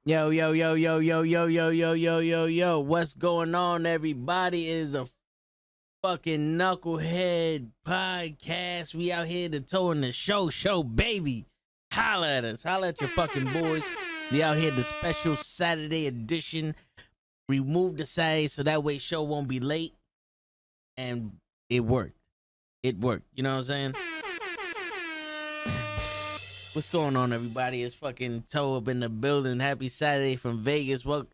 Yo, yo, yo, yo, yo, yo, yo, yo, yo, yo, yo. What's going on, everybody? It is a fucking Knucklehead podcast. We out here to towing the show, baby. Holla at us. Holla at your fucking boys. We out here the special Saturday edition. Remove the Saturday so that way show won't be late. And it worked. It worked. You know what I'm saying? What's going on, everybody? It's fucking Toe up in the building. Happy Saturday from Vegas. Well,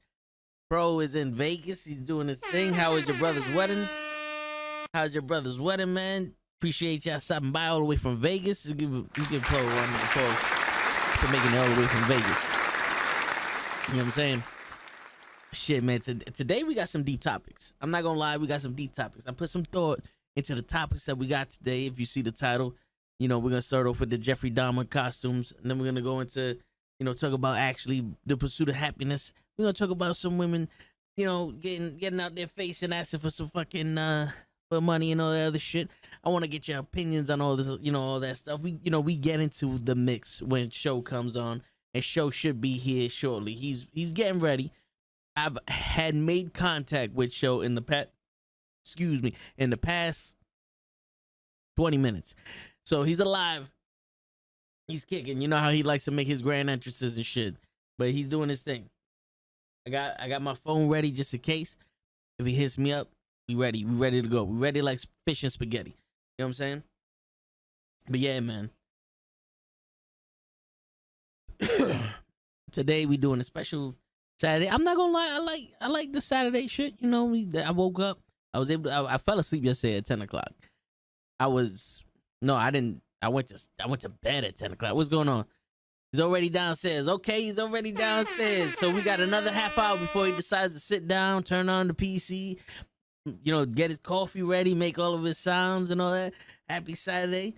bro is in Vegas. He's doing his thing. How was your brother's wedding? How's your brother's wedding, man? Appreciate y'all stopping by all the way from Vegas. You can pull one of the calls for making it all the way from Vegas. You know what I'm saying? Shit, man. Today we got some deep topics. I'm not gonna lie, we got some deep topics. I put some thought into the topics that we got today. If you see the title, you know, we're going to start off with the Jeffrey Dahmer costumes. And then we're going to go into, you know, talk about actually the pursuit of happiness. We're going to talk about some women, you know, getting out their face and asking for some fucking, for money and all that other shit. I want to get your opinions on all this, you know, all that stuff. We get into the mix when show comes on. And show should be here shortly. He's getting ready. I've had made contact with show in the past 20 minutes. So he's alive. He's kicking. You know how he likes to make his grand entrances and shit. But he's doing his thing. I got my phone ready just in case. If he hits me up, we ready. We ready to go. We ready like fish and spaghetti. You know what I'm saying? But yeah, man. Today we doing a special Saturday. I'm not gonna lie, I like the Saturday shit. You know, I woke up. I fell asleep yesterday at 10 o'clock. I didn't. I went to bed at 10 o'clock. What's going on? He's already downstairs. Okay, he's already downstairs. So we got another half hour before he decides to sit down, turn on the PC, you know, get his coffee ready, make all of his sounds and all that. Happy Saturday.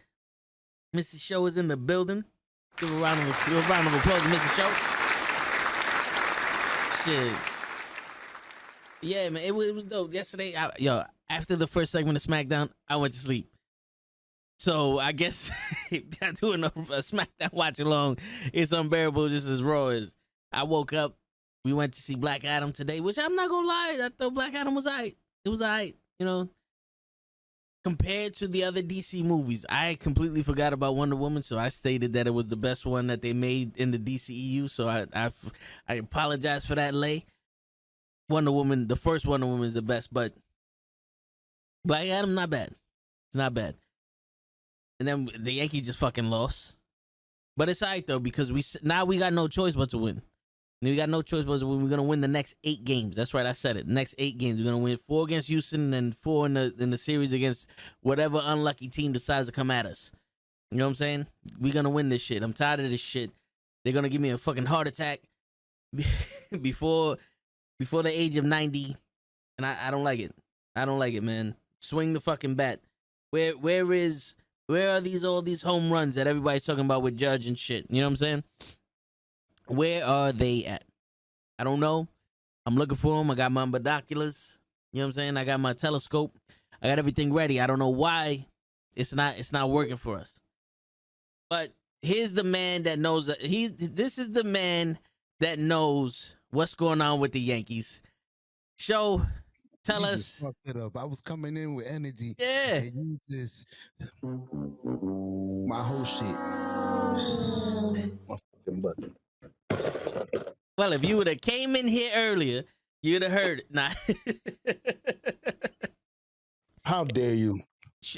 Mrs. Show is in the building. Give a round of applause to Mrs. Show. Shit. Yeah, man, it was dope. Yesterday, after the first segment of SmackDown, I went to sleep. So I guess doing a SmackDown watch along, it's unbearable just as Raw is. I woke up. We went to see Black Adam today, which I'm not gonna lie, I thought Black Adam was alright. It was alright, you know. Compared to the other DC movies, I completely forgot about Wonder Woman, so I stated that it was the best one that they made in the DCEU. So I apologize for that, Lay. Wonder Woman, the first Wonder Woman is the best, but Black Adam, not bad. It's not bad. And then the Yankees just fucking lost. But it's all right, though, because we got no choice but to win. We got no choice but to win. We're going to win the next 8 games. That's right, I said it. The next 8 games. We're going to win 4 against Houston and then 4 in the series against whatever unlucky team decides to come at us. You know what I'm saying? We're going to win this shit. I'm tired of this shit. They're going to give me a fucking heart attack before the age of 90. And I don't like it. I don't like it, man. Swing the fucking bat. Where are all these home runs that everybody's talking about with Judge and shit? You know what I'm saying? Where are they at? I don't know. I'm looking for them. I got my binoculars. You know what I'm saying? I got my telescope. I got everything ready. I don't know why it's not working for us. But here's the man that knows that this is the man that knows what's going on with the Yankees. Show, tell us. Fucked it up. I was coming in with energy. Yeah. And you just my whole shit. My fucking button. Well, if you would have came in here earlier, you'd have heard it. Nah. How dare you?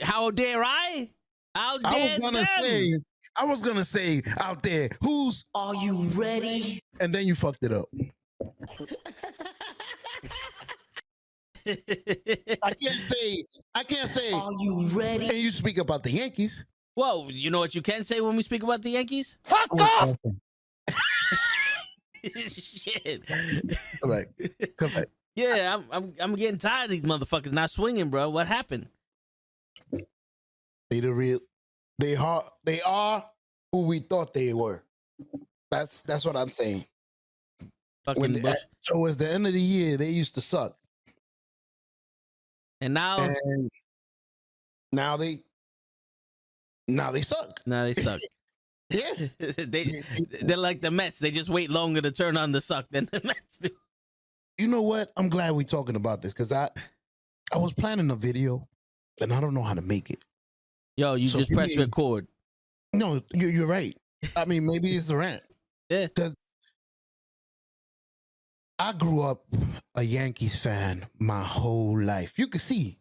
How dare I? How dare I was gonna say out there, are you ready? And then you fucked it up. I can't say are you ready? And you speak about the Yankees. Whoa, you know what you can say when we speak about the Yankees? Fuck off! Shit. Come back. Yeah, I'm getting tired of these motherfuckers not swinging, bro. What happened? They are who we thought they were. That's what I'm saying. Fucking towards the end of the year, they used to suck. And now they suck. Now they suck. Yeah. They're like the Mets. They just wait longer to turn on the suck than the Mets do. You know what? I'm glad we're talking about this because I was planning a video and I don't know how to make it. Yo, you just press record. No, you're right. I mean, maybe it's a rant. Yeah. Because I grew up a Yankees fan my whole life. You can see.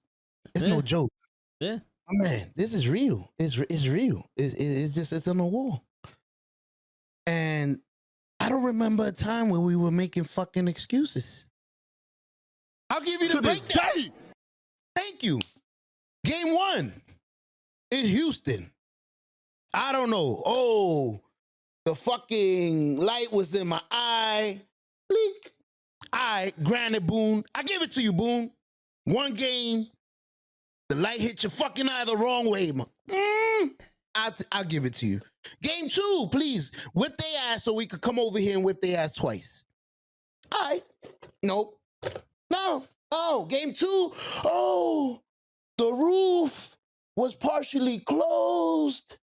It's no joke. Yeah. Man, this is real. It's real. It's on the wall. And I don't remember a time where we were making fucking excuses. I'll give you the breakdown. Thank you. Game 1 in Houston. I don't know. Oh, the fucking light was in my eye. Blink. Granted, Boone. I give it to you, Boone. 1 game. The light hit your fucking eye the wrong way. I'll give it to you. Game 2, please. Whip their ass so we could come over here and whip their ass twice. All right. Nope. No. Oh, game 2. Oh, the roof was partially closed.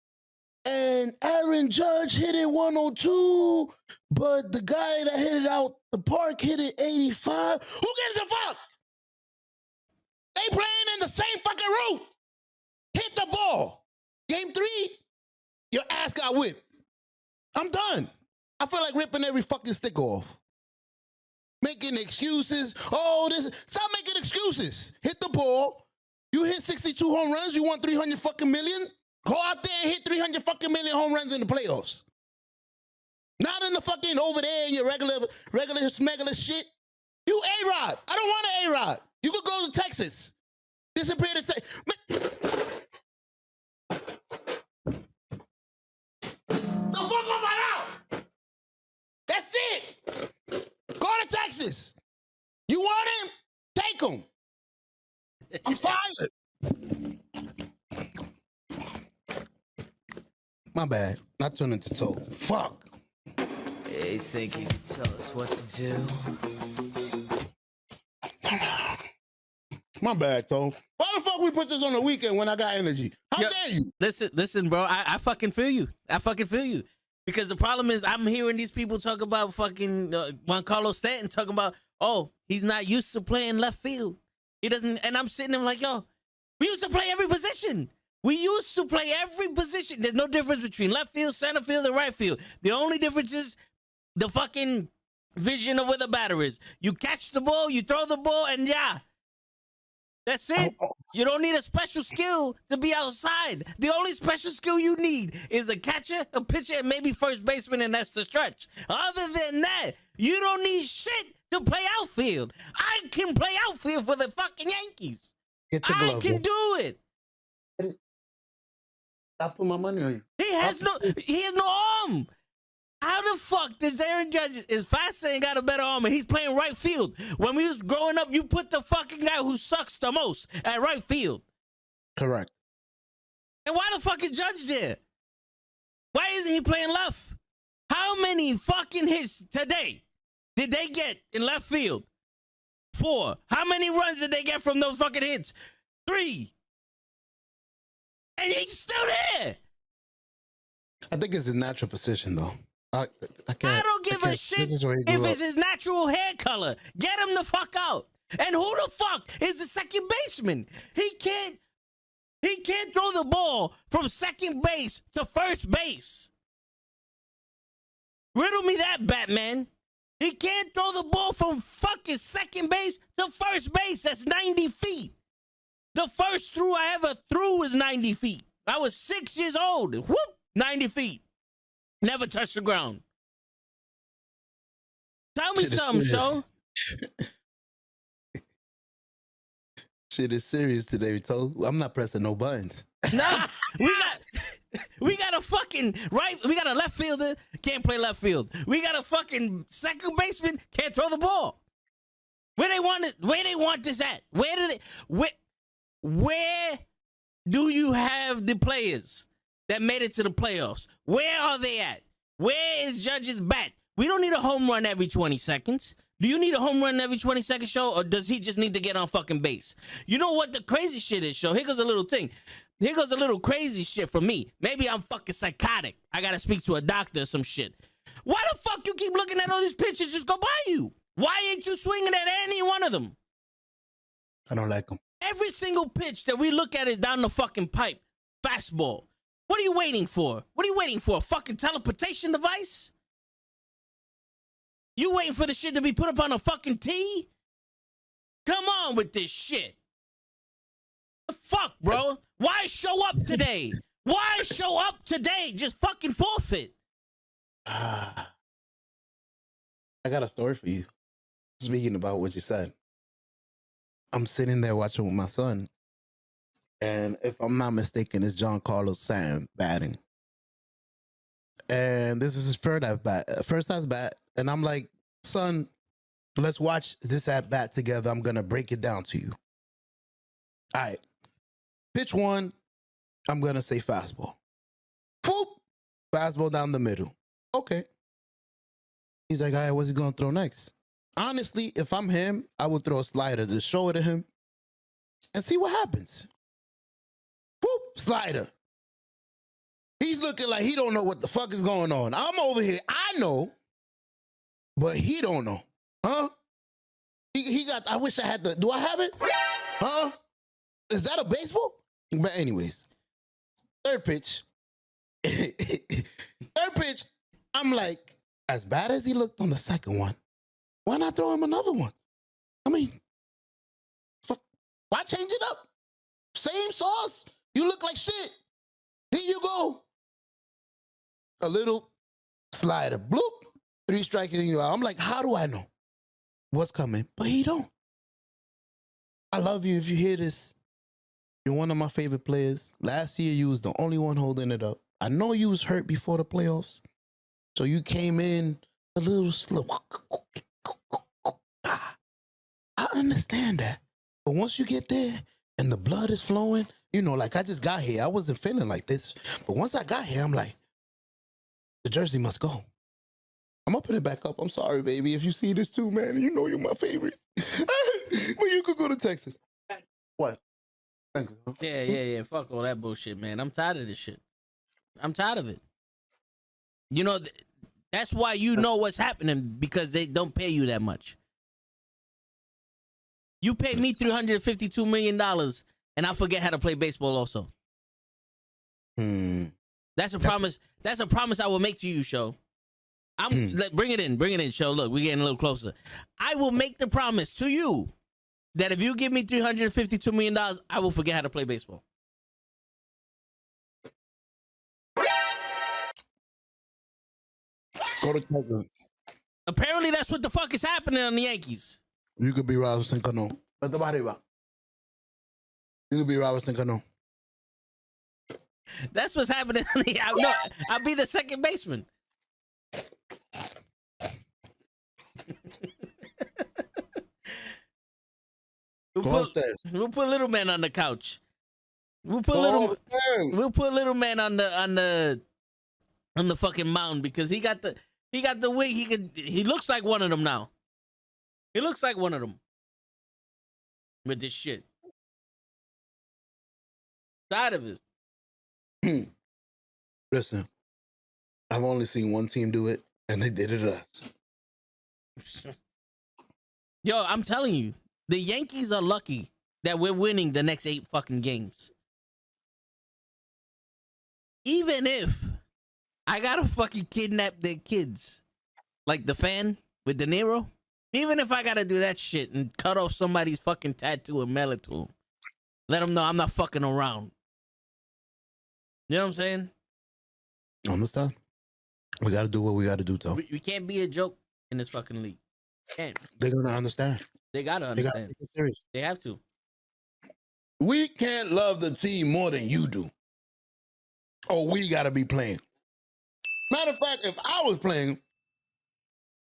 And Aaron Judge hit it 102. But the guy that hit it out the park hit it 85. Who gives a fuck? They playing in the same fucking roof. Hit the ball. Game 3, your ass got whipped. I'm done. I feel like ripping every fucking stick off. Making excuses. Stop making excuses. Hit the ball. You hit 62 home runs. You won 300 fucking million. Go out there and hit 300 fucking million home runs in the playoffs. Not in the fucking over there in your regular smegular shit. You A-Rod. I don't want an A-Rod. You could go to Texas. Disappear to Texas. The fuck am I out? That's it. Go to Texas. You want him? Take him. I'm fired. My bad. I turned into toe. Fuck. Hey, think you can tell us what to do? My bad, Toe. Why the fuck we put this on the weekend when I got energy? How dare you? Listen, bro. I fucking feel you. Because the problem is I'm hearing these people talk about fucking Juan Carlos Stanton talking about, oh, he's not used to playing left field. He doesn't, and I'm sitting there like, yo, we used to play every position. There's no difference between left field, center field, and right field. The only difference is the fucking vision of where the batter is. You catch the ball, you throw the ball, and yeah. That's it. You don't need a special skill to be outside. The only special skill you need is a catcher, a pitcher, and maybe first baseman, and that's the stretch. Other than that, you don't need shit to play outfield. I can play outfield for the fucking Yankees. Get your glove, I can do it. I put my money on you. He has no arm. How the fuck does Aaron Judge is faster and got a better arm and he's playing right field? When we was growing up, you put the fucking guy who sucks the most at right field. Correct. And why the fuck is Judge there? Why isn't he playing left? How many fucking hits today did they get in left field? 4. How many runs did they get from those fucking hits? 3. And he's still there. I think it's his natural position, though. I don't give a shit if it's his natural hair color. Get him the fuck out. And who the fuck is the second baseman? He can't throw the ball from second base to first base. Riddle me that, Batman. He can't throw the ball from fucking second base to first base. That's 90 feet. The first throw I ever threw was 90 feet. I was 6 years old. Whoop, 90 feet. Never touched the ground. Tell me something, Show. Shit is serious today, Toe. I'm not pressing no buttons. No, we got a fucking right. We got a left fielder, can't play left field. We got a fucking second baseman, can't throw the ball. Where they want this at? Where do you have the players that made it to the playoffs? Where are they at? Where is Judge's bat? We don't need a home run every 20 seconds. Do you need a home run every 20 seconds, Show? Or does he just need to get on fucking base? You know what the crazy shit is, Show? Here goes a little thing. here goes a little crazy shit from me. Maybe I'm fucking psychotic. I gotta speak to a doctor or some shit. Why the fuck you keep looking at all these pitches just go by you? Why ain't you swinging at any one of them? I don't like them. Every single pitch that we look at is down the fucking pipe. Fastball. What are you waiting for? What are you waiting for? A fucking teleportation device? You waiting for the shit to be put up on a fucking tee? Come on with this shit. The fuck, bro? Why show up today? Why show up today? Just fucking forfeit. I got a story for you. Speaking about what you said, I'm sitting there watching with my son, and if I'm not mistaken, it's John Carlos Stanton batting, and this is his first at bat, and I'm like, son, let's watch this at bat together. I'm gonna break it down to you. All right, pitch one, I'm gonna say fastball. Boop, fastball down the middle. Okay. He's like, all right, what's he gonna throw next? Honestly, if I'm him, I would throw a slider to show it to him and see what happens. Whoop, slider. He's looking like he don't know what the fuck is going on. I'm over here. I know, but he don't know. Huh? He got, I wish I had the, do I have it? Huh? Is that a baseball? But anyways, third pitch. Third pitch, I'm like, as bad as he looked on the second one, why not throw him another one? I mean, why change it up? Same sauce. You look like shit. Here you go. A little slider. Bloop. 3 strikes and you out. I'm like, how do I know what's coming? But he don't. I love you if you hear this. You're one of my favorite players. Last year, you was the only one holding it up. I know you was hurt before the playoffs. So you came in a little slow. I understand that. But once you get there and the blood is flowing, you know, like I just got here. I wasn't feeling like this. But once I got here, I'm like, the jersey must go. I'm gonna put it back up. I'm sorry, baby. If you see this too, man, you know you're my favorite. But you could go to Texas. What? Thank you. Yeah. Fuck all that bullshit, man. I'm tired of this shit. I'm tired of it. You know, that's why you know what's happening, because they don't pay you that much. You pay me $352 million and I forget how to play baseball also. That's a promise. That's a promise I will make to you, Show. Bring it in, Show. Look, we're getting a little closer. I will make the promise to you that if you give me $352 million, I will forget how to play baseball. Go to Texas. Apparently, that's what the fuck is happening on the Yankees. You could be Robinson Cano. You could be Robinson Cano. That's what's happening. I'll be the second baseman. We'll put little man on the couch. We'll put little man on the fucking mound, because he got the wig. He looks like one of them now. He looks like one of them with this shit. Tired of it. Listen, I've only seen one team do it, and they did it us. Yo, I'm telling you, the Yankees are lucky that we're winning the next 8 fucking games. Even if I gotta fucking kidnap their kids, like the fan with De Niro, even if I gotta do that shit and cut off somebody's fucking tattoo and mail it to them, let them know I'm not fucking around. You know what I'm saying? I understand. We gotta do what we gotta do, Tom. We can't be a joke in this fucking league. Can't. They're gonna understand. They gotta understand. They gotta take it serious. They have to. We can't love the team more than you do. Oh, we gotta be playing. Matter of fact, if I was playing,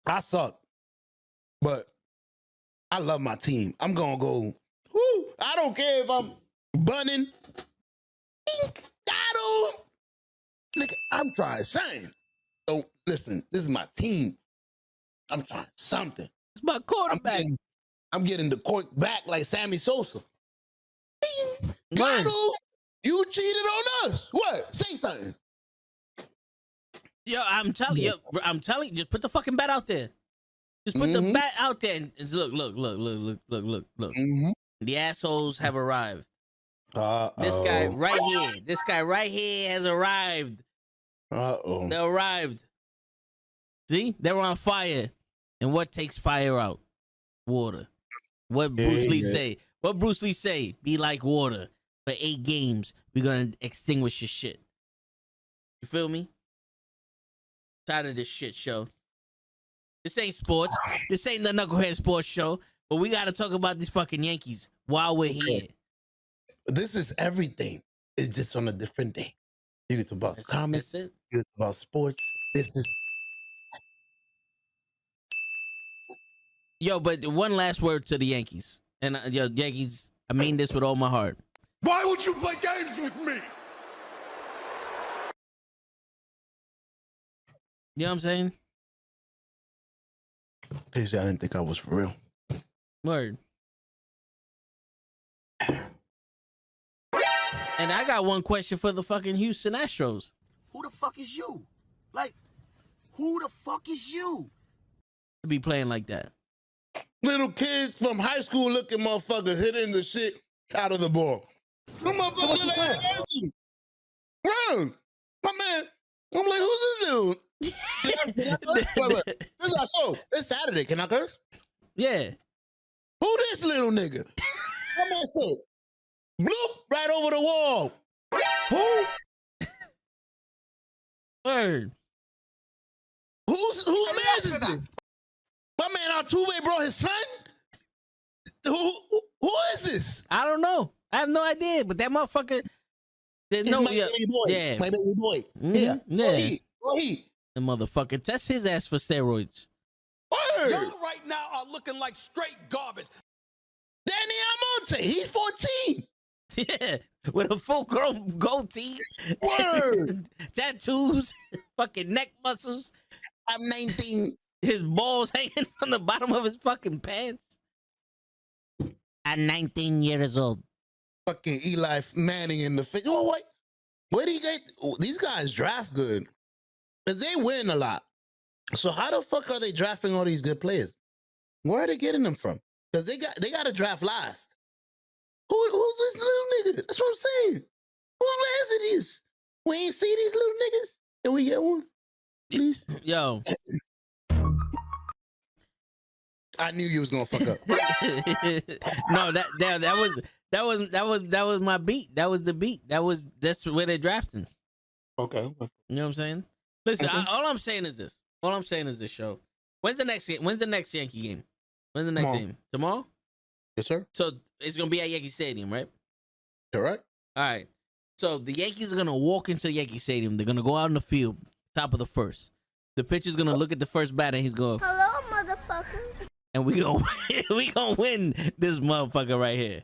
I suck. But I love my team. I'm gonna go, whoo, I don't care if I'm bunning. Nigga, I'm trying something. So listen, this is my team. I'm trying something. It's my quarterback. I'm getting the court back like Sammy Sosa. Word. You cheated on us. What? Say something. Yo, I'm telling you, just put the fucking bet out there. Just put the bet out there and look. Mm-hmm. The assholes have arrived. Uh-oh. This guy right here has arrived. Uh-oh. They arrived. See? They were on fire. And what takes fire out? Water. What Bruce Lee say? What Bruce Lee say? Be like water. For 8 games, we're going to extinguish your shit. You feel me? Tired of this shit show. This ain't sports. This ain't the Knucklehead Sports Show. But we got to talk about these fucking Yankees while we're here. This is everything. It's just on a different day. It's about comics. That's it. It's about sports. This is... Yo, but one last word to the Yankees. And yo, Yankees, I mean this with all my heart. Why would you play games with me? You know what I'm saying? I didn't think I was for real. Word. And I got one question for the fucking Houston Astros. Who the fuck is you? Like, who the fuck is you? To be playing like that. Little kids from high school looking motherfuckers hitting the shit out of the ball. Some motherfuckers So what you saying? Run. My man, I'm like, who's this dude? It's Saturday. Can I curse? Yeah. Who this little nigga? My man said, bloop, right over the wall. Who? Word. Whose man is this? My man Altuve brought his son? Who is this? I don't know. I have no idea. But that motherfucker. There's no. My baby boy. Yeah. My baby boy. Mm-hmm. Yeah. Yeah. Go he. The motherfucker test his ass for steroids. Word. Y'all right now are looking like straight garbage. Danny Almonte, he's 14. Yeah. With a full grown goatee. Word. Tattoos. Fucking neck muscles. I'm 19. His balls hanging from the bottom of his fucking pants. I'm 19 years old. Fucking Eli Manning in the face. Oh, what? Where do you get? These guys draft good. Because they win a lot. So how the fuck are they drafting all these good players? Where are they getting them from? Because they got to draft last. Who's this little nigga? That's what I'm saying. Whose last it is? We ain't see these little niggas. Can we get one? Please? Yo. I knew you was gonna fuck up. No, that was my beat. That was the beat. That's where they're drafting. Okay. You know what I'm saying? Listen, Okay. all I'm saying is this. All I'm saying is this, show. When's the next game? When's the next Yankee game? When's the next game? Tomorrow? Yes, sir. So it's gonna be at Yankee Stadium, right? Correct. All right. So the Yankees are gonna walk into Yankee Stadium. They're gonna go out in the field, top of the first. The pitcher's gonna look at the first batter and he's going, Hello, motherfucker. and we gonna win this motherfucker right here.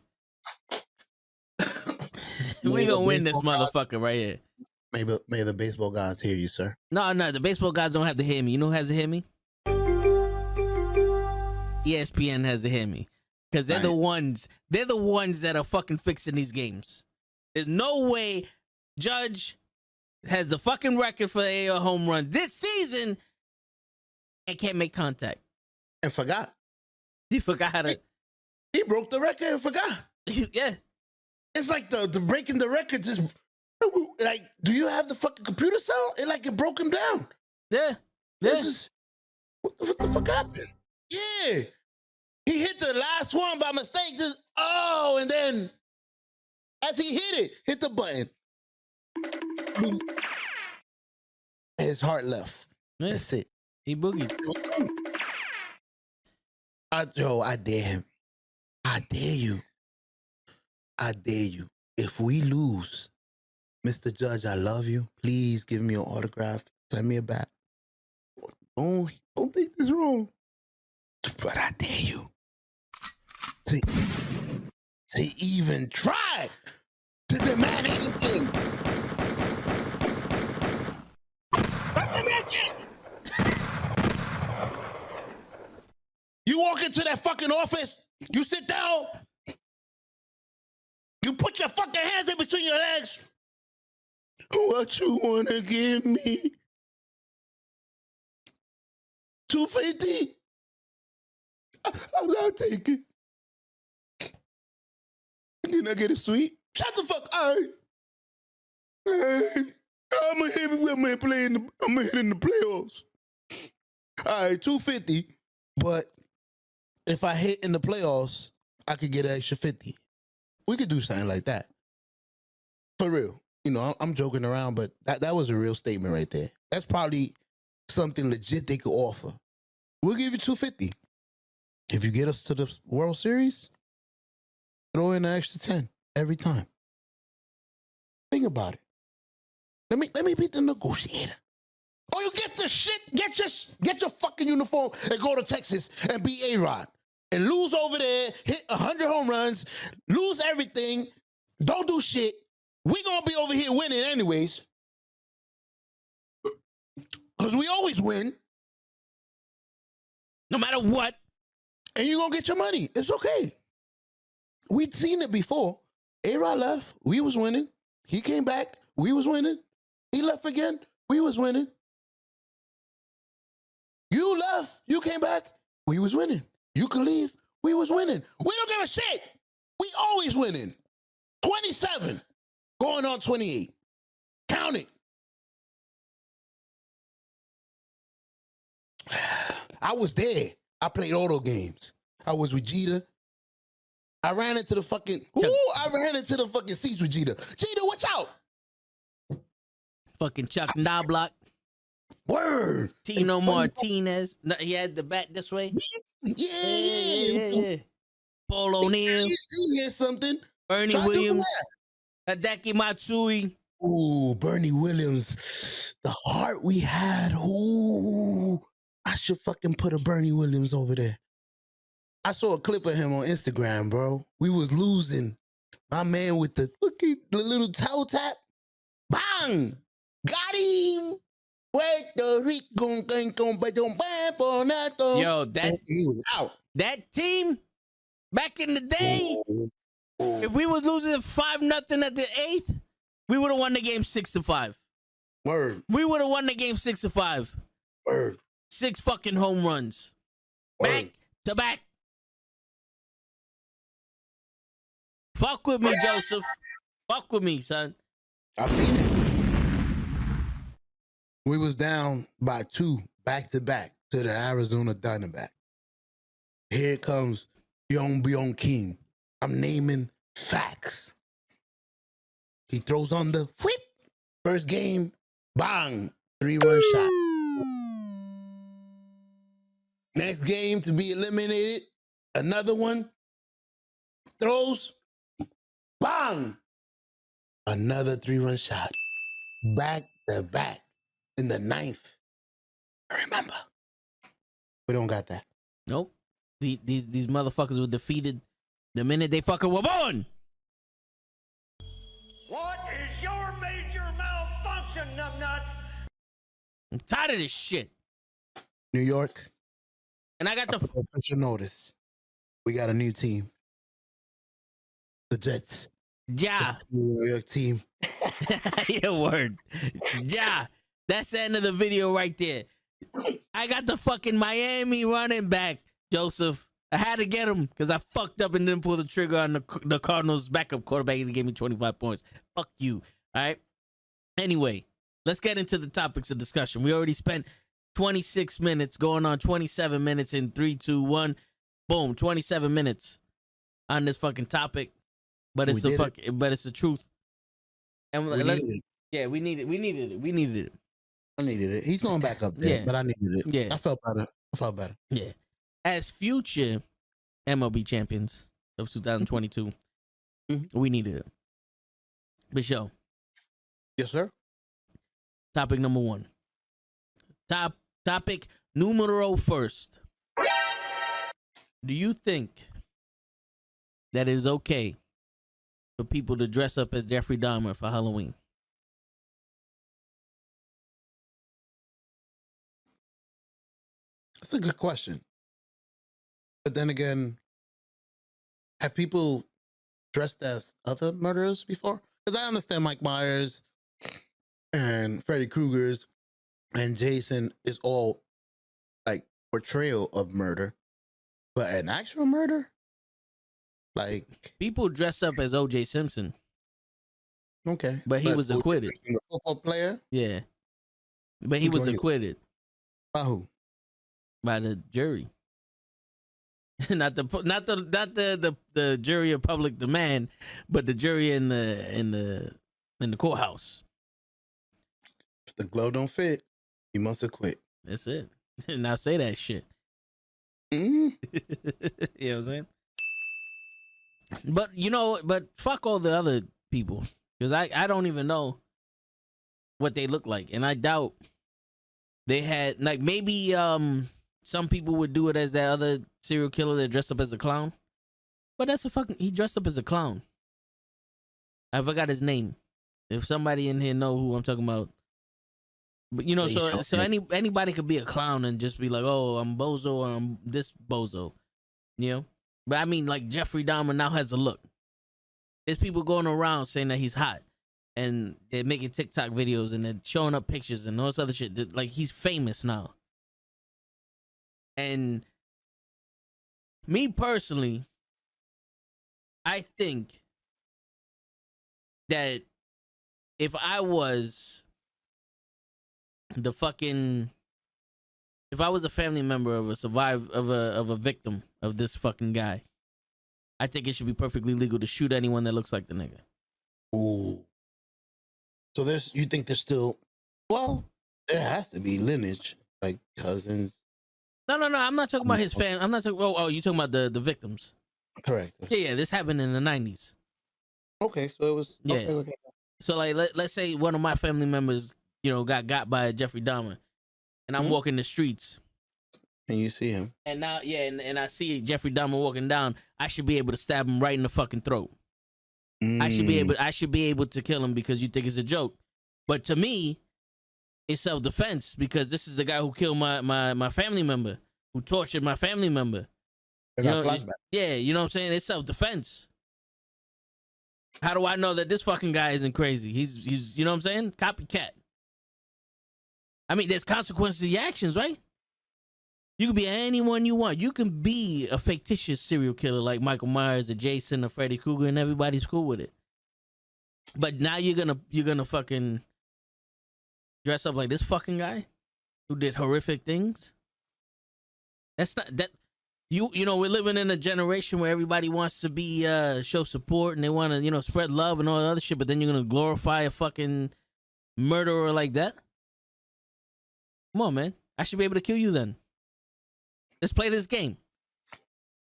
We gonna win this motherfucker right here. May the baseball gods hear you, sir. No, the baseball guys don't have to hear me. You know who has to hear me? ESPN has to hear me. Because they're the ones that are fucking fixing these games. There's no way Judge has the fucking record for AL home runs this season and can't make contact. And forgot. He forgot how to. He broke the record and forgot. Yeah. It's like the breaking the record just like, do you have the fucking computer sound? It broke him down. Yeah. It just, what the fuck happened? Yeah. He hit the last one by mistake. And then as he hit the button. His heart left. Yeah. That's it. He boogied. I dare him. I dare you. I dare you. If we lose, Mr. Judge, I love you. Please give me an autograph. Send me a bat. Don't think this wrong. But I dare you to even try to demand anything. You walk into that fucking office, you sit down, you You put your fucking hands in between your legs. What you wanna give me? 250? I'm not taking. Can I get a sweet? Shut the fuck up. I'm gonna hit in the playoffs. All right, 250. But if I hit in the playoffs, I could get an extra 50. We could do something like that. For real. You know, I'm joking around, but that was a real statement right there. That's probably something legit they could offer. We'll give you 250. If you get us to the World Series, throw in an extra 10 every time. Think about it. Let me be the negotiator. Oh, you get the shit, get your fucking uniform and go to Texas and be A-Rod. And lose over there, hit 100 home runs, lose everything, don't do shit. We gonna be over here winning anyways. Because we always win. No matter what. And you're gonna get your money. It's okay. We'd seen it before. A-Rod left, we was winning. He came back, we was winning. He left again, we was winning. You left, you came back, we was winning. You could leave, we was winning. We don't give a shit. We always winning. 27, going on 28. Count it. I was there. I played auto games. I was with Jeter. I ran into the fucking seats with Jeter. Jeter, watch out. Fucking Chuck Knobloch. Word. Tino Martinez. No, he had the bat this way. Yeah. Paul O'Neill. Here's something. Bernie Williams. Hideki Matsui. Ooh, Bernie Williams. The heart we had. Ooh. I should fucking put a Bernie Williams over there. I saw a clip of him on Instagram, bro. We was losing. My man with the little toe tap. Bang! Got him! Puerto Rico. Yo, he was out. That team back in the day, if we was losing 5-0 at the 8th, we would have won the game 6-5. Word. We would have won the game 6-5. Word. 6 fucking home runs. Word. Back to back. Fuck with me, Joseph. Fuck with me, son. I've seen it. We was down by 2 back-to-back to the Arizona Diamondback. Here comes Byung King. I'm naming facts. He throws on the whip. First game, bang, 3-run shot. Next game to be eliminated, another one. Throws, bang, another 3-run shot. Back to back in the 9th. Remember, we don't got that. Nope. These motherfuckers were defeated the minute they fucking were born. What is your major malfunction, numbnuts? I'm tired of this shit. New York. And I got the official notice. We got a new team. The Jets. Yeah. New York team. Yeah, word. Yeah. That's the end of the video right there. I got the fucking Miami running back, Joseph. I had to get him because I fucked up and didn't pull the trigger on the Cardinals' backup quarterback and he gave me 25 points. Fuck you. All right. Anyway, let's get into the topics of discussion. We already spent 26 minutes, going on 27 minutes in 3, 2, 1. Boom, 27 minutes on this fucking topic. But it's it's the truth. And we needed it. I needed it. He's going back up there, but I needed it. Yeah. I felt better. Yeah. As future MLB champions of 2022, we needed it. But yo. Yes, sir. Topic number 1. Topic numero first. Do you think that it is okay for people to dress up as Jeffrey Dahmer for Halloween? That's a good question. But then again, have people dressed as other murderers before? Because I understand Mike Myers and Freddy Krueger's and Jason is all like portrayal of murder, but an actual murder, like People dress up as O.J. Simpson, okay, but he was acquitted. The football player, Yeah, but he was acquitted by who? by the jury. not the jury of public demand, but the jury in the courthouse. If the glove don't fit, you must acquit. That's it. Now say that shit. Mm-hmm. You know what I'm saying? But fuck all the other people, because I don't even know what they look like, and I doubt they had, like, maybe some people would do it as that other serial killer that dressed up as a clown, but that's he dressed up as a clown. I forgot his name. If somebody in here know who I'm talking about, but so anybody could be a clown and just be like, oh, I'm Bozo or I'm this Bozo, you know. But I mean, like, Jeffrey Dahmer now has a look. There's people going around saying that he's hot, and they're making TikTok videos and they're showing up pictures and all this other shit. Like, he's famous now. And me personally, I think that if I was if I was a family member of a victim of this fucking guy, I think it should be perfectly legal to shoot anyone that looks like the nigga. Ooh. So you think there's still, well, there has to be lineage, like cousins. No. I'm not talking about his family. I'm not talking. Oh, you talking about the victims? Correct. Yeah. This happened in the 90s. Okay, so it was. Yeah. Okay. So like, let's say one of my family members, got by Jeffrey Dahmer, and I'm walking the streets. And you see him. And now, and I see Jeffrey Dahmer walking down. I should be able to stab him right in the fucking throat. I should be able to kill him because you think it's a joke. But to me, it's self-defense, because this is the guy who killed my family member, who tortured my family member. Yeah, you know what I'm saying? It's self-defense. How do I know that this fucking guy isn't crazy? He's you know what I'm saying? Copycat. I mean, there's consequences to your actions, right? You can be anyone you want. You can be a fictitious serial killer like Michael Myers or Jason or Freddy Krueger, and everybody's cool with it. But now you're gonna fucking dress up like this fucking guy who did horrific things. That's not that. You know, we're living in a generation where everybody wants to be show support, and they want to spread love and all that other shit. But then you're gonna glorify a fucking murderer like that? Come on, man. I should be able to kill you then. Let's play this game.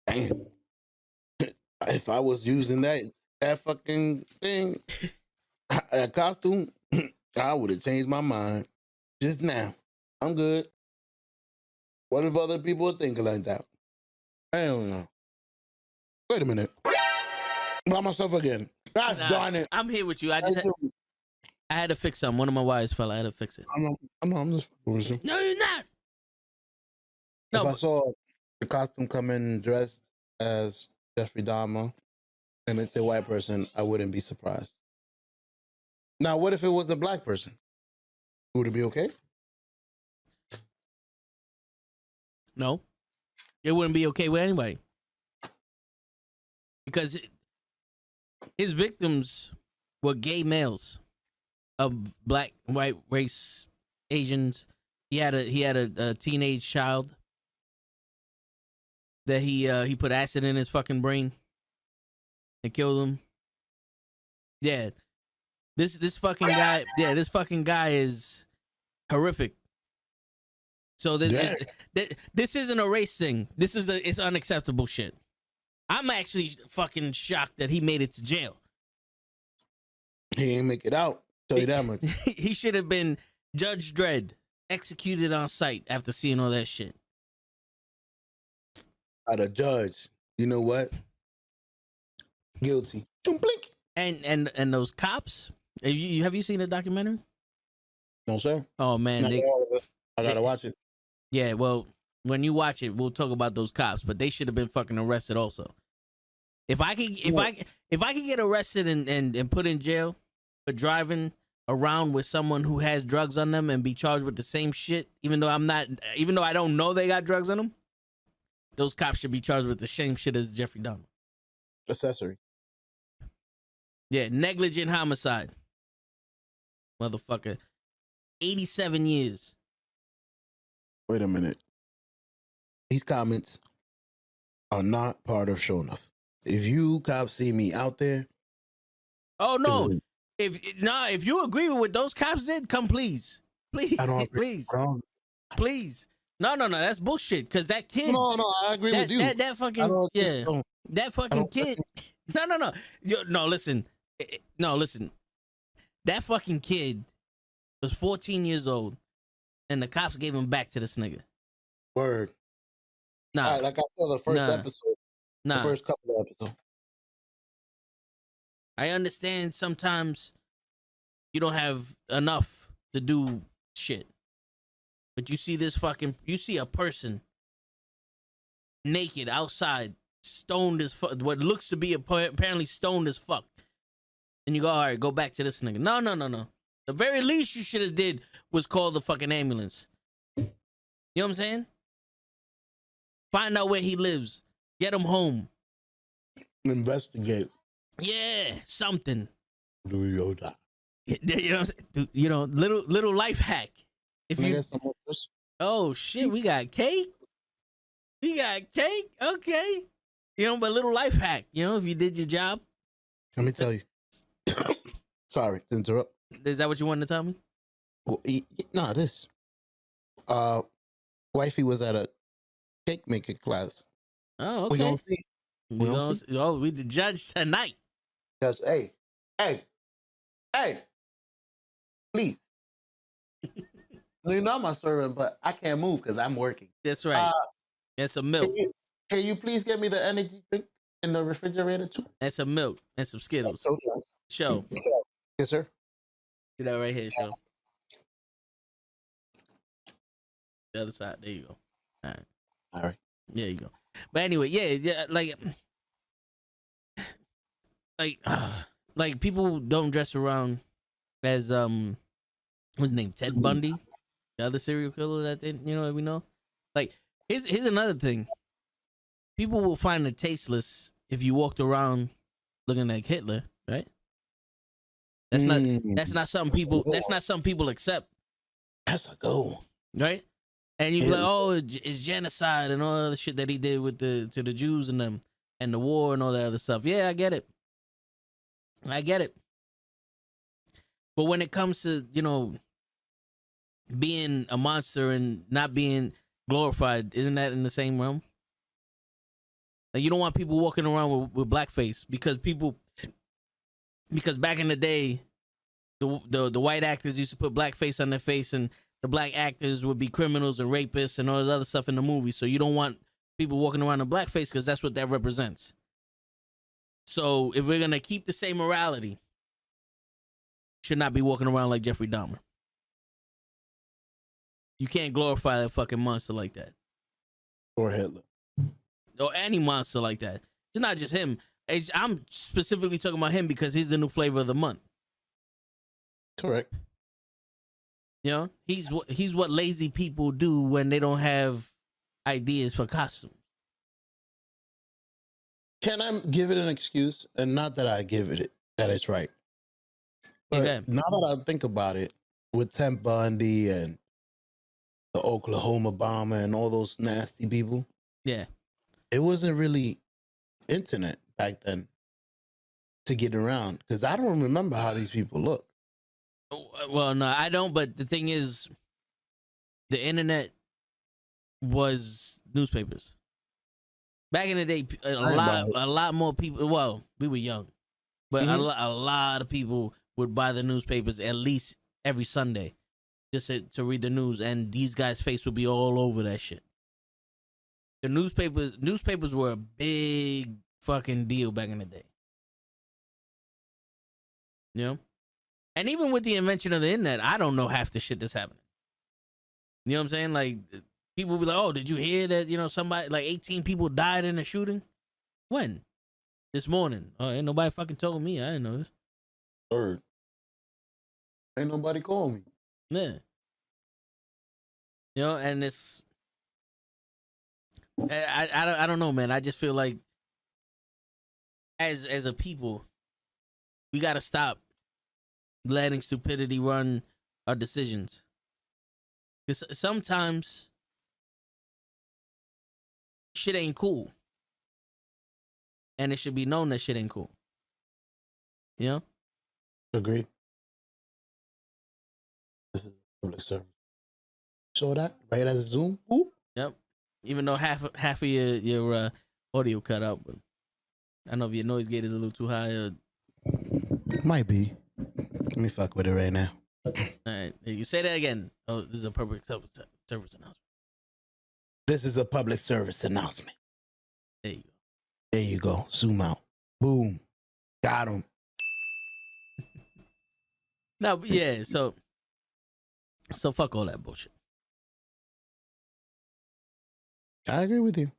Damn. If I was using that fucking thing, a costume, I would have changed my mind just now. I'm good. What if other people are thinking like that? I don't know. Wait a minute. By myself again. God darn it. I'm here with you. I had to fix something. One of my wires fell. I had to fix it. I'm just with you. No, you're not. If I saw the costume come in dressed as Jeffrey Dahmer and it's a white person, I wouldn't be surprised. Now, what if it was a black person? Would it be okay? No. It wouldn't be okay with anybody. Because his victims were gay males of black, white race, Asians. He had a teenage child that he put acid in his fucking brain and killed him. Yeah. This fucking guy, this fucking guy is horrific. So this isn't a race thing. It's unacceptable shit. I'm actually fucking shocked that he made it to jail. He ain't make it out. Tell you that much. He should have been Judge Dredd, executed on sight after seeing all that shit. By the judge. You know what? Guilty. Blink. And those cops. Have you seen the documentary? No, sir. Oh man, I gotta watch it. Yeah, well, when you watch it, we'll talk about those cops, but they should have been fucking arrested also. If I can get arrested and put in jail for driving around with someone who has drugs on them and be charged with the same shit, even though I don't know they got drugs on them, those cops should be charged with the same shit as Jeffrey Dahmer. Accessory. Yeah, negligent homicide. Motherfucker. 87 years. Wait a minute. These comments are not part of Show Enough. If you cops see me out there, oh no. If you agree with what those cops did, come please. Please. I don't agree. Please. No, that's bullshit. Cause that kid. No, I agree with you. That fucking that fucking kid. No. Listen. That fucking kid was 14 years old, and the cops gave him back to this nigga. Word. Nah. Right, like I said, the first episode. Nah. The first couple of episodes. I understand sometimes you don't have enough to do shit. But you see a person naked outside, stoned as fuck, what looks to be apparently stoned as fuck. And you go, all right, go back to this nigga. No. The very least you should have did was call the fucking ambulance. You know what I'm saying? Find out where he lives. Get him home. Investigate. Yeah, something. Do you die? You know what I'm saying? You know, little life hack. If you oh shit, we got cake. Okay. You know, but little life hack. You know, if you did your job. Let me tell you. Sorry to interrupt. Is that what you wanted to tell me? Well, this. Wifey was at a cake making class. Oh, okay. We gonna see. We the judge tonight. Because hey, please. You know I'm a servant, but I can't move because I'm working. That's right. And some milk. Can you please get me the energy drink in the refrigerator too? And some milk and some Skittles. Show. Yes, sir. Get that right here, show. The other side. There you go. All right. There you go. But anyway, yeah, like people don't dress around as what's his name, Ted Bundy, the other serial killer that we know. Like here's another thing. People will find it tasteless if you walked around looking like Hitler, right? That's not something people accept. That's a goal, right? And you be like, oh, it's genocide and all the shit that he did with to the Jews and them and the war and all that other stuff. Yeah, I get it. But when it comes to, being a monster and not being glorified, isn't that in the same realm? Like, you don't want people walking around with blackface because back in the day, the white actors used to put blackface on their face and the black actors would be criminals and rapists and all this other stuff in the movie. So you don't want people walking around in blackface because that's what that represents. So if we're going to keep the same morality, should not be walking around like Jeffrey Dahmer. You can't glorify that fucking monster like that. Or Hitler. Or any monster like that. It's not just him. I'm specifically talking about him because he's the new flavor of the month. Correct. You know, he's what lazy people do when they don't have ideas for costumes. Can I give it an excuse? And not that I give it that it's right. But now that I think about it, with Ted Bundy and the Oklahoma bomber and all those nasty people, it wasn't really internet back then to get around, because I don't remember how these people look. Well, no, I don't. But the thing is, the internet was newspapers. Back in the day, a lot more people. Well, we were young, but a lot of people would buy the newspapers at least every Sunday just to read the news, and these guys' face would be all over that shit. The newspapers were a big fucking deal back in the day. You know? And even with the invention of the internet, I don't know half the shit that's happening. You know what I'm saying? Like, people will be like, oh, did you hear that, somebody, like 18 people died in a shooting? When? this morning. Oh, ain't nobody fucking told me. I didn't know this. Third. Ain't nobody call me. Yeah. You know, and it's I don't know, man. I just feel like as a people, we gotta stop letting stupidity run our decisions. Because sometimes shit ain't cool. And it should be known that shit ain't cool. You know? Agreed. This is public service. Show that right as a Zoom. Oop. Yep. Even though half of your audio cut out, but I don't know if your noise gate is a little too high or Might be. Let me fuck with it right now. all right. You say that again. Oh, this is a public service announcement. This is a public service announcement. There you go. There you go. Zoom out. Boom. Got him. No, but yeah, so fuck all that bullshit. I agree with you.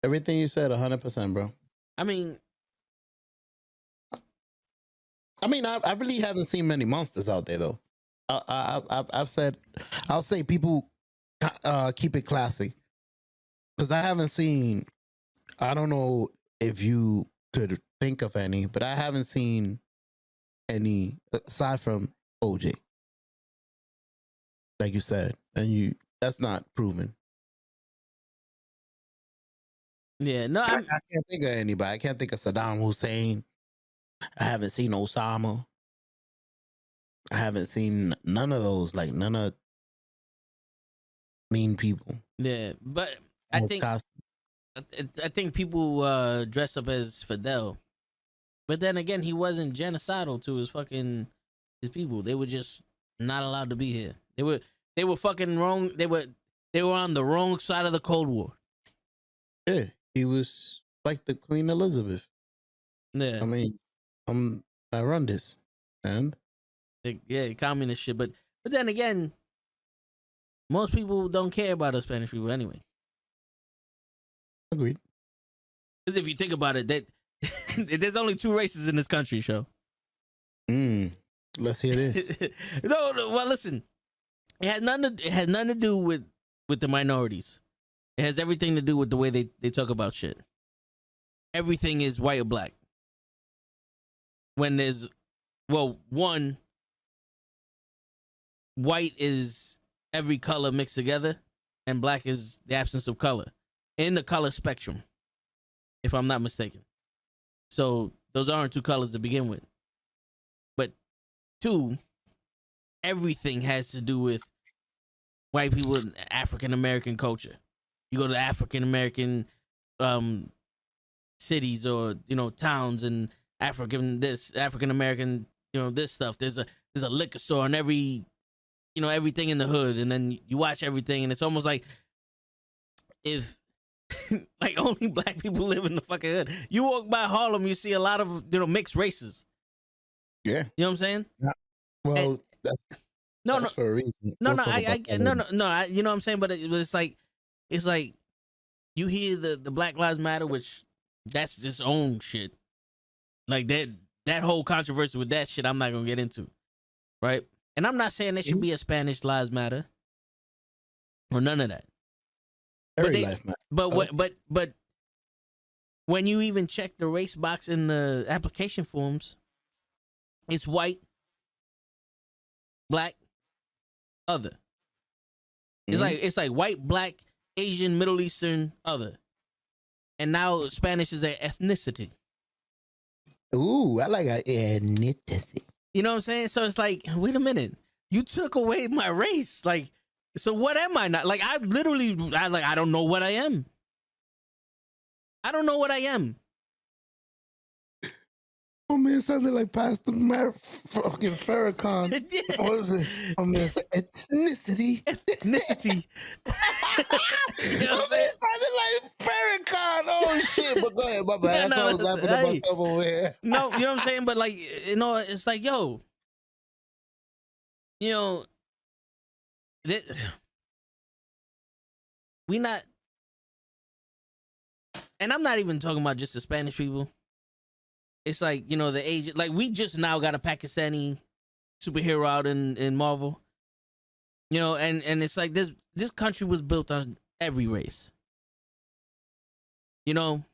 Everything you said, 100%, bro. I mean, I really haven't seen many monsters out there, though. I've said, I'll say people keep it classy. Because I haven't seen, I don't know if you could think of any, but I haven't seen any aside from OJ. Like you said, and that's not proven. yeah, no, I can't think of anybody. I can't think of Saddam Hussein. I haven't seen Osama. I haven't seen none of those, like none of mean people. yeah, but I think people dress up as Fidel, but then again, he wasn't genocidal to his people. They were just not allowed to be here. They were fucking wrong. They were on the wrong side of the Cold War. Yeah, he was like the Queen Elizabeth. Yeah, I mean, I run this, and yeah, communist shit. But then again, most people don't care about us Spanish people anyway. agreed. Because if you think about it, that there's only two races in this country, show. Let's hear this. No, well, listen. It has nothing to do with the minorities. It has everything to do with the way they talk about shit. Everything is white or black. When there's, well, one, white is every color mixed together, and black is the absence of color in the color spectrum, if I'm not mistaken. So those aren't two colors to begin with. But two, everything has to do with white people and African American culture. You go to African American cities or towns and African American this stuff. There's a liquor store on every everything in the hood, and then you watch everything, and it's almost like if like only black people live in the fucking hood. You walk by Harlem, you see a lot of mixed races. Yeah, you know what I'm saying? Yeah. Well, and, that's no, for a reason. No, you know what I'm saying, but it's like you hear the Black Lives Matter, which that's its own shit. Like that whole controversy with that shit, I'm not gonna get into, right? And I'm not saying there should be a Spanish Lives Matter or none of that. Every life matters. But when you even check the race box in the application forms, it's white, black, other. It's like white, black, Asian, Middle Eastern, other. And now Spanish is an ethnicity. Ooh, I like ethnicity. You know what I'm saying? So it's like, wait a minute. You took away my race. Like, so what am I not? Like, I don't know what I am. I don't know what I am. Oh man, it sounded like Pastor fucking Farrakhan. Yeah. What was it? Oh man, ethnicity. Ethnicity. You know what it sounded like Farrakhan. Oh shit, but go ahead, my bad. That's why I was laughing at myself over here. No, you know what I'm saying? But like, it's like, yo, we not, and I'm not even talking about just the Spanish people. it's like, you know, the age, like we just now got a Pakistani superhero out in Marvel, you know, and it's like this country was built on every race, you know.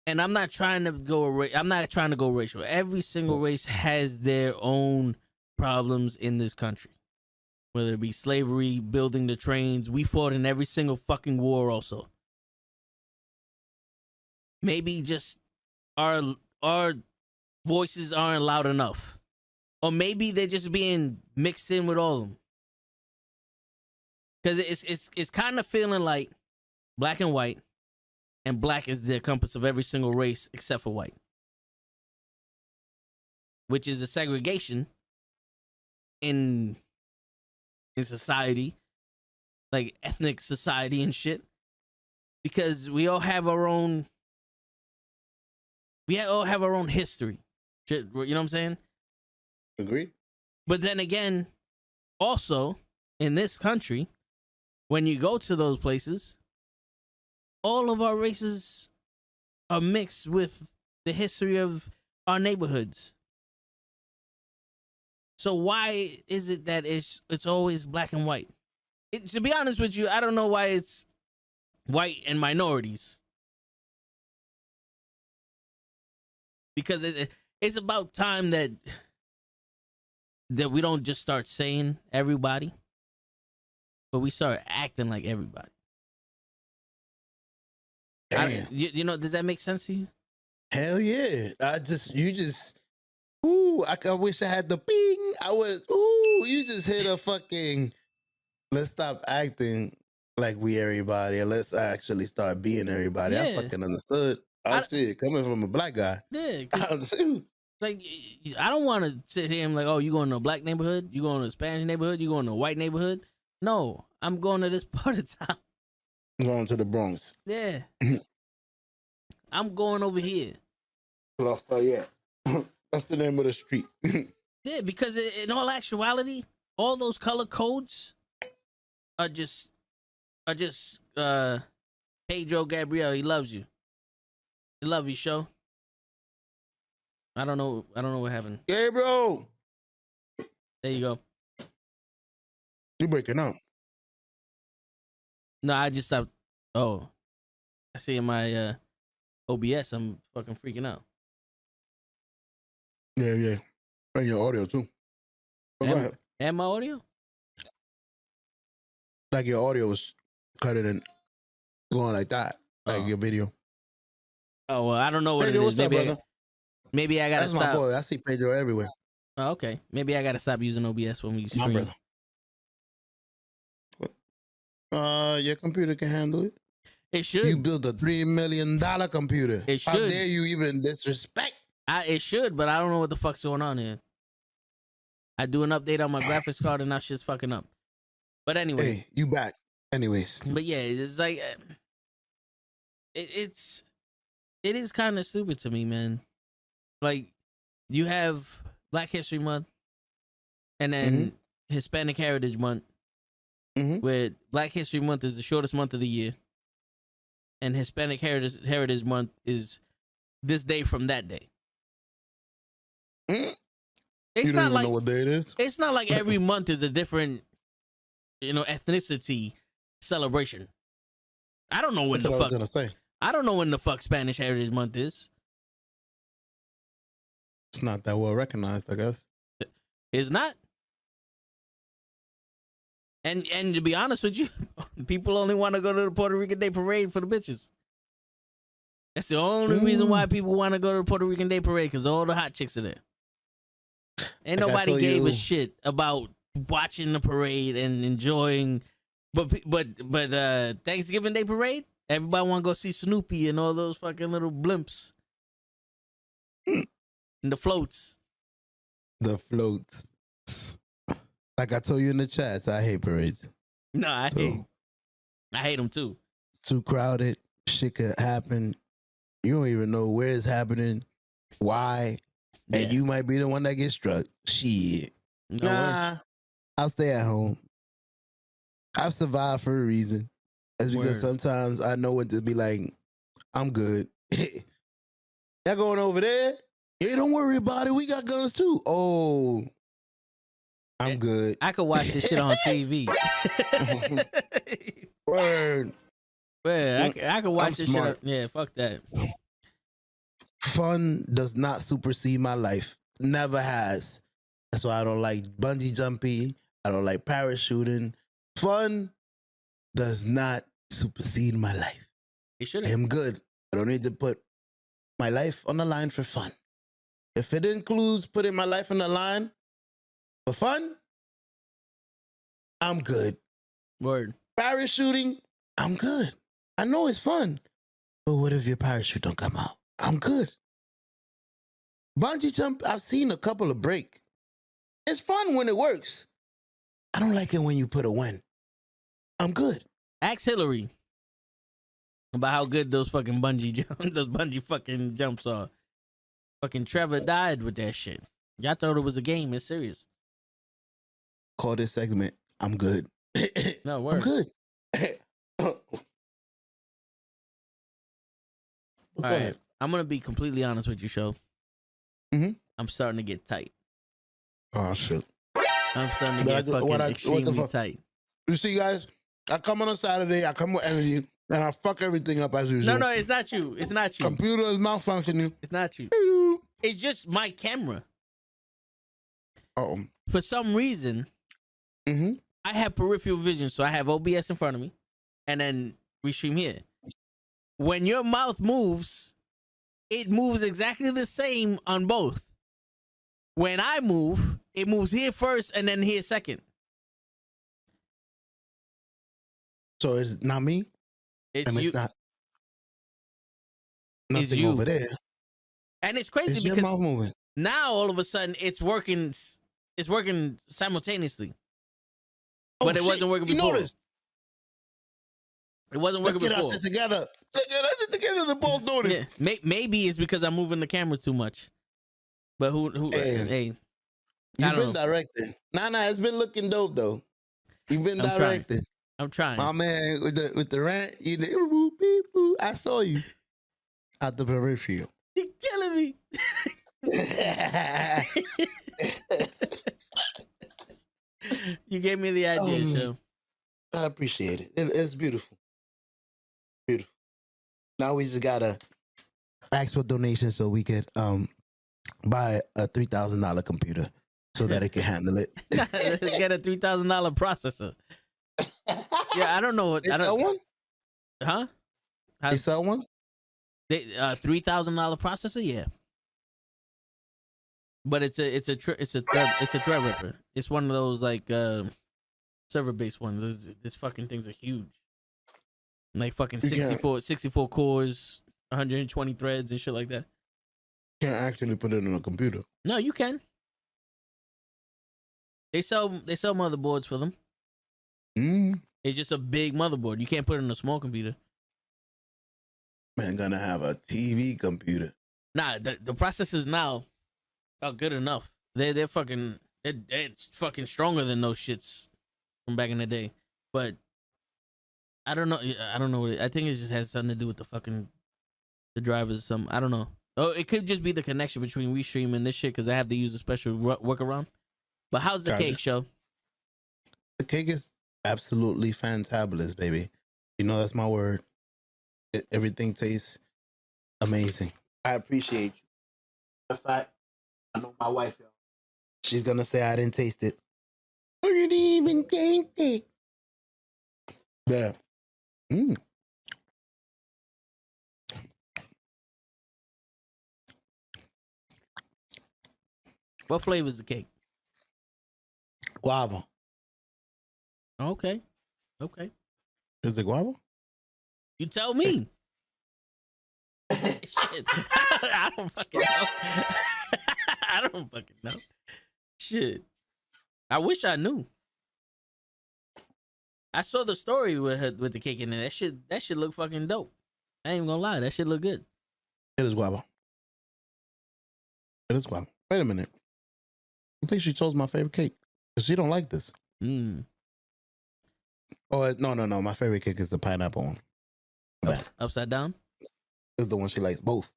And I'm not trying to go racial. Every single race has their own problems in this country, whether it be slavery, building the trains. We fought in every single fucking war. Also, maybe just our voices aren't loud enough, or maybe they're just being mixed in with all of them. Because it's kind of feeling like black and white. And black is the compass of every single race except for white, which is a segregation in society, like ethnic society and shit. Because we all have our own history. You know what I'm saying? Agreed. But then again, also in this country, when you go to those places, all of our races are mixed with the history of our neighborhoods. So why is it that it's always black and white? To be honest with you, I don't know why it's white and minorities. Because it's about time that we don't just start saying everybody, but we start acting like everybody. You know, does that make sense to you? Hell yeah. Ooh, I wish I had the bing. You just hit a fucking, let's stop acting like we everybody and let's actually start being everybody. Yeah. I fucking understood. Shit, coming from a black guy. Yeah, like, I don't want to sit here and like, oh, you going to a black neighborhood? You going to a Spanish neighborhood? You going to a white neighborhood? No, I'm going to this part of town. Going to the Bronx. Yeah. I'm going over here. Lafayette. That's the name of the street. Yeah, because in all actuality, all those color codes are just Pedro Gabriel. He loves you. He love you, show. I don't know what happened. Hey, bro. There you go. You breaking up? No, I just stopped. Oh, I see in my OBS. I'm fucking freaking out. Yeah. And your audio too. Go ahead. And my audio? Like your audio was cutting and going like that. Like your video. Oh, well, I don't know what Pedro, it what's is. up, brother? Maybe I gotta That's stop. my boy. I see Pedro everywhere. Oh, okay. Maybe I gotta stop using OBS when we stream. My brother. Your computer can handle it. It should. You built a $3 million computer. It should. How dare you even disrespect? It should, but I don't know what the fuck's going on here. I do an update on my graphics card and now shit's fucking up. But anyway. Hey, you back. Anyways. But yeah, it's like it is kind of stupid to me, man. Like, you have Black History Month and then Hispanic Heritage Month, where Black History Month is the shortest month of the year, and Hispanic Heritage Month is this day from that day. It's you don't not even like know what day it is. It's not like every month is a different, ethnicity celebration. I don't know when That's the what fuck. I was gonna say. I don't know when the fuck Spanish Heritage Month is. It's not that well recognized, I guess. It's not. And to be honest with you, people only want to go to the Puerto Rican Day Parade for the bitches. That's the only reason why people want to go to the Puerto Rican Day Parade, because all the hot chicks are there. Ain't Like nobody gave a shit about watching the parade and enjoying. But Thanksgiving Day Parade, everybody want to go see Snoopy and all those fucking little blimps. And the floats. The floats. Like I told you in the chats, I hate parades. No, I hate them too. Too crowded. Shit could happen. You don't even know where it's happening, why, and you might be the one that gets struck. Shit. No nah, I'll stay at home. I've survived for a reason. That's because sometimes I know when to be like, I'm good. Y'all going over there? Yeah, don't worry about it. We got guns too. Oh, I'm good. I could watch this shit on TV. Word. Yeah, I could watch this smart. shit. Yeah, fuck that. Fun does not supersede my life. Never has. That's why I don't like bungee jumping. I don't like parachuting. Fun does not supersede my life. It should I have. am good. I don't need to put my life on the line for fun. If it includes putting my life on the line for fun, I'm good. Word. Parachuting, I'm good. I know it's fun. But what if your parachute don't come out? I'm good. Bungee jump, I've seen a couple of break. It's fun when it works. I don't like it when you put a win. I'm good. Ask Hillary about how good those fucking bungee fucking jumps are. Fucking Trevor died with that shit. Y'all thought it was a game. It's serious. Call this segment, I'm good. No, word. I'm good. All right. I'm going to be completely honest with you, Show. Mhm. I'm starting to get tight. Oh, shit. I'm starting to get fucking extremely tight. You see, guys, I come on a Saturday, I come with energy, and I fuck everything up as usual. No, it's not you. It's not you. Computer is malfunctioning. It's not you. Hello. It's just my camera. Uh-oh. For some reason, I have peripheral vision, so I have OBS in front of me, and then we stream here. When your mouth moves, it moves exactly the same on both. When I move, it moves here first and then here second. So it's not me? It's and you. it's not It's nothing you. over there. And it's crazy It's your because mouth moving. now all of a sudden it's working simultaneously. But it wasn't working before. Noticed. It wasn't working Let's get before. our shit together. Let's get our shit together to both notice. Yeah. Maybe it's because I'm moving the camera too much. But who hey. You've been directed. Nah, it's been looking dope though. You've been directed. I'm trying. My man with the rant, you did, I saw you out the peripheral. You're killing me. You gave me the idea, Show. I appreciate it. It's beautiful. Beautiful. Now we just gotta ask for donations so we could buy a $3,000 computer so that it can handle it. Let's get a $3,000 processor. Yeah, I don't know what. They sell one? Huh? They sell one? $3,000 processor, yeah. But it's a Threadripper. It's one of those like server based ones. This fucking things are huge. Like fucking 64 cores, 120 threads and shit like that. Can't actually put it on a computer. No, you can. They sell motherboards for them. It's just a big motherboard. You can't put it in a small computer. Man, gonna have a TV computer. Nah, the processors now are good enough. They're fucking stronger than those shits from back in the day. But I don't know. I think it just has something to do with the drivers. I don't know. Oh, it could just be the connection between Restream and this shit because I have to use a special workaround. But how's the cake, Show? The cake is absolutely fantabulous, baby. You know that's my word. Everything tastes amazing. I appreciate you. In fact, I know my wife. She's gonna say I didn't taste it. I didn't even taste it. Yeah. What flavor is the cake? Guava. Okay. Is it guava? You tell me. Shit. I don't fucking know. I don't fucking know. Shit. I wish I knew. I saw the story with the cake in it. That shit look fucking dope. I ain't even gonna lie. That shit look good. It is guava. It is guava. Wait a minute. I think she chose my favorite cake. Because she don't like this. Oh, no. My favorite cake is the pineapple one. Upside down? It's the one she likes both.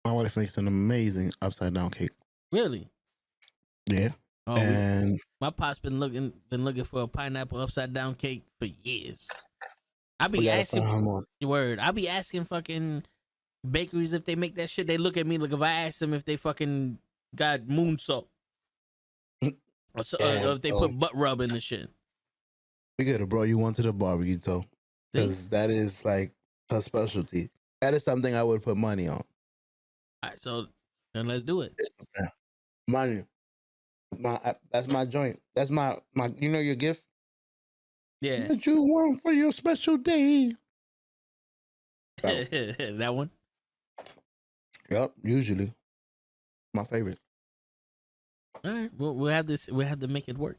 My wife makes an amazing upside down cake. Really? Yeah. Oh, And my pop's been looking for a pineapple upside down cake for years. I we be gotta asking find one. word. I be asking fucking bakeries if they make that shit. They look at me like if I ask them if they fucking got moon salt or if they put butt rub in the shit. We gotta bro you one to the barbecue toe. Because that is like her specialty. That is something I would put money on. All right, so then let's do it. Yeah. Money. That's my joint. That's my you know your gift? Yeah. What you want for your special day? That one? Yep, usually. My favorite. All right. Well, we'll have to make it work.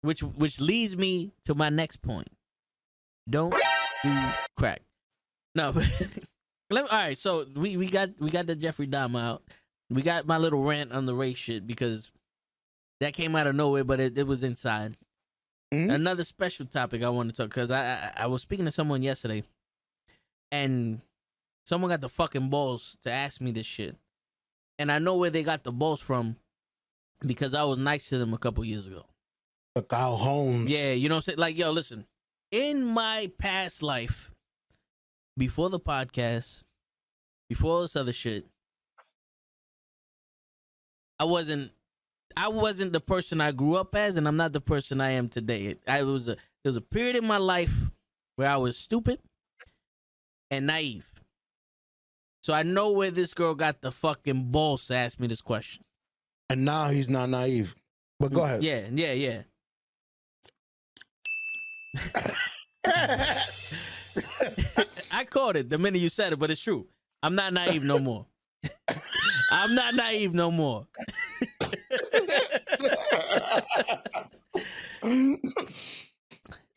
Which leads me to my next point. Don't do crack. No. All right, so we got the Jeffrey Dahmer out. We got my little rant on the race shit because that came out of nowhere, but it was inside. Mm-hmm. Another special topic I want to talk because I was speaking to someone yesterday, and someone got the fucking balls to ask me this shit, and I know where they got the balls from because I was nice to them a couple years ago. The Kyle Holmes. Yeah, you know what I'm saying? Like, yo, listen, in my past life, before the podcast, before all this other shit, I wasn't the person I grew up as, and I'm not the person I am today. There was a period in my life where I was stupid and naive. So I know where this girl got the fucking balls to ask me this question. And now he's not naive. But go ahead. Yeah. I caught it the minute you said it, but it's true. I'm not naive no more. I'm not naive no more.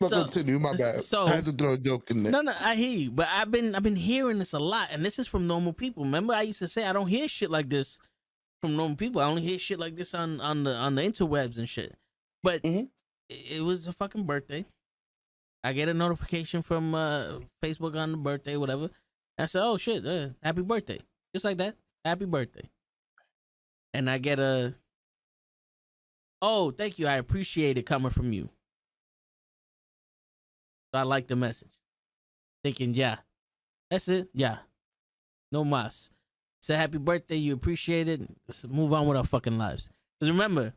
Continue, my bad. So, I had to throw a joke in there. No, I hear you, but I've been hearing this a lot, and this is from normal people. Remember, I used to say I don't hear shit like this from normal people. I only hear shit like this on the interwebs and shit. But it was a fucking birthday. I get a notification from Facebook on the birthday, whatever. I said, "Oh shit, happy birthday!" Just like that, happy birthday. And I get a, "Oh, thank you, I appreciate it coming from you." So I like the message, thinking, "Yeah, that's it. Yeah, no mas." Say happy birthday, you appreciate it. Let's move on with our fucking lives. Because remember,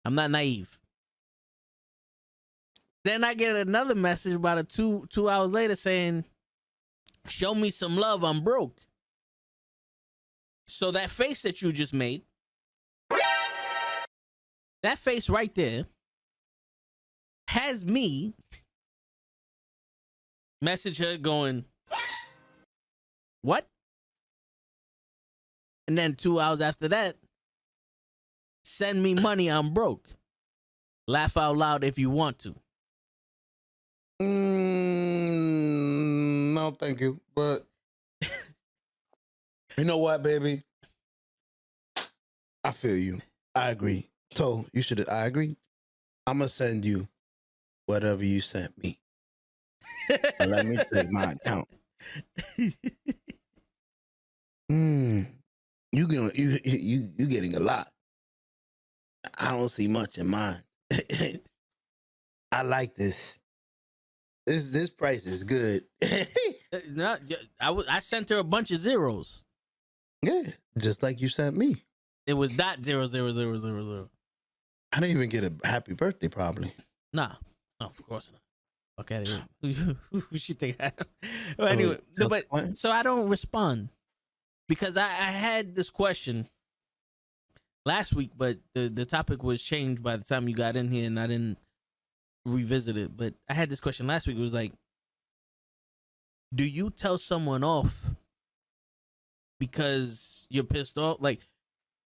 I'm not naive. Then I get another message about a two hours later saying, "Show me some love, I'm broke." So that face that you just made, that face right there, has me message her going, "What?" And then 2 hours after that, "Send me money, I'm broke. Laugh out loud if you want to." No, thank you. But you know what, baby? I feel you. I agree. So you should. I agree. I'm gonna send you whatever you sent me. And let me check my account. You getting a lot. I don't see much in mine. I like this. This price is good. No, I sent her a bunch of zeros. Yeah, just like you sent me. It was .00000. I didn't even get a happy birthday, probably. Nah, no, of course not. Okay, who she think I am? Well, anyway, so I don't respond because I had this question last week, but the topic was changed by the time you got in here, and I didn't revisit it. But I had this question last week. It was like, do you tell someone off because you're pissed off? Like,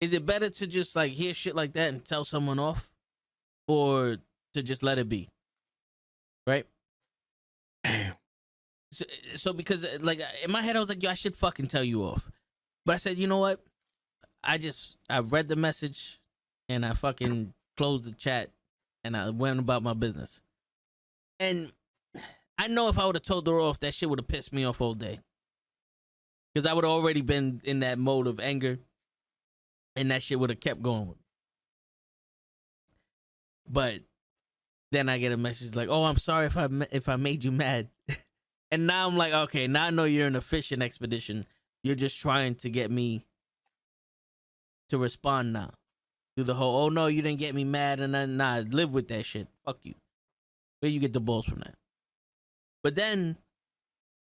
is it better to just like hear shit like that and tell someone off, or to just let it be? Right? So because like in my head I was like, yo, I should fucking tell you off. But I said, you know what? I read the message and I fucking closed the chat and I went about my business. And I know if I would have told her off, that shit would have pissed me off all day. because I would have already been in that mode of anger, and that shit would have kept going. But then I get a message like, "Oh, I'm sorry if I made you mad," and now I'm like, "Okay, now I know you're in a fishing expedition. You're just trying to get me to respond now." Do the whole, "Oh no, you didn't get me mad," and then nah, live with that shit. Fuck you. Where you get the balls from that? But then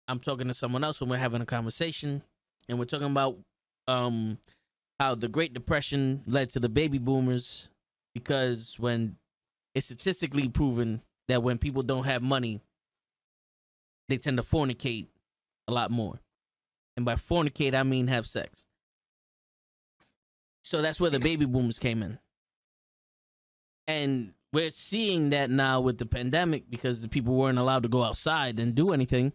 I'm talking to someone else when we're having a conversation, and we're talking about how the Great Depression led to the baby boomers, because when it's statistically proven that when people don't have money, they tend to fornicate a lot more. And by fornicate, I mean have sex. So that's where the baby boomers came in. And we're seeing that now with the pandemic, because the people weren't allowed to go outside and do anything.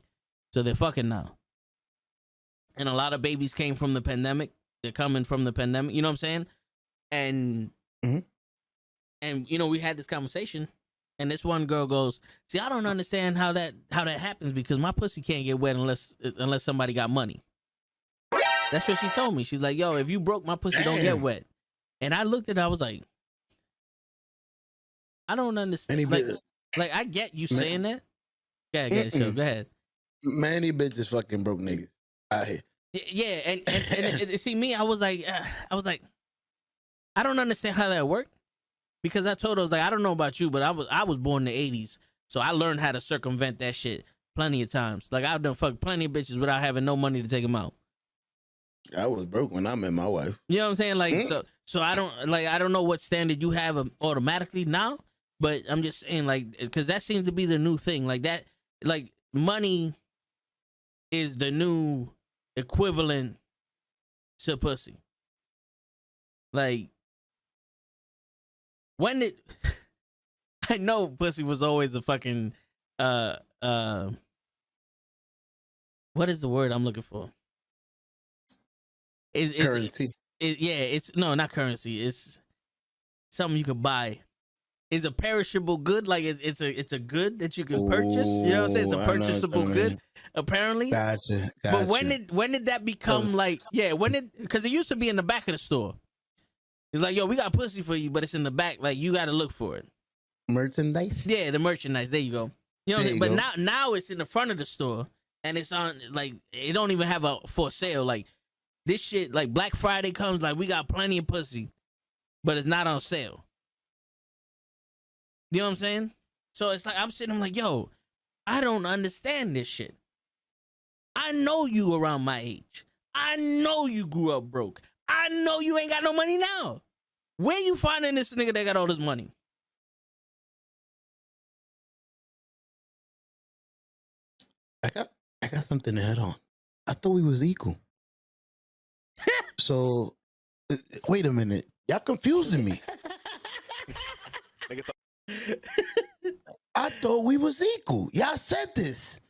So they're fucking now. And a lot of babies came from the pandemic. They're coming from the pandemic. You know what I'm saying? And, and you know, we had this conversation, and this one girl goes, "See, I don't understand how that happens, because my pussy can't get wet unless somebody got money." That's what she told me. She's like, "Yo, if you broke, my pussy don't get wet." And I looked at it, I was like, I don't understand. Like I get you saying that. Go ahead, go ahead. Many bitches fucking broke niggas. Yeah, and see me, I was like, I don't understand how that worked, because I told her, I was like, I don't know about you, but I was born in the 80s, so I learned how to circumvent that shit plenty of times. Like I've done fucked plenty of bitches without having no money to take them out. I was broke when I met my wife. You know what I'm saying? Like so I don't know what standard you have automatically now, but I'm just saying, like, because that seems to be the new thing. Like that, like money is the new equivalent to pussy. Like when it, I know pussy was always a fucking what is the word I'm looking for? It's Currency. It's no, not currency. It's something you can buy. It's a perishable good. Like it's a good that you can purchase. You know what I'm saying? It's a purchasable good, apparently. Gotcha. But when did that become like, because it used to be in the back of the store. It's like, yo, we got pussy for you, but it's in the back. Like you got to look for it. Merchandise. Yeah, the merchandise. There you go. You know what I'm saying? But now it's in the front of the store, and it's on, like, it don't even have a for sale. Like this shit, like Black Friday comes, like we got plenty of pussy, but it's not on sale. You know what I'm saying? So it's like I'm like, yo, I don't understand this shit. I know you around my age. I know you grew up broke. I know you ain't got no money now. Where you finding this nigga that got all this money? I got something to head on. I thought we was equal. So wait a minute. Y'all confusing me. I thought we was equal. Y'all said this.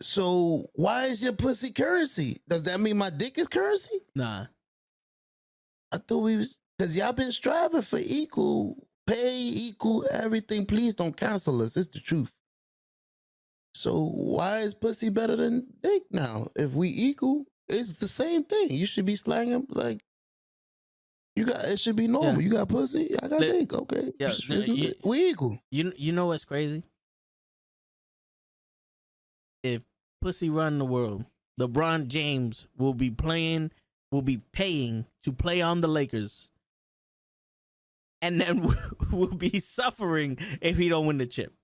So why is your pussy currency? Does that mean my dick is currency? Nah. I thought we was, because y'all been striving for equal pay, equal everything. Please don't cancel us. It's the truth. So why is pussy better than dick now? If we equal, it's the same thing. You should be slanging, like, it should be normal. Yeah. You got pussy, I got dick. Okay. Yeah, we equal. You know what's crazy? If pussy run the world, LeBron James will be paying to play on the Lakers, and then will be suffering if he don't win the chip.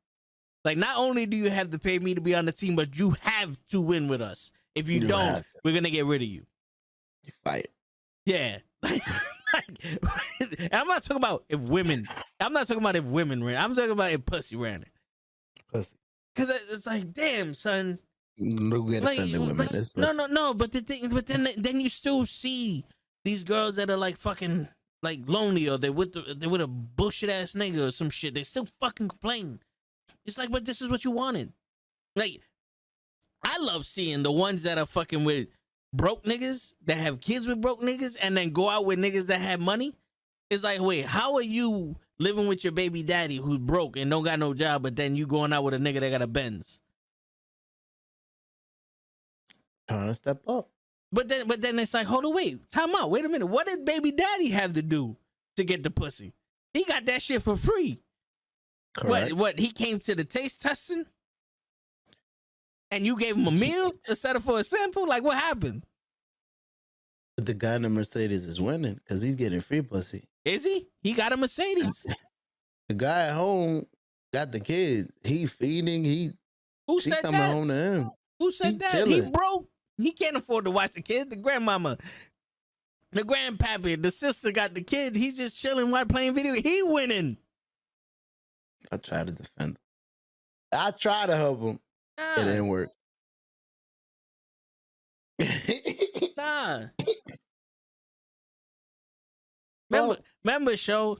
Like, not only do you have to pay me to be on the team, but you have to win with us. If you don't, we're gonna get rid of you. You fight. Yeah. I'm not talking about if women. I'm not talking about if women ran. I'm talking about if pussy ran it. Pussy. Because it's like, damn, son. No get offended women. No. But the thing, then you still see these girls that are like fucking like lonely, or they with a bullshit ass nigga or some shit. They still fucking complain. It's like, but this is what you wanted. Like, I love seeing the ones that are fucking with broke niggas that have kids with broke niggas and then go out with niggas that have money. It's like, wait, how are you living with your baby daddy who's broke and don't got no job, but then you going out with a nigga that got a Benz? Trying to step up. But then it's like, hold on, wait, time out. Wait a minute. What did baby daddy have to do to get the pussy? He got that shit for free. Correct. What? He came to the taste testing, and you gave him a meal instead of for a sample? Like, what happened? But the guy in the Mercedes is winning because he's getting free pussy. Is he? He got a Mercedes. The guy at home got the kid. He feeding. Who She said coming that? home to him. Who said He that? chilling. He broke. He can't afford to watch the kids. The grandmama, the grandpappy, the sister got the kid. He's just chilling while playing video. He winning. I try to defend him. I try to help him. It didn't work. Nah. Well- Remember, show,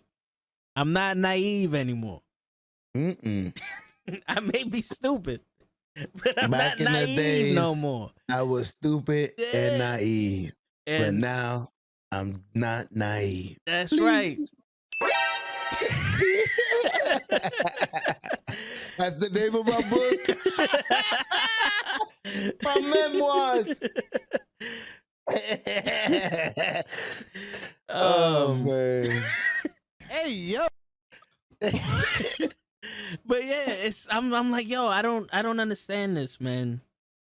I'm not naive anymore. Mm-mm. I may be stupid, but I'm Back not in the naive days, no more. I was stupid and naive. But And now I'm not naive. that's right. That's the name of my book. My memoirs. Oh man. Hey, yo. But yeah, I'm like, yo, I don't understand this, man.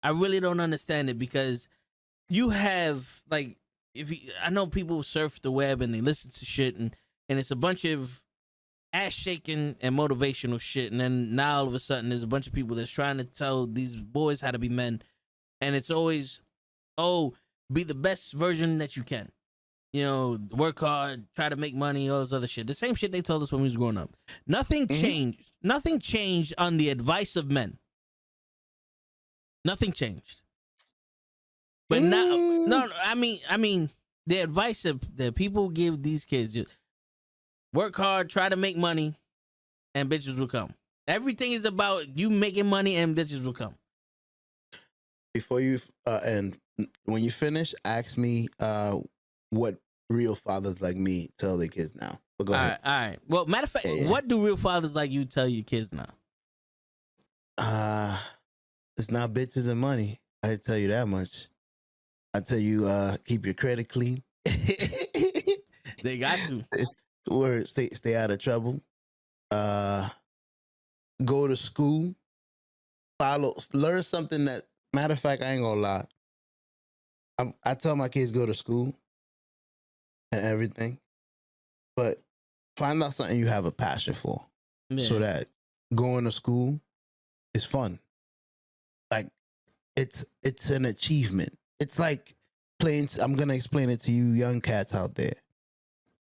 I really don't understand it because you have like, I know people surf the web and they listen to shit and it's a bunch of ass shaking and motivational shit, and then now all of a sudden there's a bunch of people that's trying to tell these boys how to be men, and it's always, oh, be the best version that you can. You know, work hard, try to make money, all this other shit. The same shit they told us when we was growing up. Nothing changed. Nothing changed on the advice of men. Nothing changed. But now, no, I mean, the advice that people give these kids, just work hard, try to make money, and bitches will come. Everything is about you making money and bitches will come. Before you and when you finish, ask me what real fathers like me tell their kids now. But go ahead. All right. Well, matter of fact, Yeah. what do real fathers like you tell your kids now? It's not bitches and money. I tell you that much. I tell you, keep your credit clean. They got to. Or stay out of trouble. Go to school. Learn something that. Matter of fact, I ain't gonna lie. I tell my kids go to school and everything, but find out something you have a passion for, so that going to school is fun. Like it's an achievement. It's like playing. I'm gonna explain it to you, young cats out there.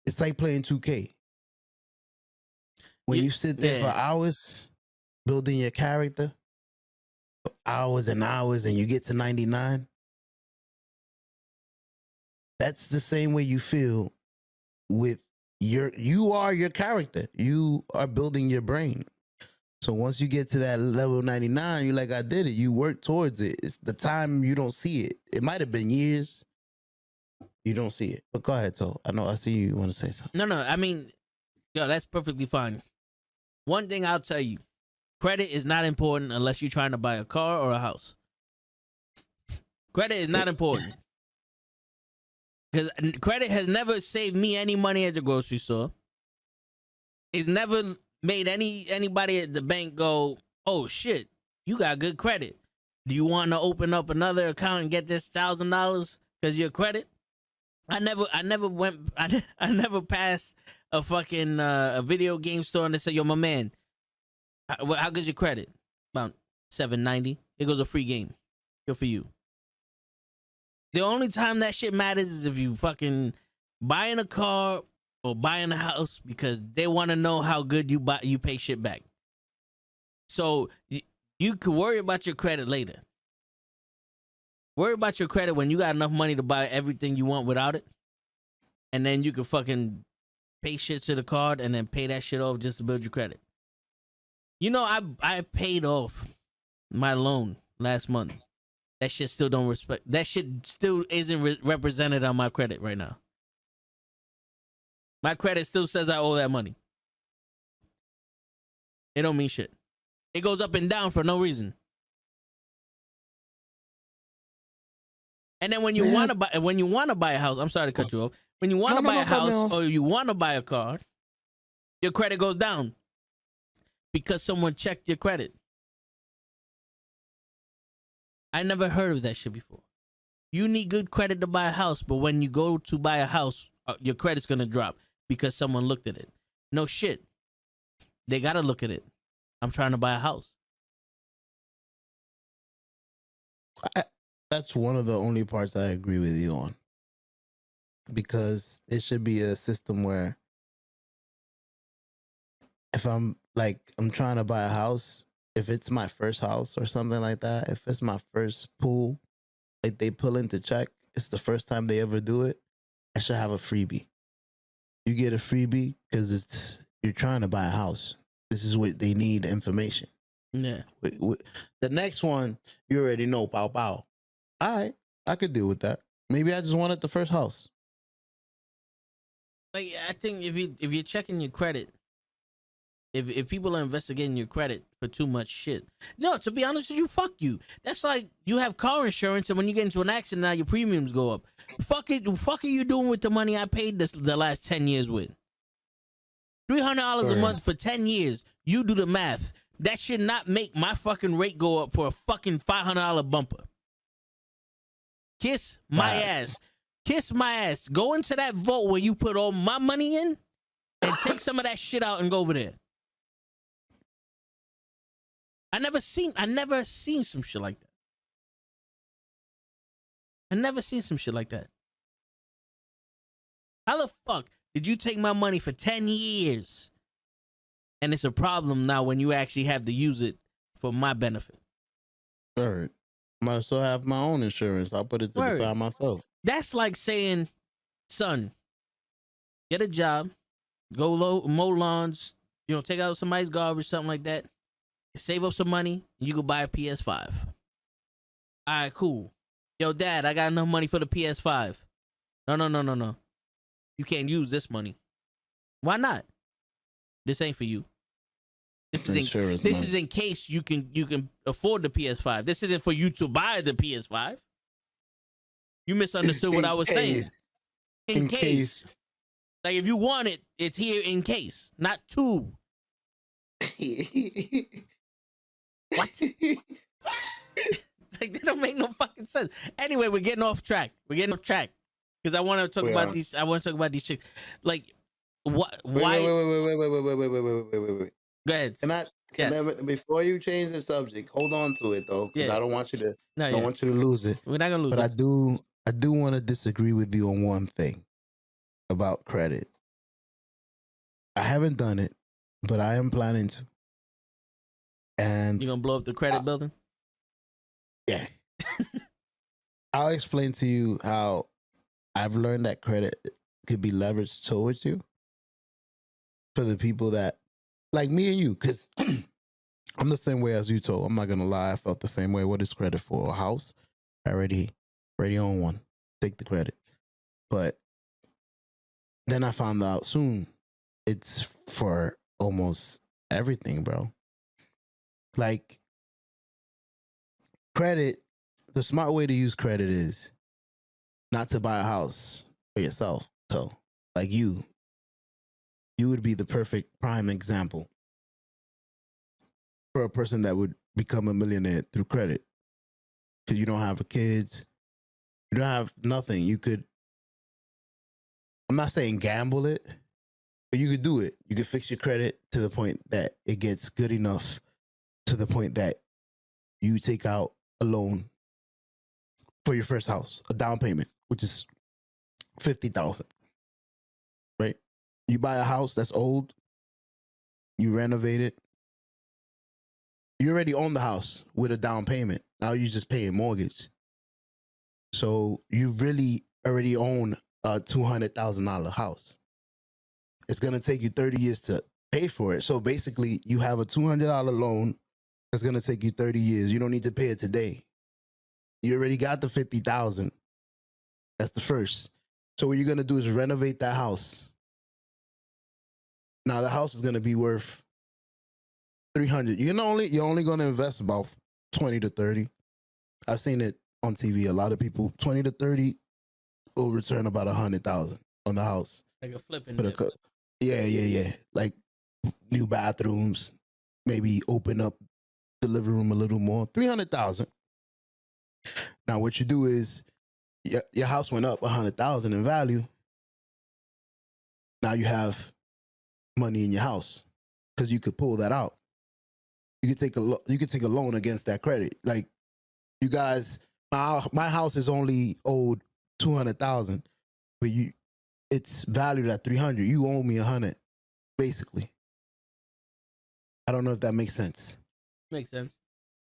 It's like playing 2K. When you sit there for hours building your character, hours and hours, and you get to 99. That's the same way you feel with you are your character. You are building your brain. So once you get to that level 99, you're like, I did it. You work towards it. It's the time you don't see it. It might have been years. You don't see it. But go ahead, Toe. I see you want to say something. No. I mean, yo, that's perfectly fine. One thing I'll tell you, credit is not important unless you're trying to buy a car or a house. Credit is not important. Because credit has never saved me any money at the grocery store. It's never made anybody at the bank go, oh shit, you got good credit. Do you want to open up another account and get this $1,000 because your credit? I never passed a fucking a video game store and they say, yo, my man, how good's your credit? About $790. It goes a free game. Good for you. The only time that shit matters is if you fucking buying a car or buying a house because they want to know how good you pay shit back. So you could worry about your credit later. Worry about your credit when you got enough money to buy everything you want without it. And then you can fucking pay shit to the card and then pay that shit off just to build your credit. You know, I paid off my loan last month. That shit still don't respect. That shit still isn't represented on my credit right now. My credit still says I owe that money. It don't mean shit. It goes up and down for no reason. And then when you want to buy a house, I'm sorry to cut you off. When you want to buy a house or you want to buy a car, your credit goes down because someone checked your credit. I never heard of that shit before. You need good credit to buy a house, but when you go to buy a house, your credit's gonna drop because someone looked at it. No shit. They gotta look at it. I'm trying to buy a house. That's one of the only parts I agree with you on. Because it should be a system where if I'm trying to buy a house, if it's my first house or something like that, if it's my first pool, like they pull in to check, it's the first time they ever do it, I should have a freebie. You get a freebie because you're trying to buy a house. This is what they need information. Yeah. The next one, you already know, pow pow. All right, I could deal with that. Maybe I just wanted the first house. Like, I think if you're checking your credit, if people are investigating your credit for too much shit, no, to be honest with you, fuck you. That's like you have car insurance, and when you get into an accident, now your premiums go up. Fuck it. Fuck are you doing with the money I paid the last 10 years with? $300 a month for 10 years. You do the math. That should not make my fucking rate go up for a fucking $500 bumper. Kiss my ass. Kiss my ass. Go into that vault where you put all my money in and take some of that shit out and go over there. I never seen some shit like that. I never seen some shit like that. How the fuck did you take my money for 10 years? And it's a problem now when you actually have to use it for my benefit. All right. Might as well have my own insurance. I'll put it to the side myself. That's like saying, son, get a job, go mow lawns, take out somebody's garbage, something like that. Save up some money, and you can buy a PS5. All right, cool. Yo, Dad, I got enough money for the PS5. No. You can't use this money. Why not? This ain't for you. This is in case you can afford the PS5. This isn't for you to buy the PS5. You misunderstood what I was saying. In case. Like, if you want it, it's here in case, not to. What? Like, that don't make no fucking sense. Anyway, we're getting off track. Because I want to talk about these. I want to talk about these chicks. Like, what? Why? Wait. Go ahead. Before you change the subject, hold on to it though, because I don't want you to. Want you to lose it. We're not gonna lose it. But I do want to disagree with you on one thing about credit. I haven't done it, but I am planning to. And you gonna blow up the credit building? Yeah. I'll explain to you how I've learned that credit could be leveraged towards you for the people that, like me and you, because I'm the same way as you told. I'm not gonna lie, I felt the same way. What is credit for? A house? I already own one. Take the credit. But then I found out soon it's for almost everything, bro. Like, credit, the smart way to use credit is not to buy a house for yourself. So, like you would be the perfect prime example for a person that would become a millionaire through credit. Because you don't have kids, you don't have nothing. You could, I'm not saying gamble it, but you could do it. You could fix your credit to the point that it gets good enough to the point that you take out a loan for your first house, a down payment, which is $50,000, right? You buy a house that's old, you renovate it, you already own the house with a down payment. Now you just pay a mortgage. So you really already own a $200,000 house. It's going to take you 30 years to pay for it. So basically you have a $200 loan that's going to take you 30 years. You don't need to pay it today. You already got the $50,000. That's the first. So what you're going to do is renovate that house. Now the house is going to be worth $300,000. You're only going to invest about 20 to 30. I've seen it on TV. A lot of people, 20 to 30, will return about 100,000 on the house. Like a flipping For the dip. yeah. Like new bathrooms, maybe open up the living room a little more. 300,000. Now what you do is your house went up 100,000 in value. Now you have money in your house because you could pull that out. You could take a loan against that credit. Like you guys, my house is only owed 200,000, but it's valued at 300. You owe me 100, basically. I don't know if that makes sense. Makes sense.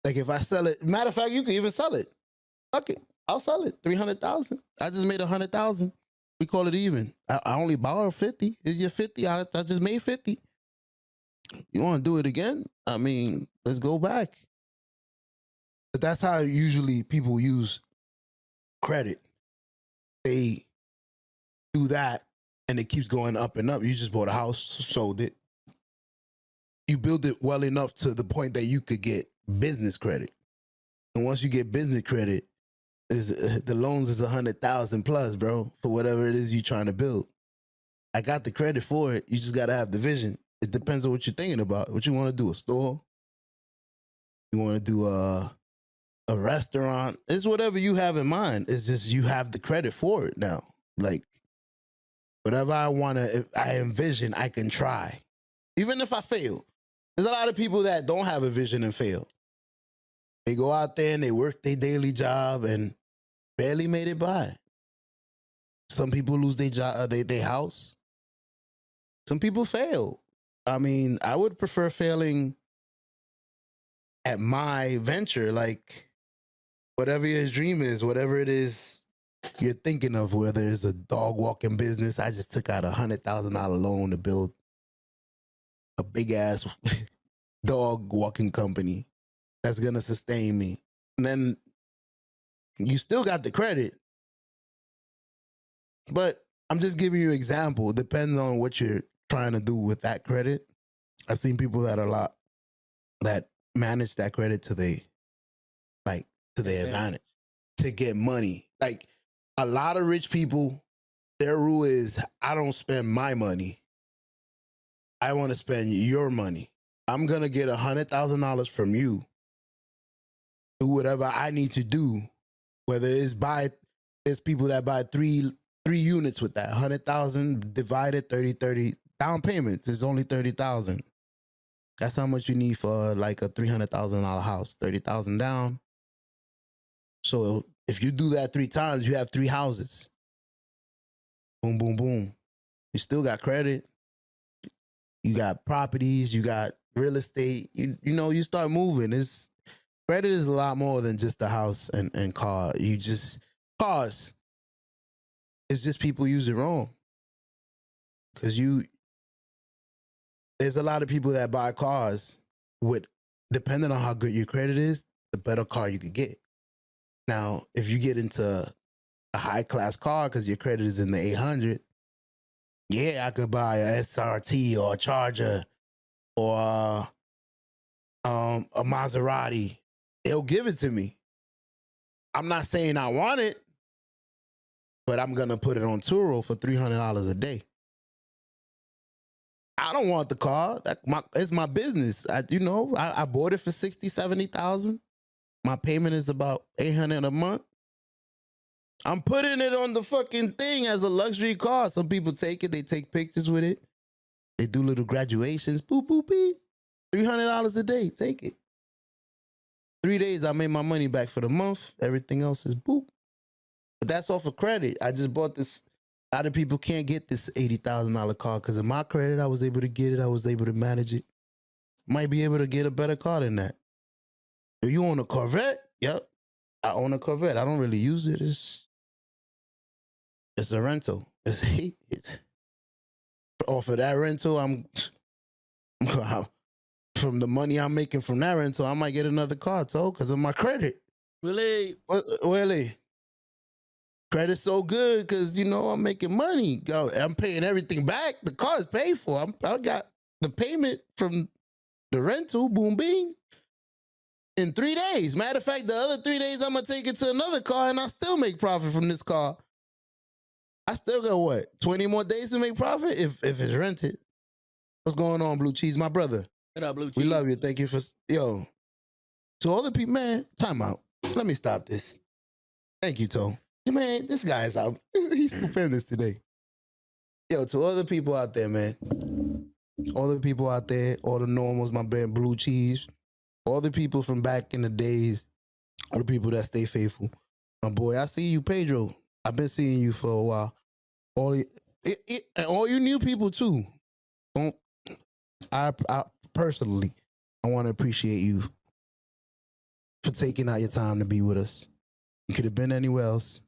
Like if I sell it, matter of fact, you can even sell it. Fuck it, I'll sell it 300,000. I just made 100,000. We call it even. I only borrowed 50. Is your 50? I just made 50. You want to do it again? I mean, let's go back. But that's how usually people use credit. They do that and it keeps going up and up. You just bought a house, sold it. You build it well enough to the point that you could get business credit. And once you get business credit, the loans is 100,000 plus, bro, for whatever it is you're trying to build. I got the credit for it. You just got to have the vision. It depends on what you're thinking about. What you want to do, a store? You want to do a restaurant? It's whatever you have in mind. It's just you have the credit for it now. Like, whatever I want to, if I envision, I can try. Even if I fail. There's a lot of people that don't have a vision and fail. They go out there and they work their daily job and barely made it by. Some people lose their job, their house. Some people fail. I mean, I would prefer failing at my venture, like whatever your dream is, whatever it is you're thinking of, whether it's a dog walking business. I just took out $100,000 loan to build a big ass dog walking company that's going to sustain me. And then you still got the credit. But I'm just giving you an example. It depends on what you're trying to do with that credit. I've seen people that manage that credit to their advantage to get money. Like a lot of rich people, their rule is, I don't spend my money. I want to spend your money. I'm going to get $100,000 from you. Do whatever I need to do, whether it's there's people that buy three units with that 100,000 divided 30 down payments is only 30,000. That's how much you need for like a $300,000 house. 30,000 down. So if you do that 3 times, you have 3 houses. Boom, boom, boom. You still got credit. You got properties. You got real estate. You start moving. Credit is a lot more than just the house and car. Cars. It's just people use it wrong. Because there's a lot of people that buy cars depending on how good your credit is, the better car you could get. Now, if you get into a high class car because your credit is in the 800, yeah, I could buy a SRT or a Charger or a Maserati. They'll give it to me. I'm not saying I want it, but I'm going to put it on Turo for $300 a day. I don't want the car. It's my business. I bought it for 60, 70,000. My payment is about $800 a month. I'm putting it on the fucking thing as a luxury car. Some people take it. They take pictures with it. They do little graduations. Boop, boop, beep. $300 a day. Take it. 3 days, I made my money back for the month. Everything else is boop. But that's off of credit. I just bought this. A lot of people can't get this $80,000 car because of my credit. I was able to get it. I was able to manage it. Might be able to get a better car than that. If you own a Corvette, yep. I own a Corvette. I don't really use it. It's a rental. It's off of that rental, I'm from the money I'm making from that rental, I might get another car, too, because of my credit. Really? Really? Credit's so good because, I'm making money. I'm paying everything back. The car is paid for. I got the payment from the rental, boom, bing. in 3 days. Matter of fact, the other 3 days I'm gonna take it to another car and I still make profit from this car. I still got what, 20 more days to make profit if it's rented. What's going on, Blue Cheese? My brother. What up, Blue Cheese? We love you. Thank you for yo. To all the people, man, time out. Let me stop this. Thank you, Toe. Man, this guy's out. He's stupendous today. Yo, to all the people out there, man. All the people out there, all the normals, my band Blue Cheese, all the people from back in the days, all the people that stay faithful. My boy, I see you, Pedro. I've been seeing you for a while. And all you new people too. I personally, I want to appreciate you for taking out your time to be with us. You could have been anywhere else.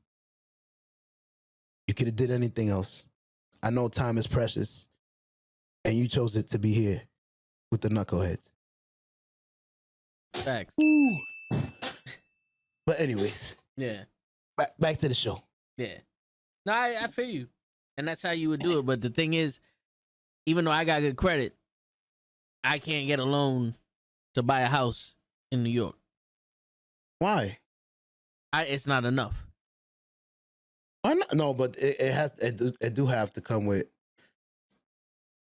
You could have did anything else. I know time is precious, and you chose it to be here with the knuckleheads. Facts. Ooh. But anyways, Yeah. Back to the show. Yeah. No, I feel you. And that's how you would do it. But the thing is, even though I got good credit, I can't get a loan to buy a house in New York. Why? It's not enough. Why not? No, but it do have to come with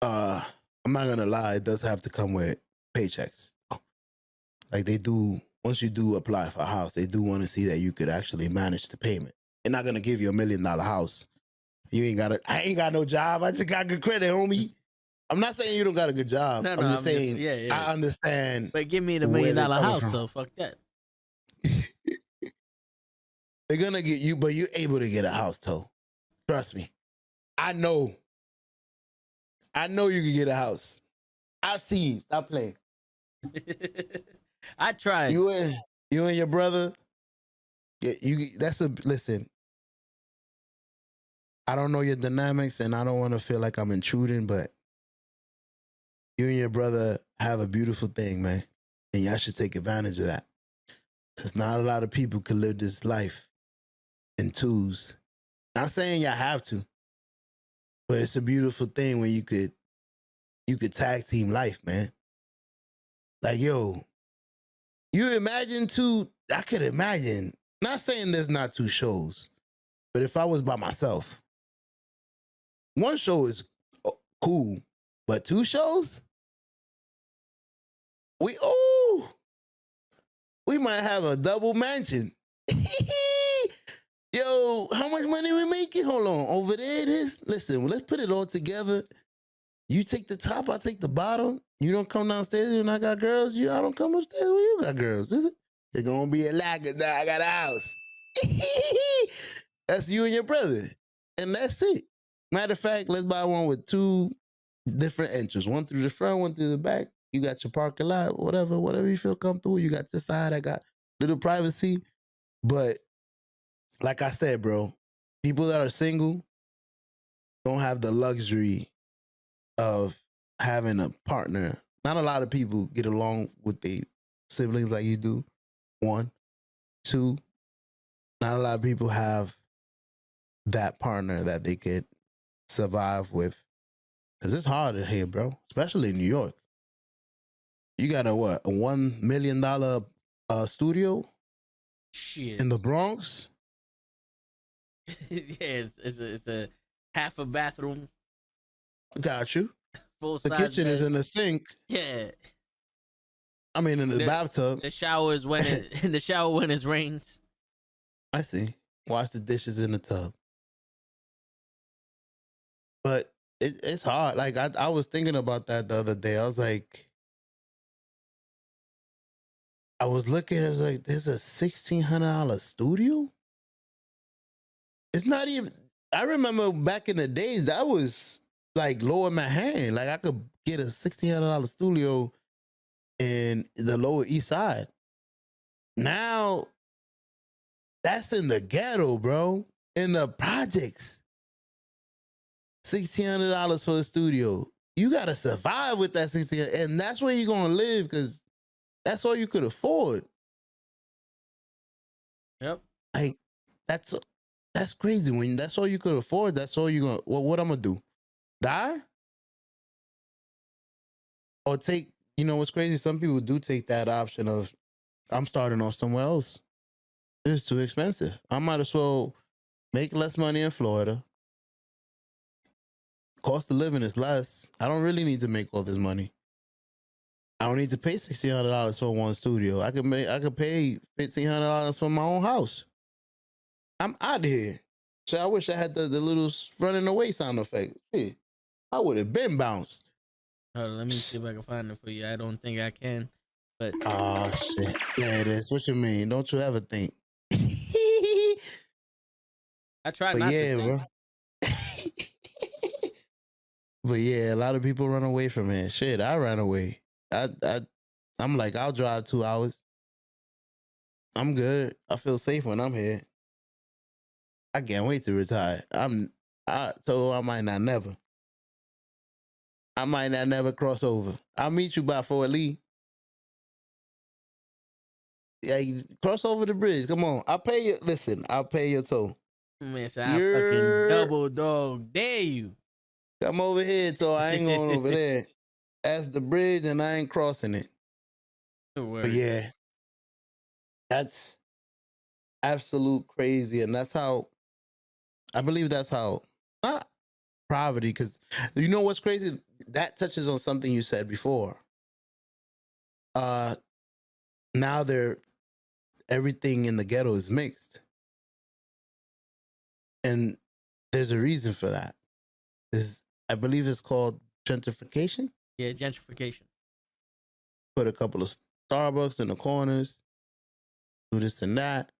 I'm not gonna lie, it does have to come with paychecks. Like they do, once you do apply for a house, they do want to see that you could actually manage the payment. They're not gonna give you $1 million house. I ain't got no job. I just got good credit, homie. I'm not saying you don't got a good job. I'm just saying yeah. I understand. But give me the $1 million house, so fuck that. They're gonna get you, but you're able to get a house, Toe. Trust me. I know you can get a house. I've seen. Stop playing. I tried. You and your brother. Yeah, listen. I don't know your dynamics, and I don't want to feel like I'm intruding, but you and your brother have a beautiful thing, man, and y'all should take advantage of that. Because not a lot of people can live this life in twos. Not saying y'all have to, but it's a beautiful thing when you could tag team life, man. Like, yo, you imagine I could imagine, not saying there's not 2 shows, but if I was by myself, 1 show is cool, but 2 shows? We might have a double mansion. Yo, how much money we making? Hold on. Over there it is. Listen, let's put it all together. You take the top, I take the bottom. You don't come downstairs when I got girls. I don't come upstairs when you got girls, is it? It's gonna be a lack of that. I got a house. That's you and your brother. And that's it. Matter of fact, let's buy one with 2 different entrances. One through the front, one through the back. You got your parking lot, whatever you feel comfortable. You got your side. I got little privacy. But like I said, bro, people that are single don't have the luxury of having a partner. Not a lot of people get along with their siblings like you do. 1. 2, not a lot of people have that partner that they could survive with. Because it's hard here, bro, especially in New York. You got a $1 million studio? Shit. In the Bronx? Yeah, it's a half a bathroom. Got you. Full the size kitchen bed. is in the sink. Yeah. I mean, in the bathtub. The shower is when it rains. I see. Wash the dishes in the tub. But it's hard. Like I was thinking about that the other day. I was like, I was looking. I was like, there's a $1,600 studio. It's not even. I remember back in the days that was like lower Manhattan. Like I could get a $1,600 studio in the Lower East Side. Now that's in the ghetto, bro. In the projects. $1,600 for a studio. You gotta survive with that $1,600, and that's where you're gonna live because that's all you could afford. Yep. Like that's crazy. When that's all you could afford, that's all you're gonna. Well, what I'm gonna do? Die? Or take? You know what's crazy? Some people do take that option of I'm starting off somewhere else. This is too expensive. I might as well make less money in Florida. Cost of living is less. I don't really need to make all this money. I don't need to pay $1,600 for one studio. I could pay $1,500 for my own house. I'm out of here. So I wish I had the little running away sound effect. Hey, I would have been bounced. Hold on, let me see if I can find it for you. I don't think I can, but Oh shit. Yeah, it is. What you mean? Don't you ever think? I try But not yeah, to think. bro. But yeah, a lot of people run away from it. Shit, I ran away. I'm like, I'll drive 2 hours. I'm good. I feel safe when I'm here. I can't wait to retire. I told I might not never. I might not never cross over. I'll meet you by Fort Lee. Yeah, you cross over the bridge. Come on. I'll pay you. Listen, I'll pay your toll. Man, so I fucking double dog dare you. Come over here, so I ain't going over there. That's the bridge, and I ain't crossing it. But yeah, that's absolute crazy, and that's how I believe that's how not poverty, because you know what's crazy? That touches on something you said before. Now everything in the ghetto is mixed, and there's a reason for that. I believe it's called gentrification. Yeah, gentrification. Put a couple of Starbucks in the corners, do this and that,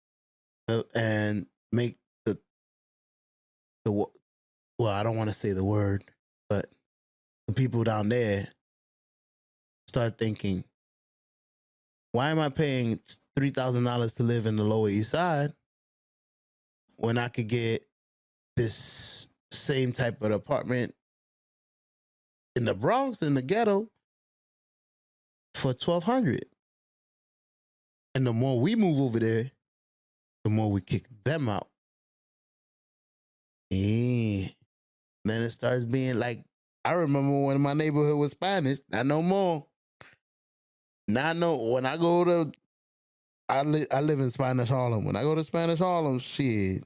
and make the well, I don't want to say the word, but the people down there start thinking, why am I paying $3,000 to live in the Lower East Side when I could get this same type of apartment in the Bronx, in the ghetto, for $1,200? And the more we move over there, the more we kick them out. Yeah. Then it starts being like, I remember when my neighborhood was Spanish, not no more. Not no, when I go to, I live in Spanish Harlem. When I go to Spanish Harlem, shit,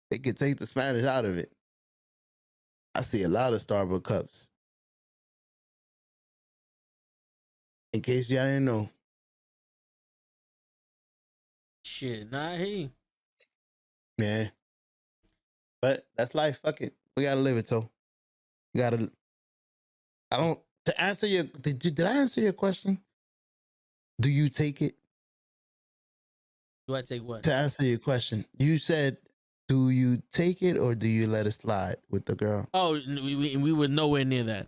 they could take the Spanish out of it. I see a lot of Starbucks cups. In case y'all didn't know. Shit, nah, hey. Yeah. But that's life. Fuck it. We gotta live it, though. We gotta, I don't, to answer your, did I answer your question? Do you take it? Do I take what? To answer your question, you said, do you take it or do you let it slide with the girl? Oh, we were nowhere near that.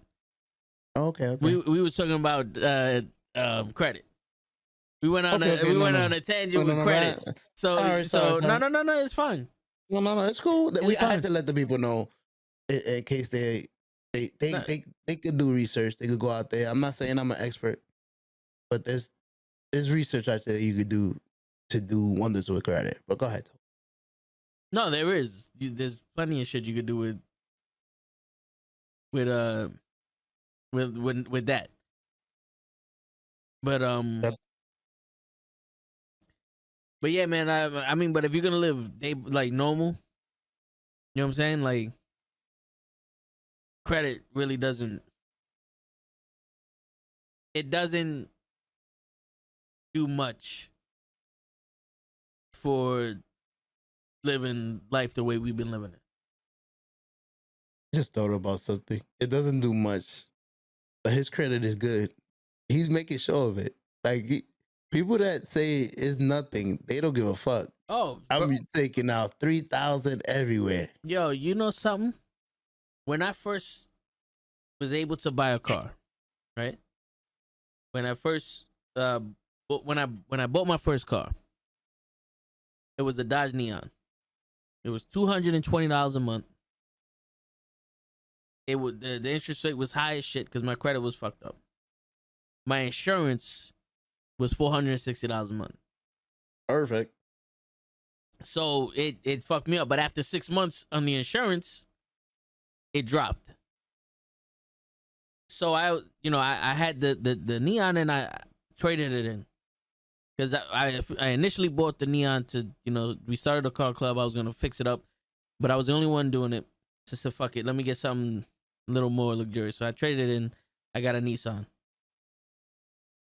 Okay, okay. We were talking about credit. We went on on a tangent with credit. Right. So Sorry. no, it's fine. No, it's cool. It's I had fine. to let the people know in case they could do research. They could go out there. I'm not saying I'm an expert, but there's research out there you could do to do wonders with credit. But go ahead. No, there is. There's plenty of shit you could do with that. But but yeah, man. I mean, but if you're gonna live like normal, you know what I'm saying? Like, credit really doesn't. It doesn't do much for living life the way we've been living it. Just thought about something. It doesn't do much, but his credit is good. He's making sure of it. Like people that say it's nothing, they don't give a fuck. Oh, I'm taking out 3,000 everywhere. Yo, you know something? When I first was able to buy a car, right? When I first when I bought my first car, it was a Dodge Neon. It was $220 a month. It would the interest rate was high as shit because my credit was fucked up. My insurance was $460 a month. Perfect. So it fucked me up. But after 6 months on the insurance, it dropped. So I had the Neon and I traded it in. because I initially bought the Neon to, we started a car club. I was gonna fix it up, but I was the only one doing it. Just said, fuck it, let me get something a little more luxurious. So I traded it in. I got a Nissan.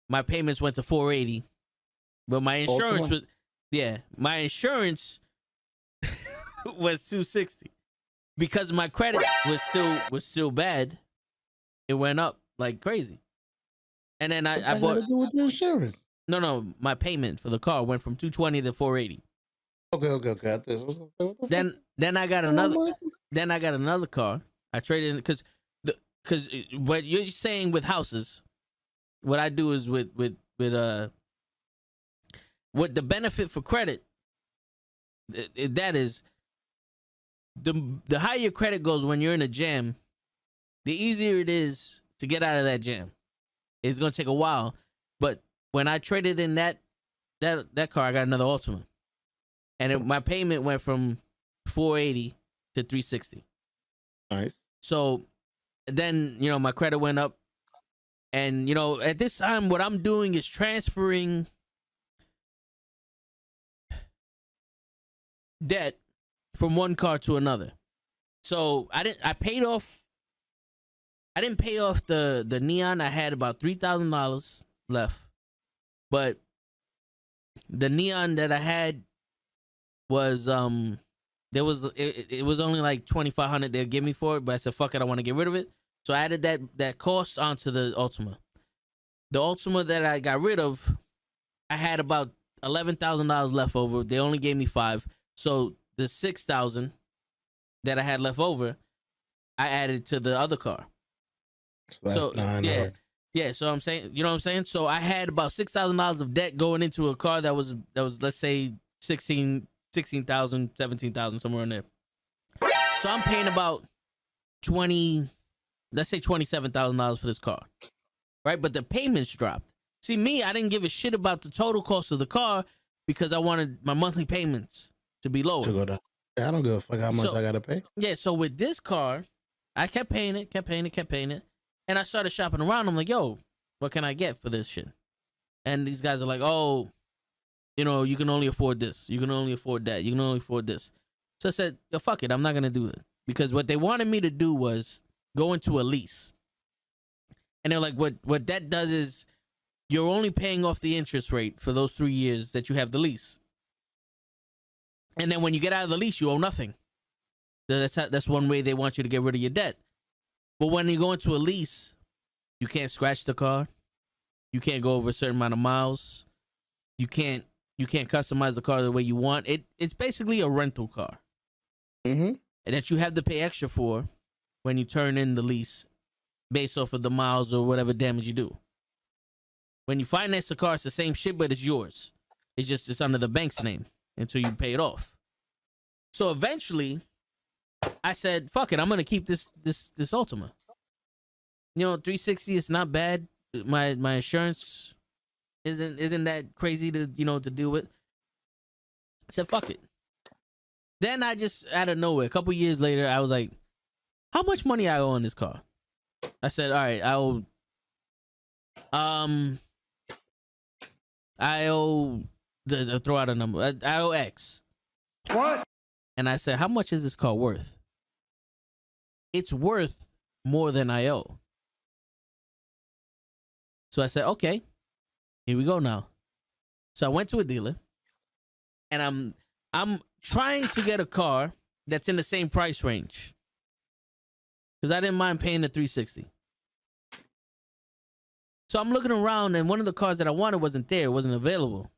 My payments went to $480, but my insurance my insurance was $260 because my credit was still bad. It went up like crazy, and then I bought. What to do with the insurance? No, my payment for the car went from $220 to $480. Okay. Then I got another car. I traded in because what you're saying with houses, what I do is with what the benefit for credit, that is the higher your credit goes when you're in a jam, the easier it is to get out of that jam. It's gonna take a while, but when I traded in that car, I got another Altima, and my payment went from $480 to $360. Nice. So then my credit went up, and at this time what I'm doing is transferring debt from one car to another. So I didn't pay off the Neon. I had about $3,000 left, but the Neon that I had was it was only like $2,500 they'll give me for it, but I said fuck it, I want to get rid of it. So I added that cost onto the Ultima. The Ultima that I got rid of, I had about $11,000 left over. They only gave me $5,000. So the $6,000 that I had left over, I added to the other car. So yeah. So I'm saying, you know what I'm saying? So I had about $6,000 of debt going into a car that was let's say 16,000, 17,000, somewhere in there. So I'm paying about let's say $27,000 for this car, right? But the payments dropped. See, me, I didn't give a shit about the total cost of the car because I wanted my monthly payments to be lower. To go down. I don't give a fuck how much I gotta pay. Yeah, so with this car, I kept paying it, and I started shopping around. I'm like, yo, what can I get for this shit? And these guys are like, oh, you can only afford this. You can only afford that. You can only afford this. So I said, yo, fuck it. I'm not going to do it. Because what they wanted me to do was go into a lease. And they're like, what that does is you're only paying off the interest rate for those 3 years that you have the lease. And then when you get out of the lease, you owe nothing. That's one way they want you to get rid of your debt. But when you go into a lease, you can't scratch the car. You can't go over a certain amount of miles. You can't customize the car the way you want. It's basically a rental car. Mm-hmm. And that you have to pay extra for when you turn in the lease based off of the miles or whatever damage you do. When you finance the car, it's the same shit, but it's yours. It's under the bank's name until you pay it off. So eventually, I said, fuck it, I'm going to keep this Ultima. $360 is not bad. My insurance isn't that crazy to deal with. I said, fuck it. Then I just, out of nowhere, a couple years later, I was like, how much money I owe on this car? I said, all right, I owe, throw out a number. I owe X. What? And I said, how much is this car worth? It's worth more than I owe. So I said, okay, here we go now. So I went to a dealer, and I'm trying to get a car that's in the same price range, because I didn't mind paying the $360. So I'm looking around, and one of the cars that I wanted wasn't there. It wasn't available.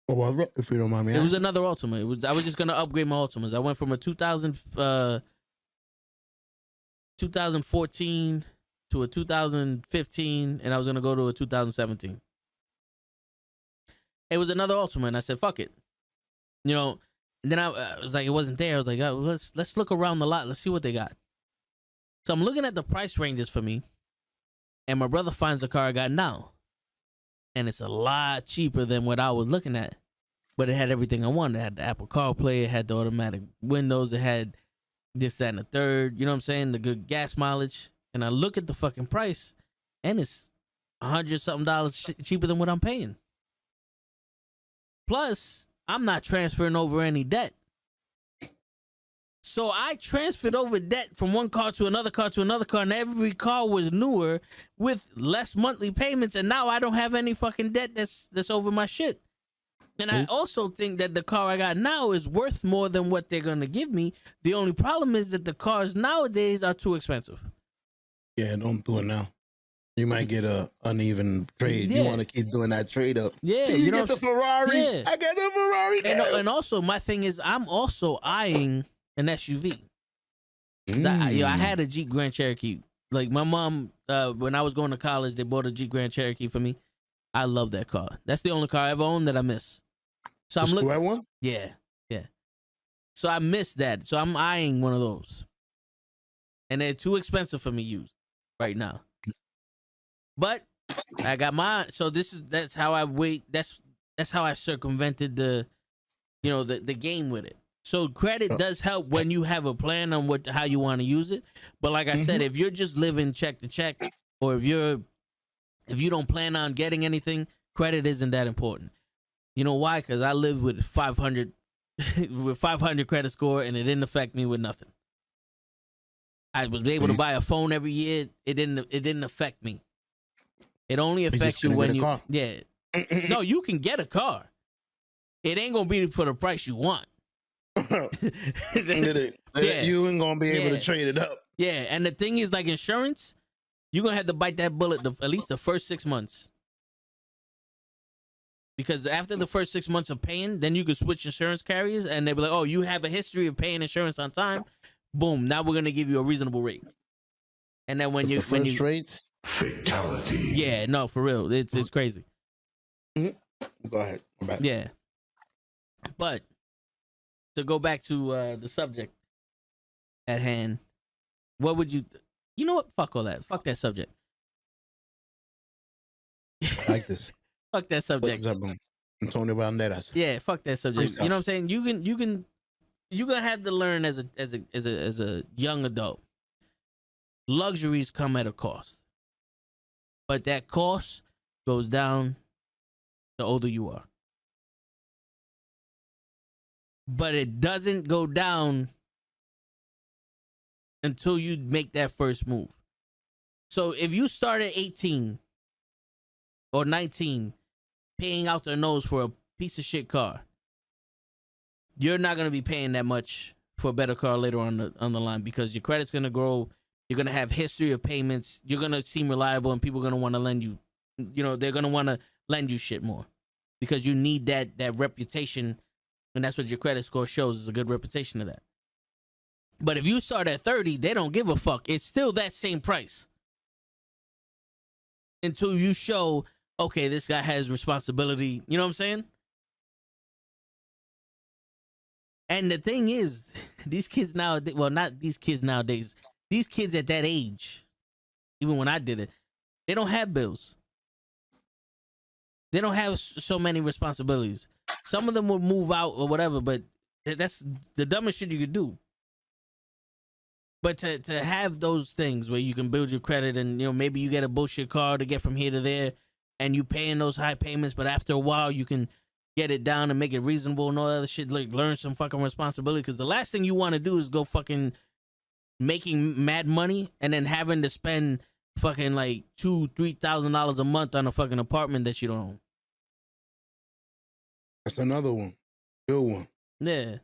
Oh, well, if you don't mind me It was asking. another Ultima. I was just gonna upgrade my Ultimas. I went from a 2014 to a 2015, and I was gonna go to a 2017. It was another Ultima, and I said, "Fuck it," And then I was like, it wasn't there. I was like, oh, let's look around the lot. Let's see what they got. So I'm looking at the price ranges for me, and my brother finds the car I got now, and it's a lot cheaper than what I was looking at. But it had everything I wanted. It had the Apple CarPlay. It had the automatic windows. It had this, that, and the third. You know what I'm saying? The good gas mileage. And I look at the fucking price, and it's $100-something cheaper than what I'm paying. Plus, I'm not transferring over any debt. So I transferred over debt from one car to another car to another car, and every car was newer with less monthly payments, and now I don't have any fucking debt that's over my shit. And I also think that the car I got now is worth more than what they're gonna give me. The only problem is that the cars nowadays are too expensive. Yeah, don't do it now. You might get a uneven trade. Yeah. You want to keep doing that trade up. Yeah, Till you you know get the Ferrari. Yeah. I got the Ferrari now. And also, my thing is, I'm also eyeing an SUV. I had a Jeep Grand Cherokee. Like my mom, when I was going to college, they bought a Jeep Grand Cherokee for me. I love that car. That's the only car I ever owned that I miss. So I'm looking. One? Yeah. So I missed that. So I'm eyeing one of those, and they're too expensive for me used right now. But I got mine. So that's how I wait. That's how I circumvented the game with it. So credit does help when you have a plan on how you want to use it. But like I said, if you're just living check to check, or if you don't plan on getting anything, credit isn't that important. You know why? Because I live with 500 with 500 credit score, and it didn't affect me with nothing. I was able to buy a phone every year. It didn't affect me. It only affects you when you No, you can get a car. It ain't gonna be for the price you want. You ain't gonna be able to trade it up. Yeah, and the thing is, like insurance, you're gonna have to bite that bullet at least the first 6 months. Because after the first 6 months of paying, then you can switch insurance carriers, and they'll be like, "Oh, you have a history of paying insurance on time. Boom! Now we're gonna give you a reasonable rate." And then when rates, fatality. Yeah, no, for real, it's crazy. Go ahead. I'm back. Yeah, but to go back to the subject at hand, what would you? You know what? Fuck all that. Fuck that subject. I like this. Fuck that subject. Antonio Banderas. Yeah, fuck that subject. You know what I'm saying? You're gonna have to learn as a young adult. Luxuries come at a cost, but that cost goes down the older you are. But it doesn't go down until you make that first move. So if you start at 18 or 19 paying out their nose for a piece of shit car, you're not going to be paying that much for a better car later on the line, because your credit's going to grow. You're going to have history of payments. You're going to seem reliable, and people are going to want to lend you. They're going to want to lend you shit more, because you need that reputation, and that's what your credit score shows, is a good reputation of that. But if you start at 30, they don't give a fuck. It's still that same price until you show, okay, this guy has responsibility. You know what I'm saying? And the thing is, these kids nowadays, well, not these kids nowadays, these kids at that age, even when I did it, they don't have bills. They don't have so many responsibilities. Some of them will move out or whatever, but that's the dumbest shit you could do. But to have those things where you can build your credit, and maybe you get a bullshit car to get from here to there, and you paying those high payments, but after a while you can get it down and make it reasonable and all that other shit. Like, learn some fucking responsibility, because the last thing you want to do is go fucking making mad money and then having to spend fucking like $2,000-$3,000 a month on a fucking apartment that you don't own. That's another one. Good one. Yeah.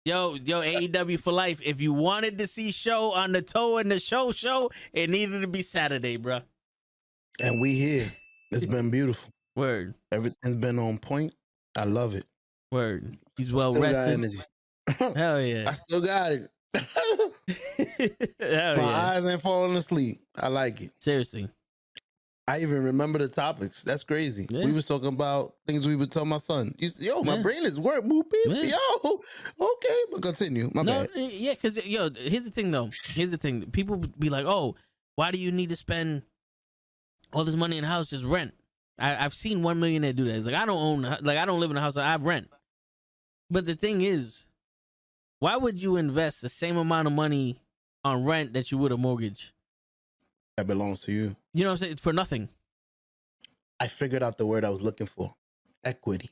Yo, AEW for life. If you wanted to see show on the toe and the show, it needed to be Saturday, bro. And we here. It's been beautiful. Word. Everything's been on point. I love it. Word. He's well rested. Hell yeah. I still got it. Hell My yeah. eyes ain't falling asleep. I like it. Seriously. I even remember the topics. That's crazy. Yeah. We was talking about things we would tell my son. My brain is work. Boop, beep. Yeah. Yo, okay, but continue. My bad. Yeah, because here's the thing though. Here's the thing. People be like, "Oh, why do you need to spend all this money in a house? Just rent." I've seen 1 millionaire do that. It's like, I don't live in a house. I rent. But the thing is, why would you invest the same amount of money on rent that you would a mortgage? That belongs to you. You know what I'm saying? For nothing. I figured out the word I was looking for. Equity.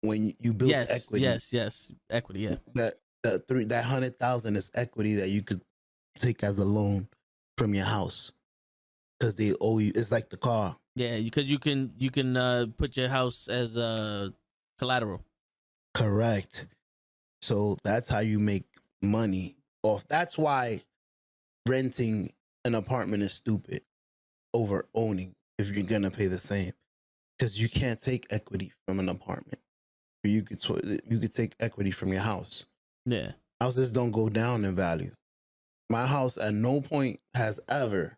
when you build equity. Yes, equity. Yeah, That 100,000 is equity that you could take as a loan from your house because they owe you. It's like the car. yeah, because you can put your house as collateral. Correct. So that's how you make money off. That's why renting an apartment is stupid over owning if you're gonna pay the same, because you can't take equity from an apartment. You could take equity from your house. Yeah, houses don't go down in value. My house at no point has ever,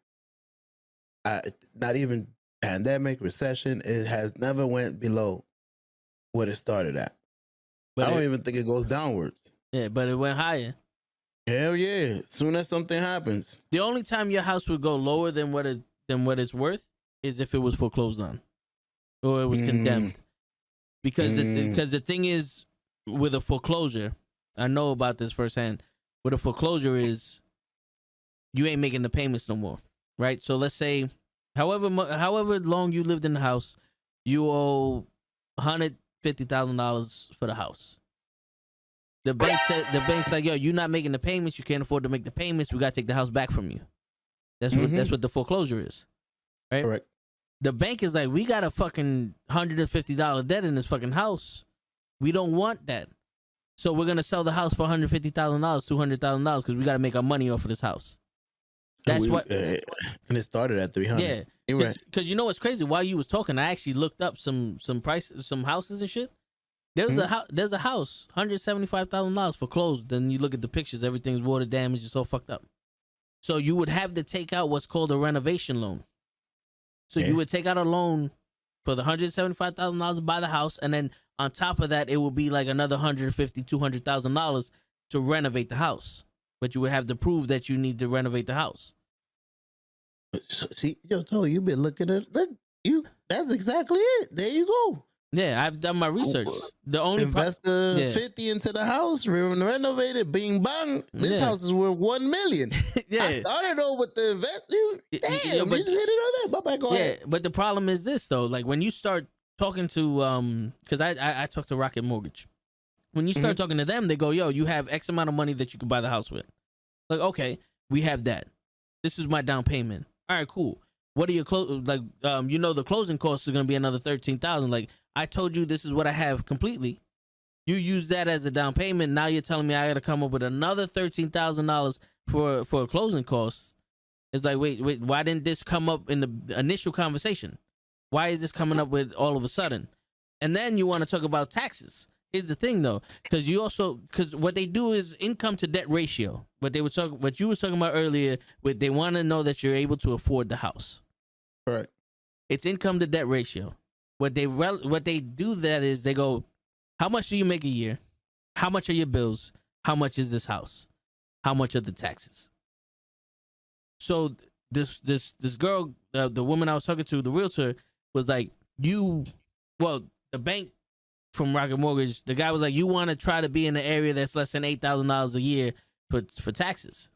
not even pandemic, recession, it has never went below what it started at. But I don't even think it goes downwards. Yeah, but it went higher. Hell yeah! As soon as something happens, the only time your house would go lower than what it's worth is if it was foreclosed on, or it was condemned. Because the thing is, with a foreclosure, I know about this firsthand. With a foreclosure is, you ain't making the payments no more, right? So let's say, however long you lived in the house, you owe $150,000 for the house. The bank's like, yo, you're not making the payments. You can't afford to make the payments. We gotta take the house back from you. That's what the foreclosure is, right? Correct. The bank is like, we got a fucking $150 debt in this fucking house. We don't want that. So we're gonna sell the house for $150,000, $200,000 because we gotta make our money off of this house. That's and it started at 300. Yeah, you're right. Because you know what's crazy? While you was talking, I actually looked up some prices, some houses and shit. There's a house, $175,000 foreclosed. Then you look at the pictures, everything's water damaged, it's all fucked up. So you would have to take out what's called a renovation loan. So you would take out a loan for the $175,000 to buy the house, and then on top of that, it would be like another $150,000, $200,000 to renovate the house. But you would have to prove that you need to renovate the house. See, Joe, you've been looking at that's exactly it. There you go. Yeah, I've done my research. The only invest 50 into the house, renovate it, bing bang. This house is worth $1 million. Yeah, I started over with the invest. Damn, you just hit it on that. Go ahead. But the problem is this though. Like when you start talking to because I talk to Rocket Mortgage. When you start talking to them, they go, "Yo, you have X amount of money that you can buy the house with." Like, okay, we have that. This is my down payment. All right, cool. What are your the closing costs are gonna be another $13,000. Like, I told you this is what I have completely. You use that as a down payment. Now you're telling me I got to come up with another $13,000 for a closing cost. It's like, wait, why didn't this come up in the initial conversation? Why is this coming up with all of a sudden? And then you want to talk about taxes. Here's the thing though, because what they do is income to debt ratio. What you were talking about earlier, they want to know that you're able to afford the house. Correct. It's income to debt ratio. What they do that is they go, how much do you make a year? How much are your bills? How much is this house? How much are the taxes? So this girl, the woman I was talking to, the realtor, was like, the bank from Rocket Mortgage, the guy was like, you want to try to be in an area that's less than $8,000 a year for taxes.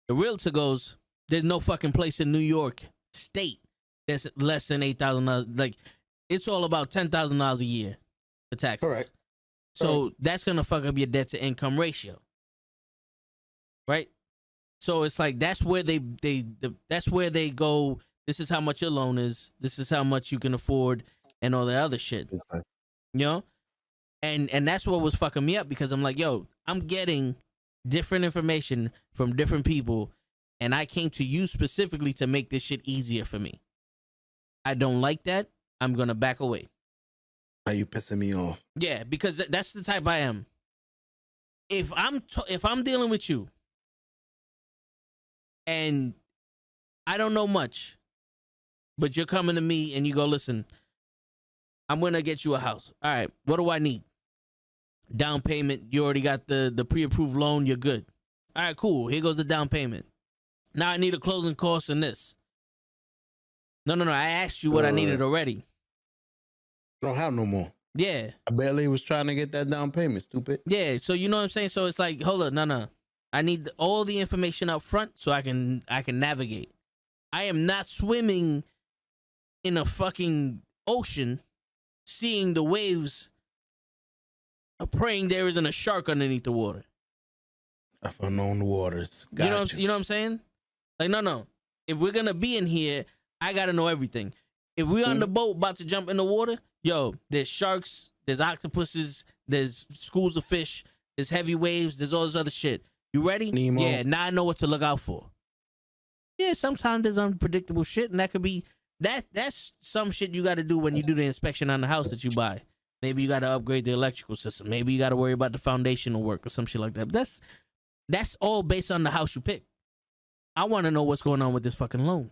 The realtor goes, there's no fucking place in New York State that's less than $8,000. Like, it's all about $10,000 a year for taxes. Correct. So that's gonna fuck up your debt to income ratio, right? So it's like that's where they go. This is how much your loan is. This is how much you can afford, and all the other shit. Okay. You know, and that's what was fucking me up, because I'm like, yo, I'm getting different information from different people, and I came to you specifically to make this shit easier for me. I don't like that. I'm gonna back away. Now you pissing me off. Yeah, because that's the type I am. If I'm dealing with you, and I don't know much, but you're coming to me and you go, listen, I'm gonna get you a house. All right, what do I need? Down payment. You already got the pre-approved loan. You're good. All right, cool. Here goes the down payment. Now I need a closing cost in this. No. I asked you what I needed already. Don't have no more. Yeah. I barely was trying to get that down payment, stupid. Yeah, so you know what I'm saying? So it's like, hold up, no. I need all the information up front so I can navigate. I am not swimming in a fucking ocean, seeing the waves praying there isn't a shark underneath the water. Of unknown waters. You know what I'm saying? Like, no. If we're gonna be in here, I gotta know everything. If we're on the boat about to jump in the water, yo, there's sharks, there's octopuses, there's schools of fish, there's heavy waves, there's all this other shit. You ready? Nemo. Yeah, now I know what to look out for. Yeah, sometimes there's unpredictable shit, and that could be that's some shit you got to do when you do the inspection on the house that you buy. Maybe you got to upgrade the electrical system. Maybe you got to worry about the foundational work or some shit like that. But that's all based on the house you pick. I want to know what's going on with this fucking loan.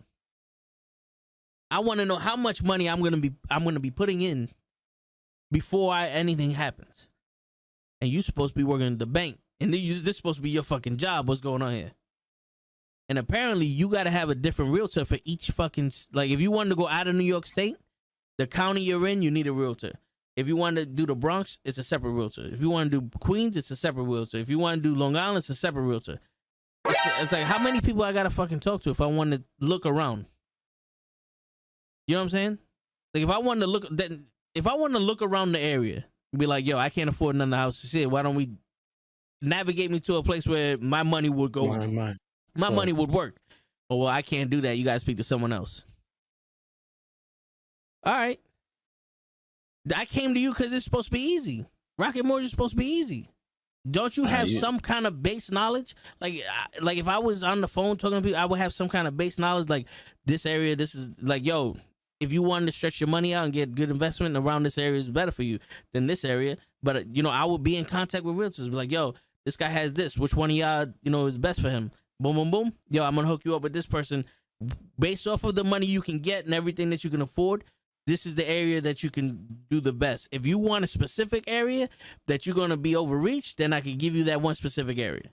I want to know how much money I'm gonna be putting in before anything happens. And you supposed to be working at the bank, and this supposed to be your fucking job. What's going on here? And apparently, you got to have a different realtor for each fucking, like, if you wanted to go out of New York State, the county you're in, you need a realtor. If you want to do the Bronx, it's a separate realtor. If you want to do Queens, it's a separate realtor. If you want to do Long Island, it's a separate realtor. It's like, how many people I got to fucking talk to if I want to look around? You know what I'm saying? Like, if I want to look around the area and be like, yo, I can't afford none of the houses here, why don't we navigate me to a place where my money would go? My money would work. Oh, well, I can't do that. You got to speak to someone else. All right. I came to you because it's supposed to be easy. Rocket Mortgage is supposed to be easy. Don't you have some kind of base knowledge? Like if I was on the phone talking to people, I would have some kind of base knowledge. Like, this area, this is like, yo, if you wanted to stretch your money out and get good investment around this area is better for you than this area. But, I would be in contact with realtors. Be like, yo, this guy has this. Which one of y'all, is best for him? Boom, boom, boom. Yo, I'm going to hook you up with this person. Based off of the money you can get and everything that you can afford, this is the area that you can do the best. If you want a specific area that you're going to be overreached, then I can give you that one specific area.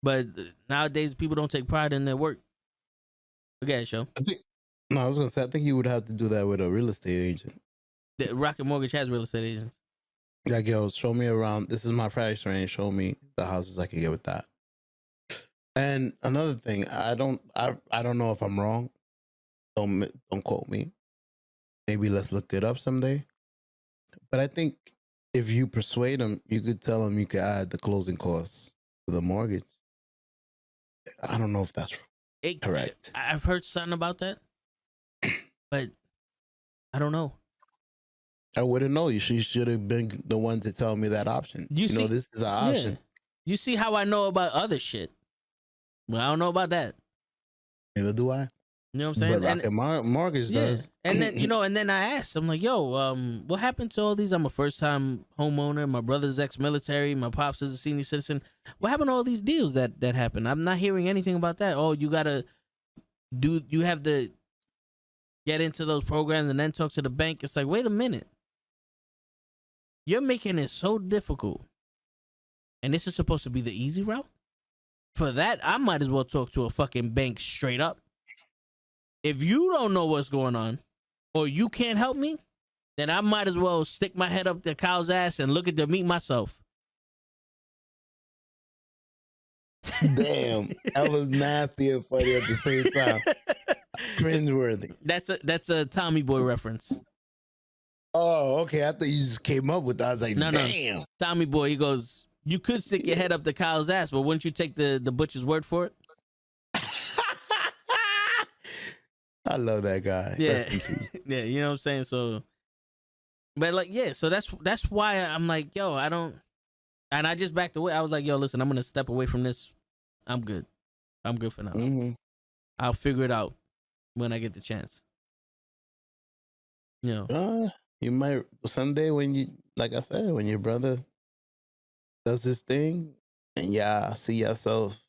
But nowadays, people don't take pride in their work. Okay, show. I was going to say, I think you would have to do that with a real estate agent. The Rocket Mortgage has real estate agents. Like, yo, show me around. This is my price range. Show me the houses I can get with that. And another thing, I don't know if I'm wrong. Don't quote me. Maybe let's look it up someday. But I think if you persuade them, you could tell them you could add the closing costs to the mortgage. I don't know if that's correct. I've heard something about that, but I don't know. I wouldn't know. You should have been the one to tell me that option. You know, this is an option. Yeah. You see how I know about other shit? Well, I don't know about that. Neither do I. You know what I'm saying? But Rocket Mortgage does. And then, and then I asked, I'm like, yo, what happened to all these? I'm a first time homeowner. My brother's ex-military. My pops is a senior citizen. What happened to all these deals that happened? I'm not hearing anything about that. Oh, you have to get into those programs and then talk to the bank. It's like, wait a minute. You're making it so difficult. And this is supposed to be the easy route? For that, I might as well talk to a fucking bank straight up. If you don't know what's going on, or you can't help me, then I might as well stick my head up the cow's ass and look at the meat myself. Damn, that was nasty and funny at the same time. Cringeworthy. That's a Tommy Boy reference. Oh, okay. I thought you just came up with that. I was like, no, damn. No. Tommy Boy, he goes, you could stick your head up the cow's ass, but wouldn't you take the butcher's word for it? I love that guy. Yeah. Yeah, you know what I'm saying? So, but like, yeah, so that's why I'm like, yo, I don't, and I just backed away. I was like, yo, listen, I'm going to step away from this. I'm good. I'm good for now. Mm-hmm. I'll figure it out when I get the chance. You know. You might someday when you, like I said, when your brother does this thing and see yourself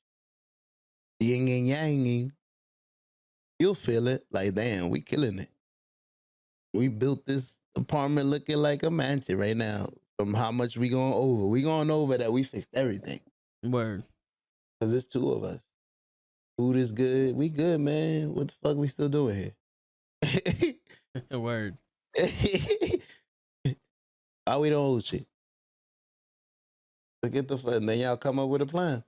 yin and yang, you'll feel it like, damn, we killing it. We built this apartment looking like a mansion right now from how much we going over. We going over that we fixed everything. Word. Because it's two of us. Food is good. We good, man. What the fuck we still doing here? Word. How we don't hold shit? Forget the fun. Then y'all come up with a plan.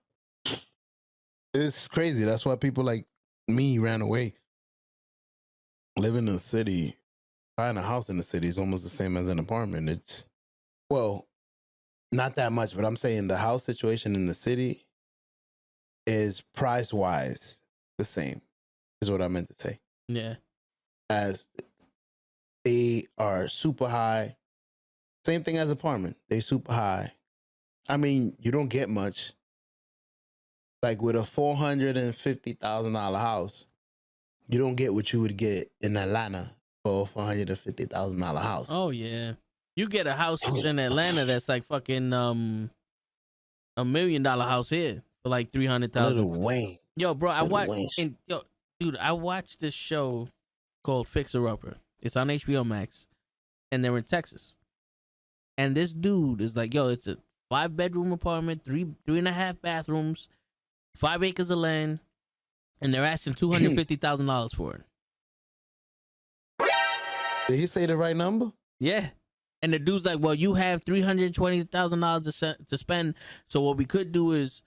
It's crazy. That's why people like me ran away. Living in the city, buying a house in the city is almost the same as an apartment. Well, not that much, but I'm saying the house situation in the city is price wise the same, is what I meant to say. Yeah. As they are super high. Same thing as apartment. They super high. I mean, you don't get much. Like with a $450,000 house, you don't get what you would get in Atlanta for a $450,000 house. Oh yeah. You get a house in Atlanta that's like fucking $1 million house here for like Little 300,000. Wayne. Yo, bro, I Little watched Wayne. and yo, dude, I watched this show called Fixer Upper. It's on HBO Max, and they're in Texas. And this dude is like, yo, it's a 5-bedroom apartment, 3.5 bathrooms, 5 acres of land, and they're asking $250,000 for it. Did he say the right number? Yeah. And the dude's like, well, you have $320,000 to spend. So what we could do is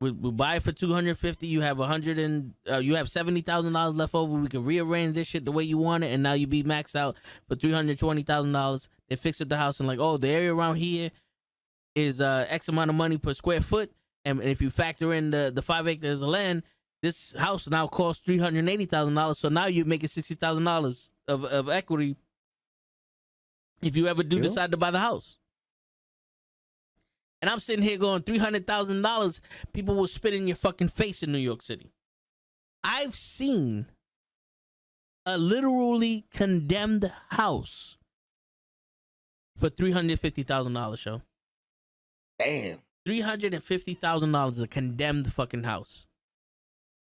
we buy it for $250. You have you have $70,000 left over. We can rearrange this shit the way you want it, and now you be maxed out for $320,000. They fix up the house and like, oh, the area around here is X amount of money per square foot, and if you factor in the 5 acres of land, this house now costs $380,000. So now you're making $60,000 of equity if you ever do decide to buy the house. And I'm sitting here going, $300,000, people will spit in your fucking face in New York City. I've seen a literally condemned house for $350,000, show. Damn. $350,000 a condemned fucking house.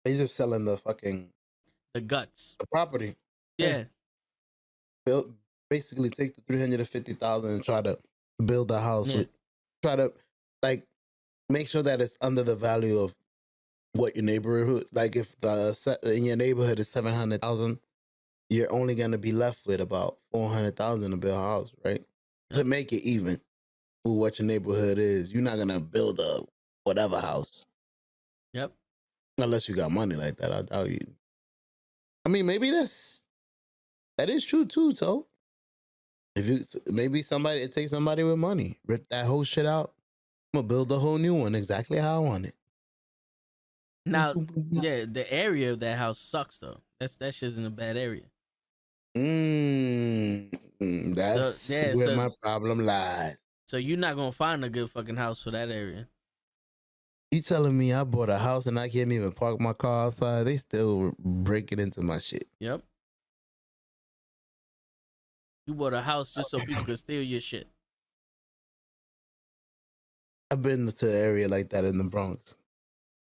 He's just selling the guts. The property. Yeah. Basically take the $350,000 and try to build a house try to like make sure that it's under the value of what your neighborhood, like if the in your neighborhood is 700,000, you're only gonna be left with about 400,000 to build a house, right? To make it even with what your neighborhood is. You're not gonna build a whatever house. Yep. Unless you got money like that, I doubt you. I mean, maybe that is true too, so. If you it takes somebody with money, rip that whole shit out. I'm gonna build a whole new one exactly how I want it. Now, yeah, the area of that house sucks though. That shit's in a bad area. That's where my problem lies. So you're not gonna find a good fucking house for that area. You telling me I bought a house and I can't even park my car outside? They still breaking into my shit. Yep. You bought a house just so people could steal your shit. I've been to an area like that in the Bronx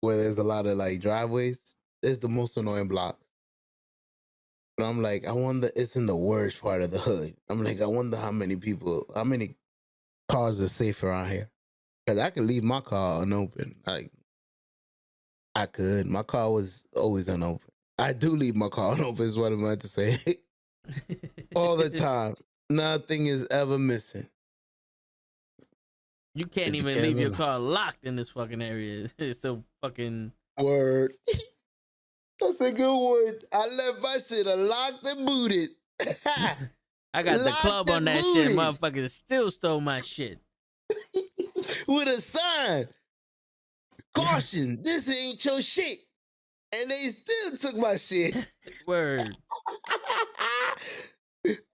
where there's a lot of like driveways. It's the most annoying block. But I'm like, I wonder, it's in the worst part of the hood. I'm like, I wonder how many cars are safe around here. Because I could leave my car unopened. Like, I could. My car was always unopened. I do leave my car unopened is what I'm about to say. All the time. Nothing is ever missing. You can't even leave your car locked in this fucking area. It's so fucking word. That's a good one. I left my shit locked and booted. I got the club on that shit. Motherfuckers still stole my shit. With a sign. Caution, this ain't your shit. And they still took my shit. Word.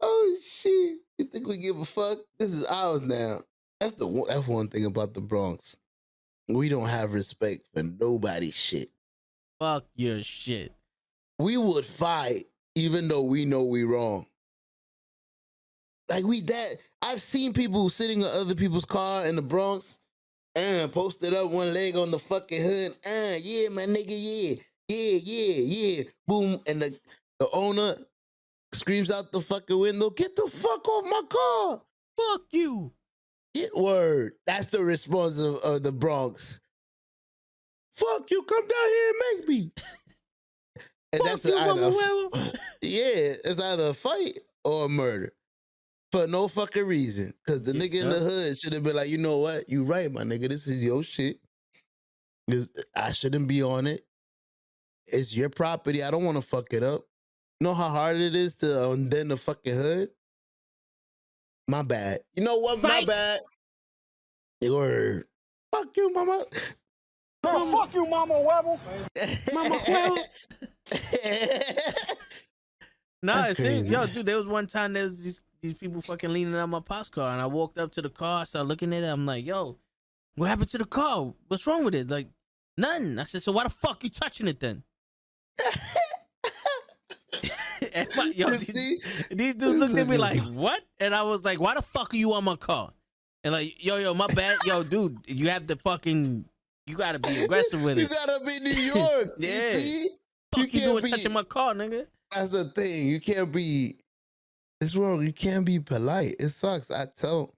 Oh shit! You think we give a fuck? This is ours now. That's one thing about the Bronx. We don't have respect for nobody's shit. Fuck your shit. We would fight even though we know we wrong. Like I've seen people sitting in other people's car in the Bronx and posted up one leg on the fucking hood. Yeah, my nigga, yeah. Boom, and the owner screams out the fucking window, get the fuck off my car. Fuck you. Word. That's the response of the Bronx. Fuck you, come down here and make me. And fuck that's you, it's either a fight or a murder. For no fucking reason. Because the nigga in the hood should have been like, you know what? You right, my nigga. This is your shit. I shouldn't be on it. It's your property. I don't want to fuck it up. You know how hard it is to undend the fucking hood? My bad. You know what? My Fight. bad. Word. Fuck you, mama. Girl, fuck you, Mama Webble. Mama Huevo. Nah, That's it seemed, crazy. yo, dude, there was one time there was these people fucking leaning out my pops car, and I walked up to the car, I started looking at it, I'm like, yo, what happened to the car? What's wrong with it? Like, nothing. I said, so why the fuck you touching it then? And yo, these dudes looked at me like, what? And I was like, why the fuck are you on my car? And like, yo, my bad. Yo, dude, you have to fucking, you gotta be aggressive with it. You gotta be New York. Yeah. You see? Fuck you doing be touching my car, nigga? That's the thing. You can't be. It's wrong. You can't be polite. It sucks. I tell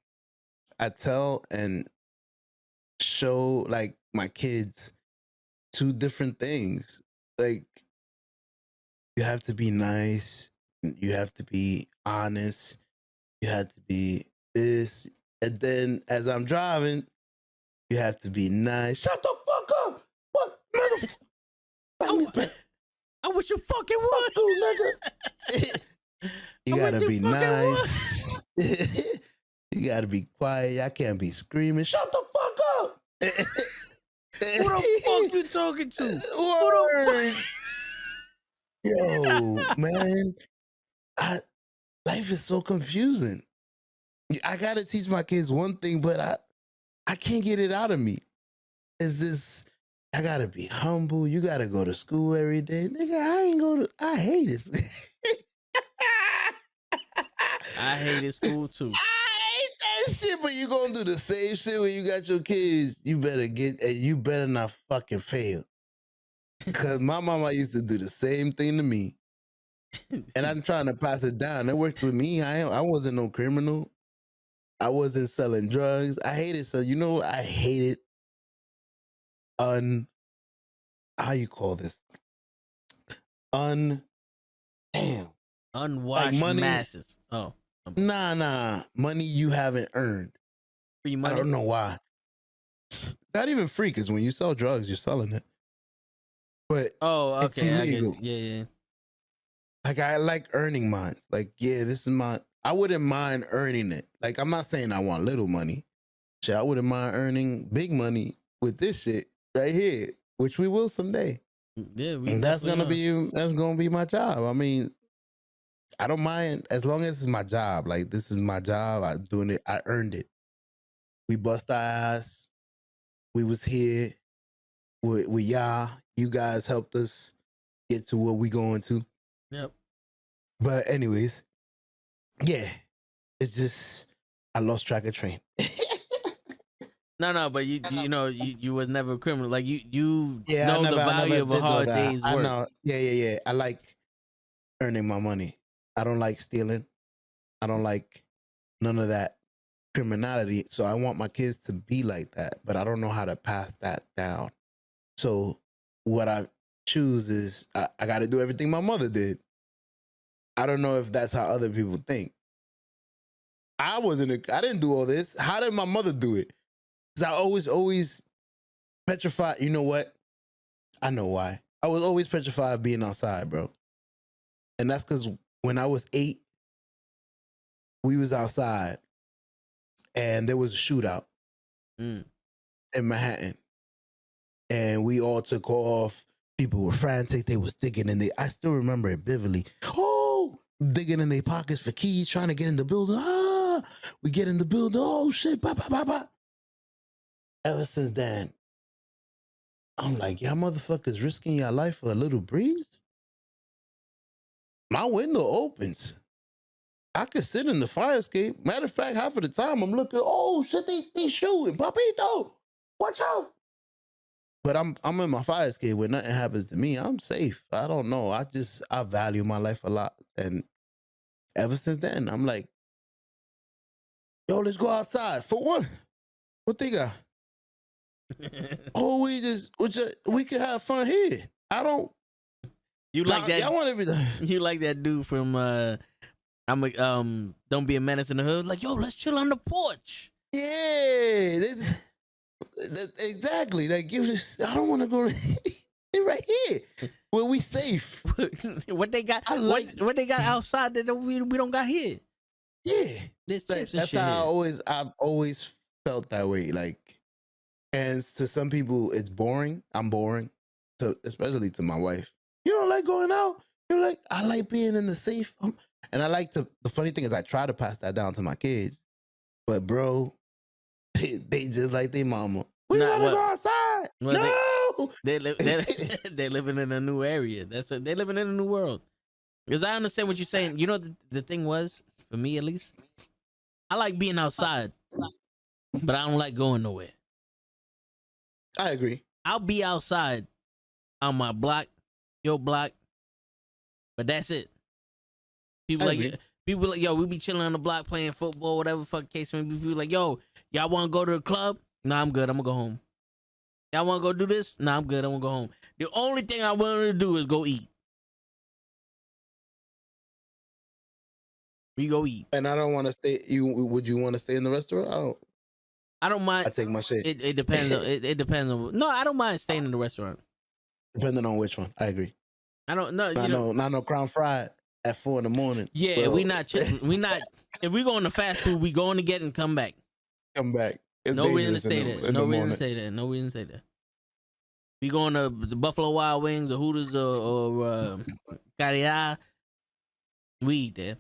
and show like my kids two different things. Like you have to be nice. You have to be honest. You have to be this. And then as I'm driving, you have to be nice. Shut the fuck up. What? Motherfucker. I wish you fucking would. Fuck you, nigga. You gotta be nice. You gotta be quiet. I can't be screaming. Shut the fuck up. Who the fuck you talking to? Word. Yo, man. Life is so confusing. I gotta teach my kids one thing, but I can't get it out of me. It's this. I gotta be humble. You gotta go to school every day. Nigga, I hate it. I hated school too. I hate that shit, but you gonna do the same shit when you got your kids. You better not fucking fail. Cause my mama used to do the same thing to me. And I'm trying to pass it down. It worked with me. I wasn't no criminal. I wasn't selling drugs. I hated, so you know, I hated how you call this? Damn. Unwashed like money, masses. Oh. Nah. Money you haven't earned. Free money? I don't know why. Not even free, because when you sell drugs, you're selling it. But okay. it's illegal. Yeah. Like I like earning mine. Like, yeah, this is my. I wouldn't mind earning it. Like, I'm not saying I want little money. Shit, I wouldn't mind earning big money with this shit right here, which we will someday. Yeah, and that's gonna be my job. I mean, I don't mind as long as it's my job. Like, this is my job. I'm doing it. I earned it. We bust our ass. We was here with y'all. You guys helped us get to what we going to. Yep. But anyways, yeah, it's just I lost track of train. No, but you know you was never a criminal. Like you know the value of a hard day's work. I know. Yeah. I like earning my money. I don't like stealing. I don't like none of that criminality. So I want my kids to be like that, but I don't know how to pass that down. So what I choose is I got to do everything my mother did. I don't know if that's how other people think. I didn't do all this. How did my mother do it? Because I always petrified. You know what? I know why. I was always petrified of being outside, bro. And that's because when I was 8, we was outside and there was a shootout in Manhattan. And we all took off. People were frantic. They was digging in I still remember it vividly. Oh, digging in their pockets for keys, trying to get in the building. We get in the building. Oh, shit. Bah, bah, bah, bah. Ever since then, I'm like, y'all motherfuckers risking your life for a little breeze? My window opens. I could sit in the fire escape. Matter of fact, half of the time I'm looking, oh shit, they shooting. Papito, watch out. But I'm in my fire escape where nothing happens to me. I'm safe. I don't know. I value my life a lot. And ever since then, I'm like, yo, let's go outside. For what? What they got? Oh, we can have fun here. I don't. You like that? I want to be. You like that dude from Don't Be a Menace in the Hood? Like, yo, let's chill on the porch. Yeah, exactly. Like, I don't want to go right here where we safe. What they got? What they got outside that we don't got here? Yeah. There's chips and That's shit how here. I've always felt that way. Like, and to some people, it's boring. I'm boring. So especially to my wife. You don't like going out? You're like, I like being in the safe. And I like to, the funny thing is I try to pass that down to my kids. But bro, they just like their mama. We Nah, want to well- go outside. well, No. They're living in a new area. They're living in a new world. Because I understand what you're saying. You know, the thing was, for me at least, I like being outside, but I don't like going nowhere. I agree. I'll be outside on my block, your block, but that's it. People I like agree. people like, yo, we be chilling on the block playing football, whatever fuck case may be. People like, yo, y'all want to go to the club? Nah, I'm good. I'm gonna go home. Y'all want to go do this? Nah, I'm good. I'm gonna go home. The only thing I'm willing to do is go eat. We go eat. And I don't want to stay. Would you want to stay in the restaurant? I don't mind. I take my shit. It depends on it depends on. No, I don't mind staying in the restaurant. Depending on which one. I agree. I don't know. Not no crown fried at 4 a.m. Yeah, Well, we not. We not. If we going to fast food, we going to get and come back. come back. It's No reason to dangerous in stay the- there. in No the reason to morning. stay there. No reason to stay there. We going to the Buffalo Wild Wings or Hooters or Caridad. We eat there.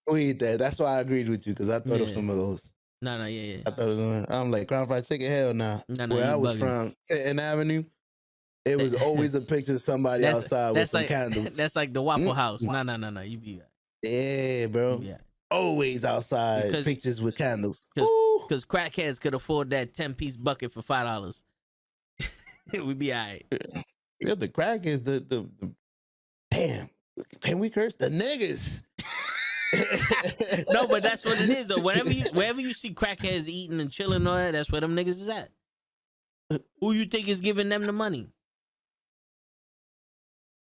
We eat that. That's why I agreed with you because I thought of Yeah. some of those. No, yeah. I thought I'm like crown fried chicken. Hell nah. No, Where you I was bugging. from, Clinton Avenue, it was always a picture of somebody outside with some like, candles. That's like the Waffle Mm. House. No. You be Yeah, bro. yeah. Always outside Because- pictures with candles. 'cause- Ooh. Because crackheads could afford that 10-piece bucket for $5. We be all right. Yeah, the crack is the damn. Can we curse the niggas? No, but that's what it is though. Wherever you see crackheads eating and chilling and all that, that's where them niggas is at. Who you think is giving them the money?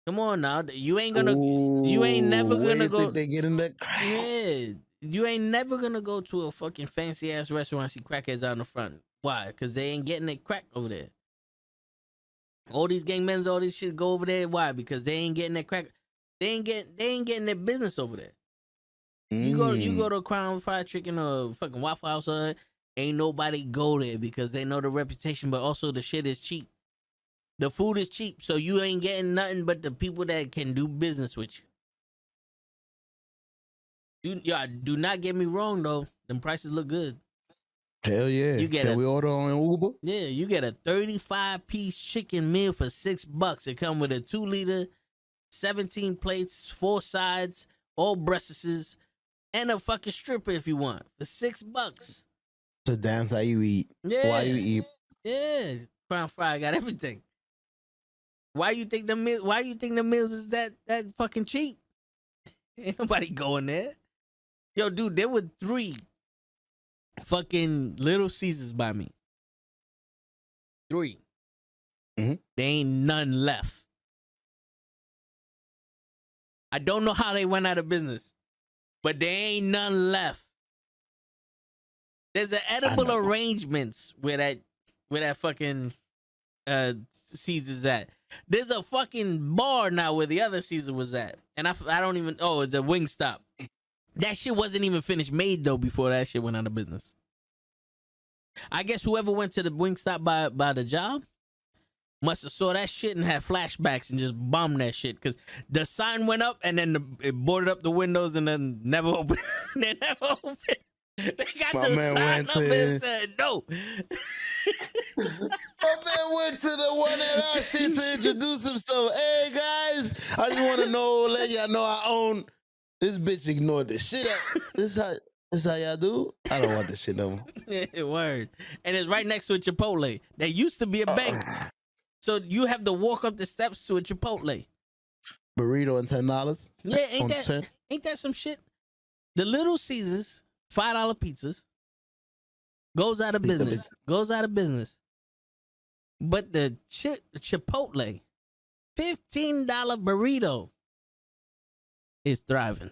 Come on now, you ain't gonna. You ain't never where gonna you go. think they get in that crack? Yeah, you ain't never gonna go to a fucking fancy ass restaurant and see crackheads out in the front. Why? Because they ain't getting that crack over there. All these gangmen, all this shit go over there. Why? Because they ain't getting that crack. They ain't getting their business over there. You go to Crown Fried Chicken or fucking Waffle House, ain't nobody go there because they know the reputation, but also the shit is cheap. The food is cheap, so you ain't getting nothing but the people that can do business with you. Do not get me wrong though. Them prices look good. Hell yeah. You get Can a- we order on Uber? Yeah, you get a 35-piece chicken meal for $6. It come with a 2-liter, 17 plates, 4 sides, all breasts, and a fucking stripper if you want for $6. To dance how you eat. Yeah, Why you eat? Yeah, Crown Fry got everything. Why you think the meals is that fucking cheap? Ain't nobody going there. Yo, dude, there were 3 fucking Little Caesars by me. 3. Mhm. There ain't none left. I don't know how they went out of business, but there ain't none left. There's an edible know. arrangements where that fucking Caesar's at. There's a fucking bar now where the other Caesar was at, and I don't even. Oh, it's a Wingstop. That shit wasn't even finished made though before that shit went out of business. I guess whoever went to the Wingstop by the job must have saw that shit and had flashbacks and just bombed that shit because the sign went up and then it boarded up the windows and then never opened. They never opened. They got My the man sign went up to- and said no. My man went to the one at our shit to introduce himself. Hey guys, I just want to know, let y'all know I own. This bitch ignored the shit out. This how y'all do? I don't want this shit no more. Word. And it's right next to a Chipotle. There used to be a bank. So you have to walk up the steps to a Chipotle. Burrito and $10. Yeah, On 10. ain't that some shit? The Little Caesars, $5 pizzas, goes out of Pizza business. business. Goes out of business. But the Chipotle, $15 burrito is thriving.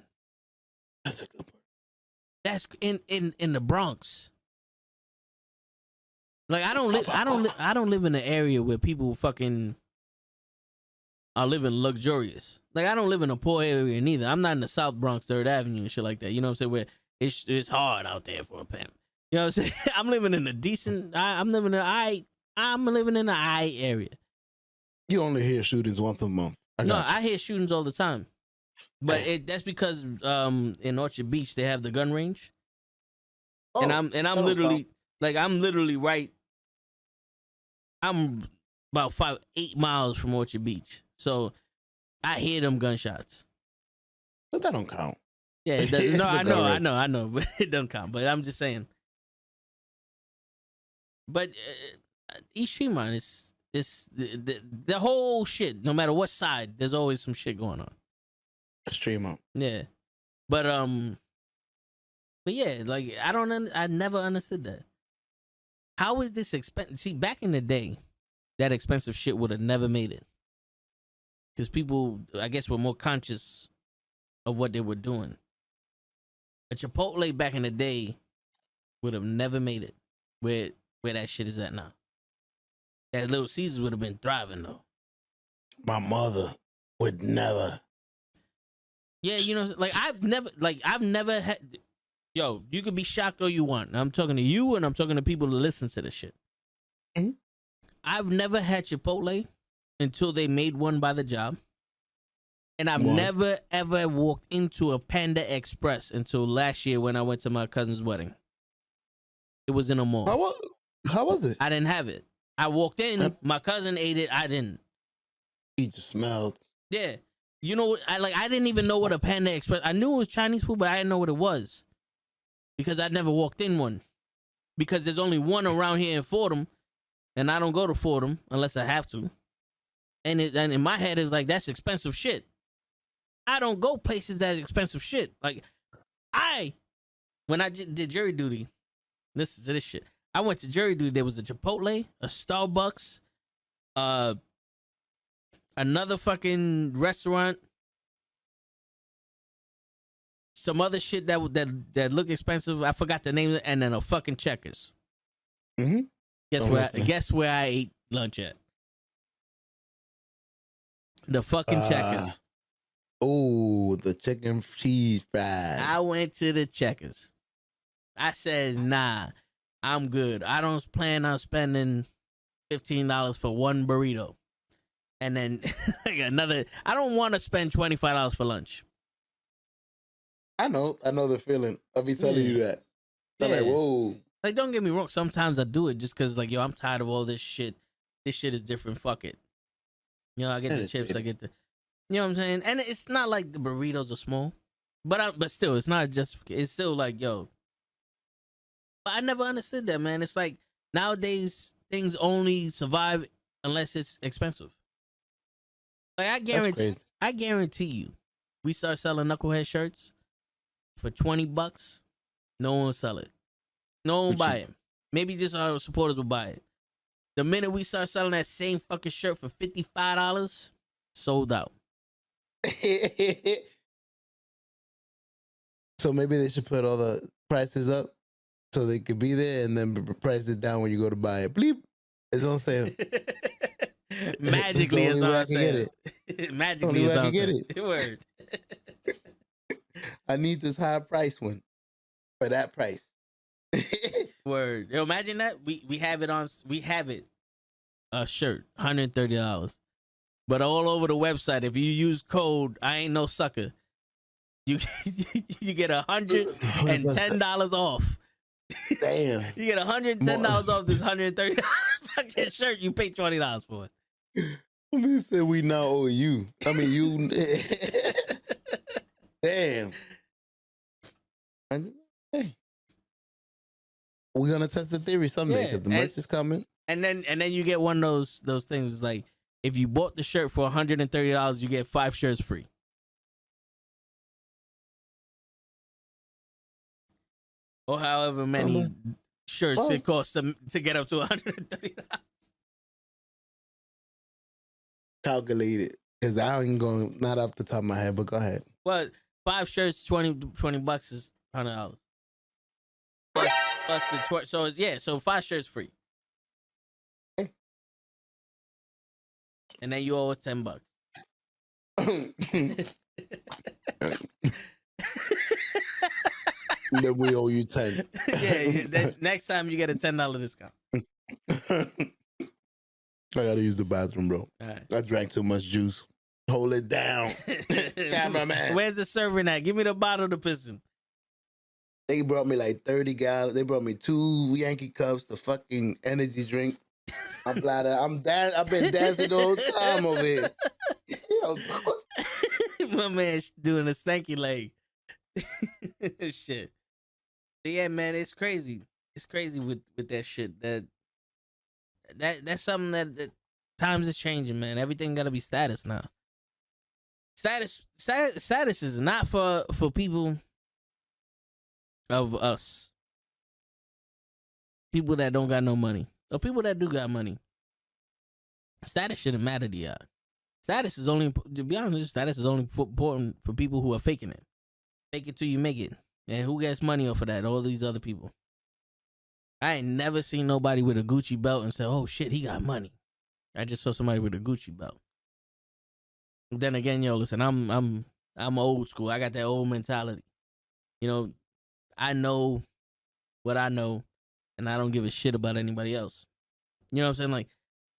That's a good one. That's in the Bronx. Like I don't live in an area where people fucking are living luxurious. Like I don't live in a poor area neither. I'm not in the South Bronx, 3rd Avenue and shit like that. You know what I'm saying? Where it's hard out there for a pimp. You know what I'm saying? I'm living in a decent. I'm living in an I area. You only hear shootings once a month. I hear shootings all the time, but that's because in Orchard Beach they have the gun range, and I'm literally right. I'm about 8 miles from Orchard Beach, so I hear them gunshots. But that don't count. Yeah, it does, no, I know, but it doesn't count. But I'm just saying. But East Tremont is the whole shit. No matter what side, there's always some shit going on. Tremont. Yeah, but yeah, like I never understood that. How is this expensive? See, back in the day, that expensive shit would have never made it. Because people, I guess, were more conscious of what they were doing. A Chipotle back in the day would have never made it where that shit is at now. That Little Caesars would have been thriving, though. My mother would never. Yeah, you know, like I've never had. Yo, you could be shocked all you want. I'm talking to you, and I'm talking to people that listen to this shit. Mm-hmm. I've never had Chipotle until they made one by the job. And I've never, ever walked into a Panda Express until last year when I went to my cousin's wedding. It was in a mall. How was it? I didn't have it. I walked in, my cousin ate it, I didn't. He just smelled. Yeah. You know, I didn't even know what a Panda Express. I knew it was Chinese food, but I didn't know what it was. Because I never walked in one. Because there's only one around here in Fordham, and I don't go to Fordham unless I have to. And in my head is like, that's expensive shit. I don't go places that expensive shit. Like when I did jury duty, listen to this shit. I went to jury duty. There was a Chipotle, a Starbucks, another fucking restaurant, some other shit that looked expensive. I forgot the name of it, and then a fucking Checkers. Mm-hmm. Guess where I ate lunch at? The fucking Checkers. Oh, the chicken cheese fries. I went to the Checkers. I said, nah, I'm good. I don't plan on spending $15 for one burrito. And then like another, I don't want to spend $25 for lunch. I know the feeling. I'll be telling you that. I'm like, whoa. Like, don't get me wrong. Sometimes I do it just because, like, yo, I'm tired of all this shit. This shit is different. Fuck it. You know, I get the chips. I get the, you know what I'm saying? And it's not like the burritos are small, but still, it's not just, it's still like, yo. But I never understood that, man. It's like nowadays things only survive unless it's expensive. Like I guarantee you, we start selling knucklehead shirts for $20. No one will sell it. No one will buy it. Maybe just our supporters will buy it. The minute we start selling that same fucking shirt for $55, sold out. So maybe they should put all the prices up so they could be there, and then price it down when you go to buy it. Bleep. It's on sale. Magically, it's on sale. Magically, it's on sale. Word. I need this high price one for that price. Word. Yo, imagine that we have it a shirt, $130. But all over the website, if you use code I ain't no sucker, you get $110 off. Damn. You get $110 off this $130 fucking shirt. You pay $20 for it. They said we now owe you. I mean, you. Damn. Hey. We're gonna test the theory someday because the merch is coming. And then you get one of those things. It's like if you bought the shirt for $130, you get 5 shirts free. Or however many shirts it costs to get up to $130. Calculate it, because I ain't going, not off the top of my head, but go ahead. Well, 5 shirts, $20 is $100. Plus the so 5 shirts free. And then you owe us $10. Then we owe you 10. yeah. Next time you get a $10 discount. I gotta use the bathroom, bro. All right. I drank too much juice. Hold it down. Cameraman. Where's the serving at? Give me the bottle to piss in. They brought me like 30 gallons. They brought me 2 Yankee cups, the fucking energy drink. I'm bladder. I've been dancing the whole time over here. My man doing a stanky leg. Shit. But yeah, man, it's crazy. It's crazy with that shit. That's something that times is changing, man. Everything gotta be status now. Status is not for people of us. People that don't got no money. Or people that do got money. Status shouldn't matter to y'all. Status is only, to be honest, status is only important for people who are faking it. Fake it till you make it. And who gets money off of that? All these other people. I ain't never seen nobody with a Gucci belt and say, oh shit, he got money. I just saw somebody with a Gucci belt. Then again, yo, listen, I'm old school. I got that old mentality. You know, I know what I know, and I don't give a shit about anybody else. You know what I'm saying? Like,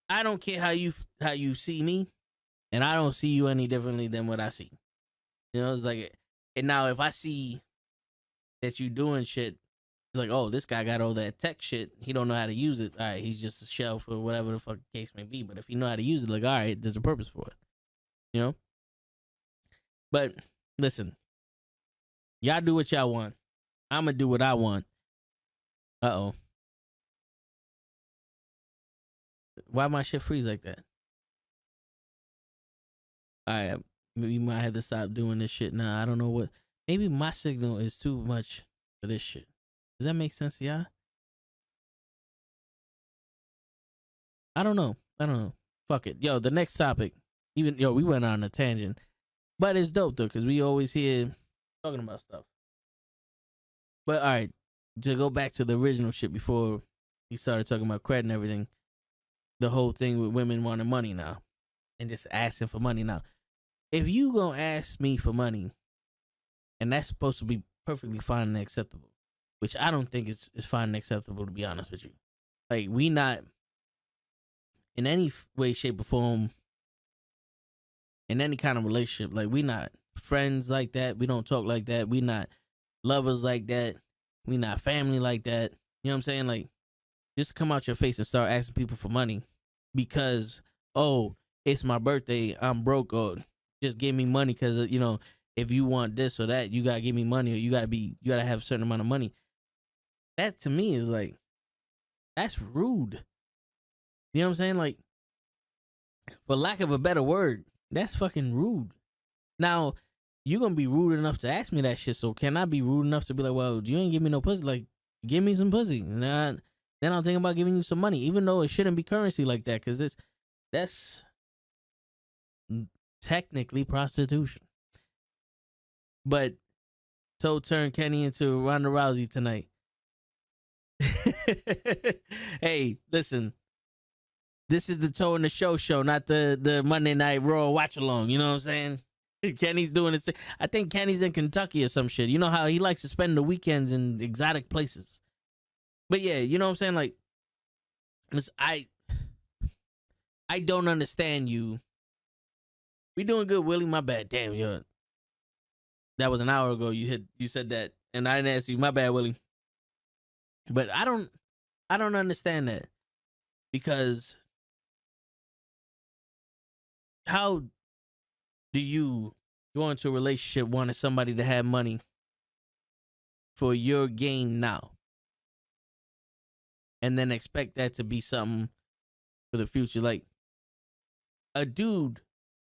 I don't care how you see me, and I don't see you any differently than what I see. You know, it's like, and now if I see that you doing shit, it's like, oh, this guy got all that tech shit. He don't know how to use it. All right, he's just a shell for whatever the fuck the case may be. But if he know how to use it, like, all right, there's a purpose for it. You know? But listen, y'all do what y'all want. I'm going to do what I want. Uh-oh. Why my shit freeze like that? All right, we might have to stop doing this shit now. I don't know what. Maybe my signal is too much for this shit. Does that make sense to y'all? I don't know. Fuck it. Yo, the next topic. We went on a tangent. But it's dope, though, because we always hear talking about stuff. But, all right, to go back to the original shit before we started talking about credit and everything, the whole thing with women wanting money now and just asking for money now. If you gonna ask me for money, and that's supposed to be perfectly fine and acceptable, which I don't think is fine and acceptable, to be honest with you. Like, we not, in any way, shape, or form, in any kind of relationship, like, we not friends like that. We don't talk like that. We not lovers like that. We not family like that. You know what I'm saying? Like, just come out your face and start asking people for money because, oh, it's my birthday, I'm broke, or just give me money because, you know, if you want this or that, you gotta give me money, or you gotta have a certain amount of money. That to me is like, that's rude. You know what I'm saying? Like, for lack of a better word, that's fucking rude. Now, you're gonna be rude enough to ask me that shit, so can I be rude enough to be like, well, you ain't give me no pussy, like, give me some pussy. And then I'm thinking about giving you some money, even though it shouldn't be currency like that, because that's technically prostitution. But so turn Kenny into Ronda Rousey tonight. Hey, listen. This is the Toe in the Show, not the Monday Night Raw watch along. You know what I'm saying? Kenny's doing this. I think Kenny's in Kentucky or some shit. You know how he likes to spend the weekends in exotic places. But yeah, you know what I'm saying? Like, listen, I don't understand you. We doing good, Willie. My bad. Damn, yo. That was an hour ago. You said that, and I didn't ask you. My bad, Willie. But I don't understand that, because how do you go into a relationship wanting somebody to have money for your gain now, and then expect that to be something for the future? Like, a dude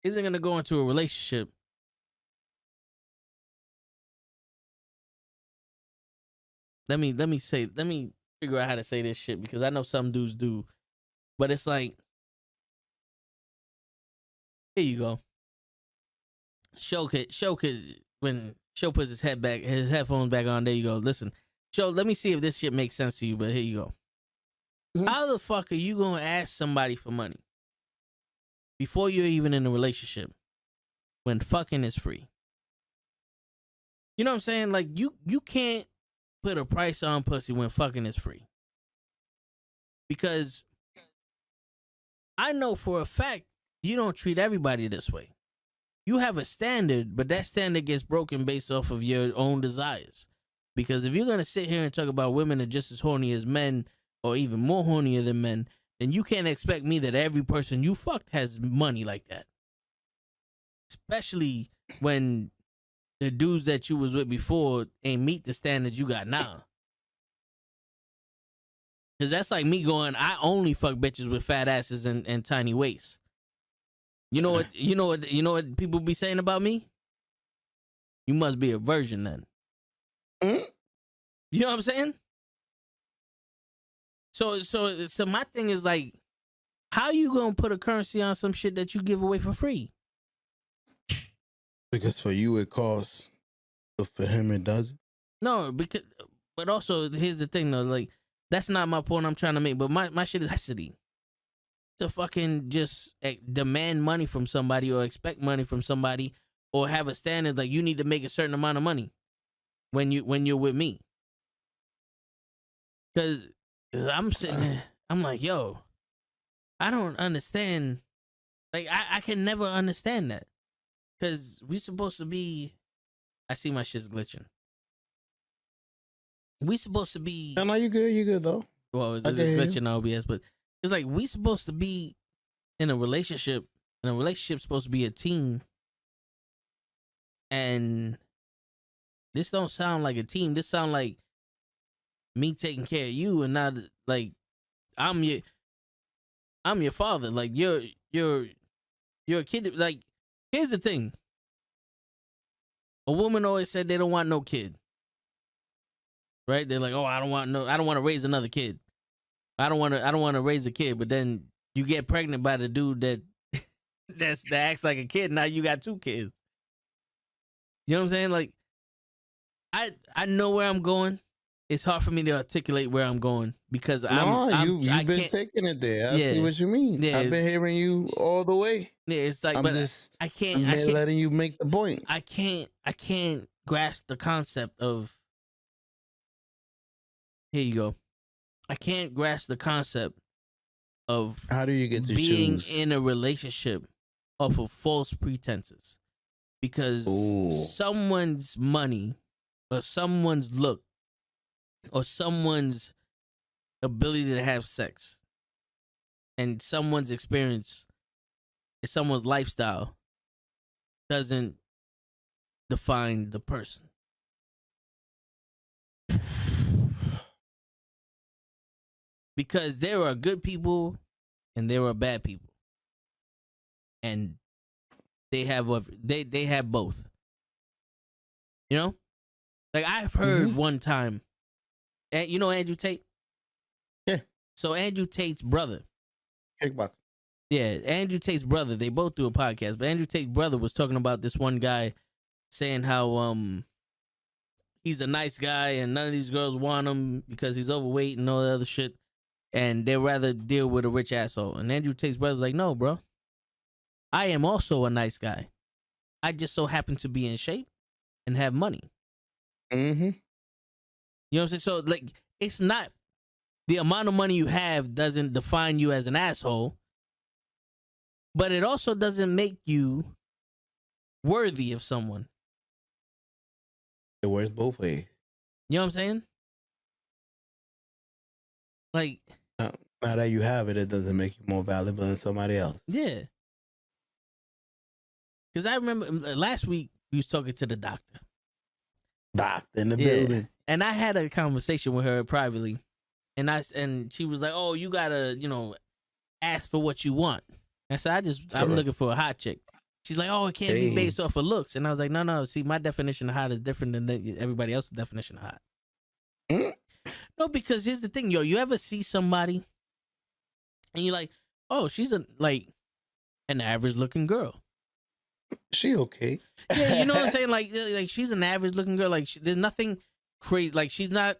isn't gonna go into a relationship let me figure out how to say this shit, because I know some dudes do, but it's like, here you go. Show could when Show puts his headphones back on, there you go. Listen, Show, let me see if this shit makes sense to you, but here you go. Mm-hmm. How the fuck are you gonna ask somebody for money before you're even in a relationship when fucking is free? You know what I'm saying? Like, you can't put a price on pussy when fucking is free. Because I know for a fact you don't treat everybody this way. You have a standard, but that standard gets broken based off of your own desires. Because if you're going to sit here and talk about women are just as horny as men or even more hornier than men, then you can't expect me that every person you fucked has money like that. Especially when the dudes that you was with before ain't meet the standards you got now. Because that's like me going, I only fuck bitches with fat asses and tiny waists. You know what people be saying about me? You must be a virgin then. You know what I'm saying? So my thing is like, how you gonna put a currency on some shit that you give away for free? Because for you it costs, but for him it doesn't. No, but also here's the thing though, like that's not my point I'm trying to make. But my shit is necessity. To fucking just demand money from somebody or expect money from somebody or have a standard like you need to make a certain amount of money when you're with me. Cause I'm sitting there, I'm like, yo, I don't understand. Like I can never understand that. Cause we supposed to be. I see my shit's glitching. We supposed to be. No, you good. You good though. Well, it's glitching on OBS, but it's like we supposed to be in a relationship, and a relationship's supposed to be a team. And this don't sound like a team. This sound like me taking care of you, and not like I'm your father. Like you're a kid. Like here's the thing. A woman always said they don't want no kid. Right? They're like, oh, I don't want to raise another kid. I don't want to raise a kid. But then you get pregnant by the dude that acts like a kid. Now you got two kids. You know what I'm saying? Like, I know where I'm going. It's hard for me to articulate where I'm going because you've been taking it there. I see what you mean. Yeah, I've been hearing you all the way. Yeah, it's like, I can't letting you make the point. I can't grasp the concept of. Here you go. I can't grasp the concept of how do you get to being choose in a relationship off of false pretenses, because someone's money or someone's look or someone's ability to have sex and someone's experience and someone's lifestyle doesn't define the person. Because there are good people and there are bad people. And they have they have both. You know? Like I've heard one time, and you know Andrew Tate? Yeah. So Andrew Tate's brother. Kickbox. Yeah, Andrew Tate's brother. They both do a podcast, but Andrew Tate's brother was talking about this one guy saying how he's a nice guy and none of these girls want him because he's overweight and all that other shit. And they'd rather deal with a rich asshole. And Andrew Tate's brother's like, no, bro. I am also a nice guy. I just so happen to be in shape and have money. Mm-hmm. You know what I'm saying? So, like, it's not the amount of money you have doesn't define you as an asshole, but it also doesn't make you worthy of someone. It works both ways. You know what I'm saying? Like, now that you have it, it doesn't make you more valuable than somebody else. Yeah. Because I remember last week we was talking to the doctor. Doctor in the building. And I had a conversation with her privately. And she was like, oh, you gotta, ask for what you want. And so I'm looking for a hot chick. She's like, oh, it can't be based off of looks. And I was like, no. See, my definition of hot is different than everybody else's definition of hot. No, because here's the thing, yo. You ever see somebody and you're like, oh, she's an average looking girl. She okay. Yeah, you know what I'm saying? Like she's an average looking girl. Like there's nothing crazy. Like she's not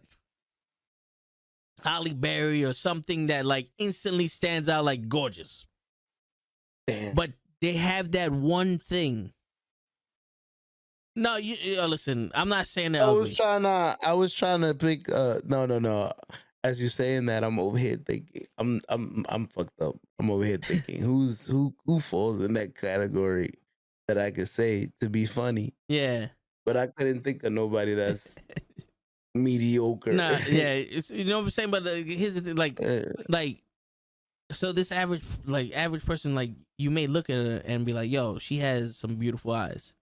Halle Berry or something that like instantly stands out like gorgeous. Damn. But they have that one thing No, listen. I'm not saying they're I ugly. was trying to pick. No. As you saying that, I'm over here thinking. I'm fucked up. I'm over here thinking who falls in that category that I could say to be funny. Yeah. But I couldn't think of nobody that's mediocre. Nah, yeah. It's, you know what I'm saying. But here's the thing, like, so this average person, like, you may look at her and be like, yo, she has some beautiful eyes,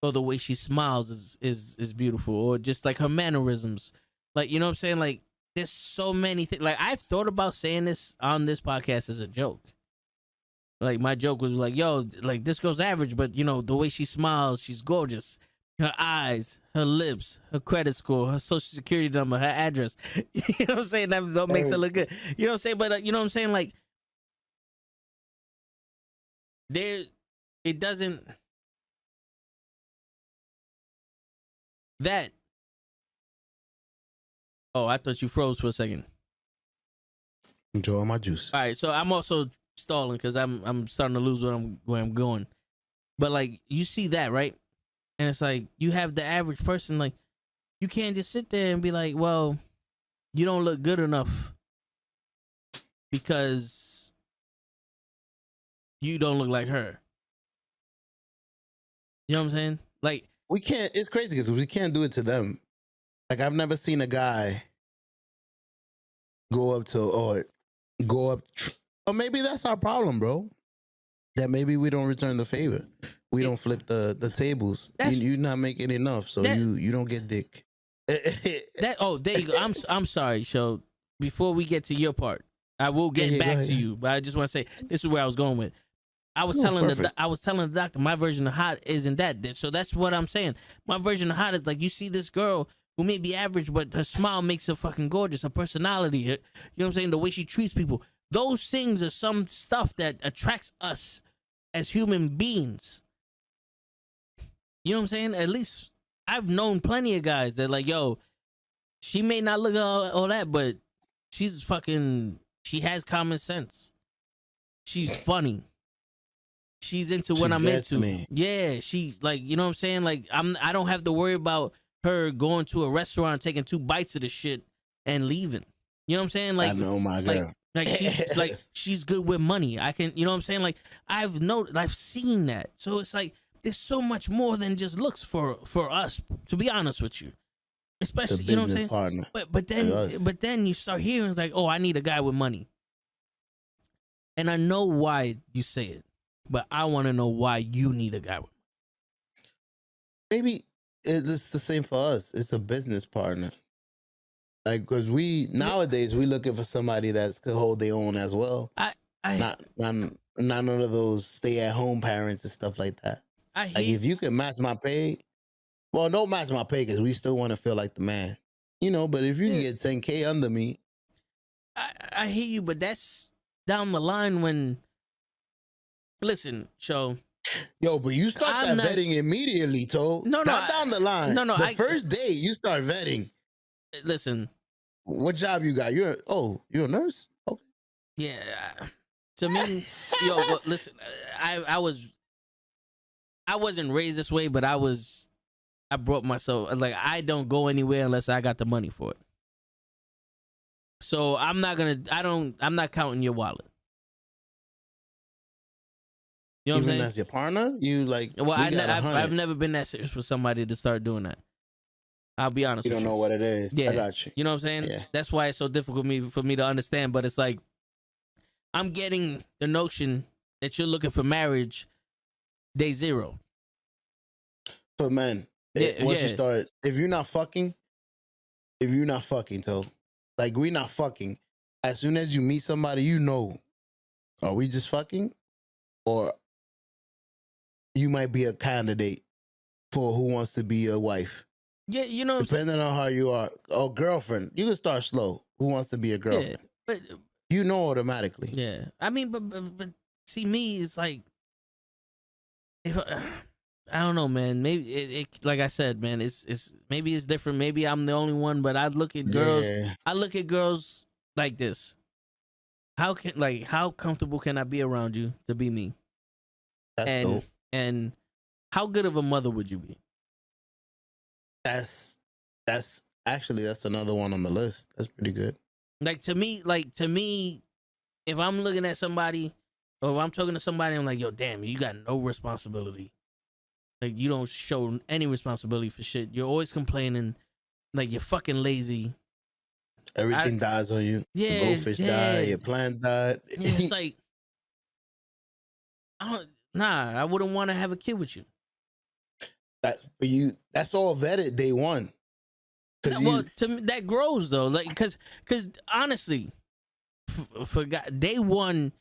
or the way she smiles is beautiful, or just like her mannerisms, like, you know what I'm saying. Like, there's so many things. Like, I've thought about saying this on this podcast as a joke. Like, my joke was like, yo, like, this girl's average, but you know the way she smiles, she's gorgeous. Her eyes, her lips, her credit score, her social security number, her address. You know what I'm saying? That makes her look good. You know what I'm saying? But you know what I'm saying? Like, it doesn't. That. Oh, I thought you froze for a second. Enjoying my juice. All right, so I'm also stalling because I'm starting to lose where I'm going. But like, you see that, right? And it's like, you have the average person, like, you can't just sit there and be like, well, you don't look good enough because you don't look like her. You know what I'm saying? Like, We can't. It's crazy because we can't do it to them. Like, I've never seen a guy go up, or maybe that's our problem, bro. That maybe we don't return the favor. We don't flip the tables. You're not making enough, so you don't get dick. There you go. I'm sorry, Show. Before we get to your part, I will get back to you, but I just want to say this is where I was going with. I was telling the doctor my version of hot isn't that. So that's what I'm saying. My version of hot is like, you see this girl who may be average, but her smile makes her fucking gorgeous. Her personality, you know what I'm saying? The way she treats people. Those things are some stuff that attracts us as human beings. You know what I'm saying? At least I've known plenty of guys that like, yo, she may not look all that, but she has common sense. She's funny. She's into what I'm into. Yeah, she's like, you know what I'm saying? Like, I don't have to worry about her going to a restaurant, taking 2 bites of the shit and leaving. You know what I'm saying? Like, I know my girl. She's good with money. I can, you know what I'm saying? Like, I've seen that. So it's like, there's so much more than just looks for us, to be honest with you. Especially, you know what I'm saying? Partner. But then you start hearing it's like, oh, I need a guy with money. And I know why you say it, but I want to know why you need a guy with money. Maybe it's the same for us. It's a business partner. Like, because nowadays we looking for somebody that could hold their own as well. Not none of those stay at home parents and stuff like that. Like, if you can match my pay, well, don't match my pay because we still want to feel like the man, you know. But if you can get 10K under me, I hear you, but that's down the line when. Listen, Show. Yo, but you start vetting immediately, Toe. No, not down the line. No, the first day you start vetting. Listen, what job you got? You're a nurse. Okay. Yeah. To me, well, listen, I wasn't raised this way, but I brought myself, like, I don't go anywhere unless I got the money for it. So I'm not counting your wallet. You know what I'm saying? Even as your partner, you like. Well, I've never been that serious with somebody to start doing that. I'll be honest with you. You don't know what it is. Yeah. I got you. You know what I'm saying? Yeah. That's why it's so difficult for me to understand. But it's like, I'm getting the notion that you're looking for marriage day 0. For men. Once you start, if you're not fucking, Toe, like, we not fucking. As soon as you meet somebody, you know, are we just fucking? Or you might be a candidate for who wants to be a wife. Yeah, you know, depending on how you are. Or girlfriend. You can start slow. Who wants to be a girlfriend? Yeah, but you know automatically. Yeah, I mean, but see, me, it's like, if I don't know, man. Maybe it like I said, man, it's maybe it's different. Maybe I'm the only one, but I look at girls. Yeah. I look at girls like this. How comfortable can I be around you to be me? That's dope. And how good of a mother would you be? That's actually that's another one on the list. That's pretty good. Like to me, if I'm looking at somebody or if I'm talking to somebody, I'm like, yo, damn, you got no responsibility. Like you don't show any responsibility for shit. You're always complaining. Like you're fucking lazy. Everything dies on you. Yeah, the goldfish died. Your plant died. Yeah, it's like, I wouldn't want to have a kid with you. That's all vetted day one. Well, to me, that grows though, like because honestly, for day one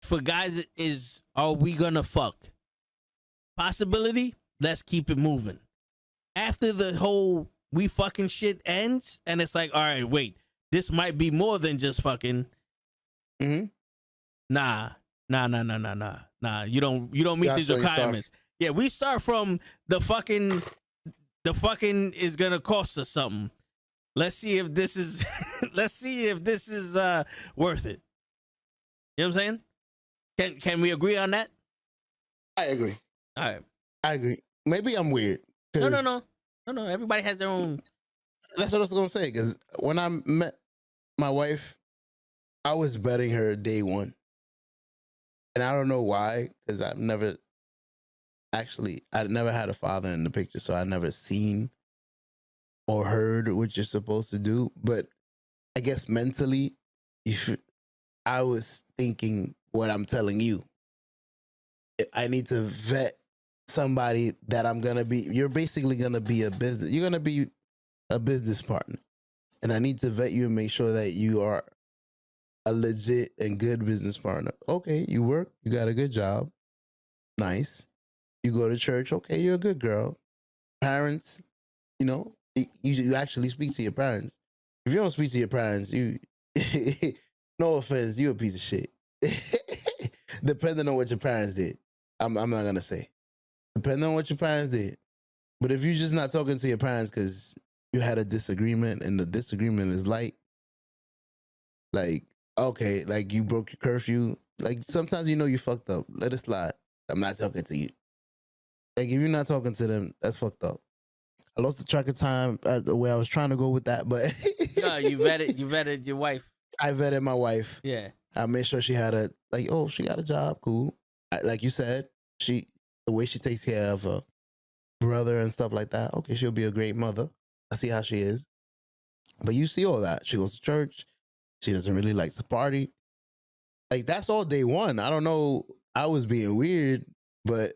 for guys is, are we gonna fuck? Possibility. Let's keep it moving. After the whole we fucking shit ends, and it's like, all right, wait, this might be more than just fucking. Mm-hmm. Nah. You don't meet these requirements. Yeah, we start from the fucking is gonna cost us something. Let's see if this is worth it. You know what I'm saying? Can we agree on that? I agree. All right. I agree. Maybe I'm weird. No. Everybody has their own. That's what I was gonna say. Because when I met my wife, I was betting her day one, and I don't know why. Because I'd never had a father in the picture, so I never seen or heard what you're supposed to do. But I guess mentally, I was thinking what I'm telling you. I need to vet somebody that you're basically gonna be you're gonna be a business partner. And I need to vet you and make sure that you are a legit and good business partner. Okay, you work, you got a good job. Nice. You go to church, okay, you're a good girl. Parents, you actually speak to your parents. If you don't speak to your parents, you no offense, you a piece of shit. Depending on what your parents did. I'm not gonna say. Depending on what your parents did. But if you're just not talking to your parents because you had a disagreement and the disagreement is light, like, okay, like you broke your curfew. Like sometimes you fucked up. Let it slide. I'm not talking to you. Like if you're not talking to them, that's fucked up. I lost the track of time where I was trying to go with that, but No, you vetted your wife. I vetted my wife. Yeah. I made sure she had she got a job, cool. Like you said, the way she takes care of her brother and stuff like that, okay, she'll be a great mother. I see how she is. But you see all that. She goes to church. She doesn't really like to party. Like that's all day one. I don't know. I was being weird, but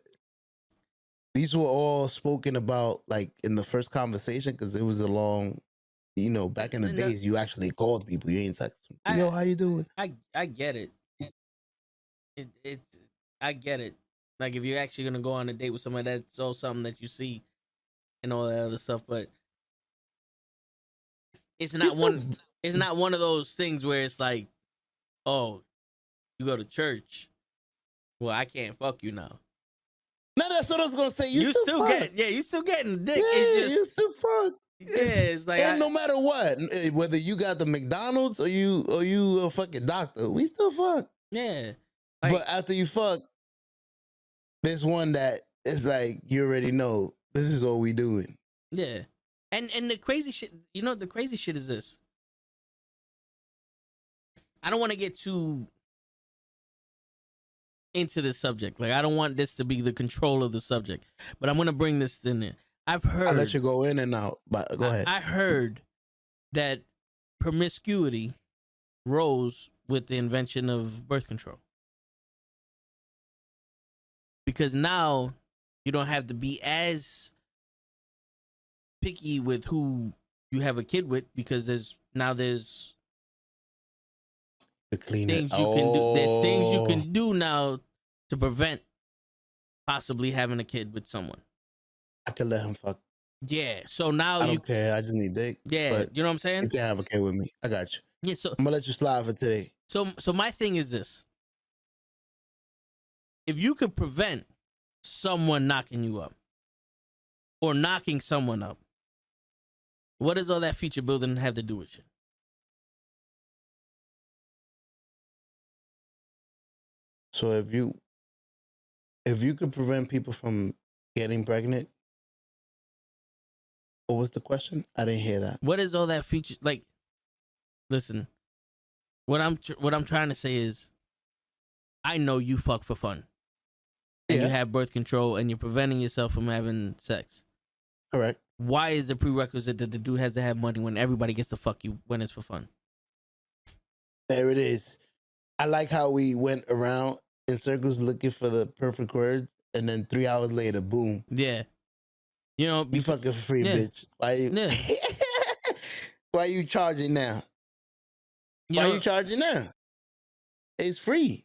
these were all spoken about like in the first conversation because it was a long, back in the days, you actually called people. You ain't text them. Yo, how you doing? I get it. I get it. Like if you're actually gonna go on a date with somebody, that's all something that you see and all that other stuff, but it's not one of those things where it's like, oh, you go to church. Well, I can't fuck you now. No, that's what I was gonna say. You still you still getting dick. Yeah, it's just, you still fuck. Yeah, it's like and no matter what, whether you got the McDonald's or you a fucking doctor, we still fuck. Yeah. Like, but after you fuck, there's one that is like you already know this is what we doing. Yeah. And the crazy shit, the crazy shit is this. I don't want to get too into this subject. Like I don't want this to be the control of the subject, but I'm gonna bring this in there. I'll let you go in and out, but go ahead. I heard that promiscuity rose with the invention of birth control. Because now you don't have to be as picky with who you have a kid with because there's things you can do. There's things you can do now to prevent possibly having a kid with someone. I can let him fuck. Yeah. So now I don't care. I just need dick. Yeah. But you know what I'm saying? You can't have a kid with me. I got you. Yeah. So I'm gonna let you slide for today. So my thing is this: if you could prevent someone knocking you up or knocking someone up, what does all that future building have to do with you? So if you could prevent people from getting pregnant, What was the question? I didn't hear that. What is all that future like? Listen, what I'm trying to say is, I know you fuck for fun, and you have birth control, and you're preventing yourself from having sex. Correct. Why is the prerequisite that the dude has to have money when everybody gets to fuck you when it's for fun? There it is. I like how we went around in circles looking for the perfect words, and then 3 hours later, boom. Yeah. You know, You fucking for free, bitch. Why you? Yeah. Why you charging now? Why you charging now? It's free.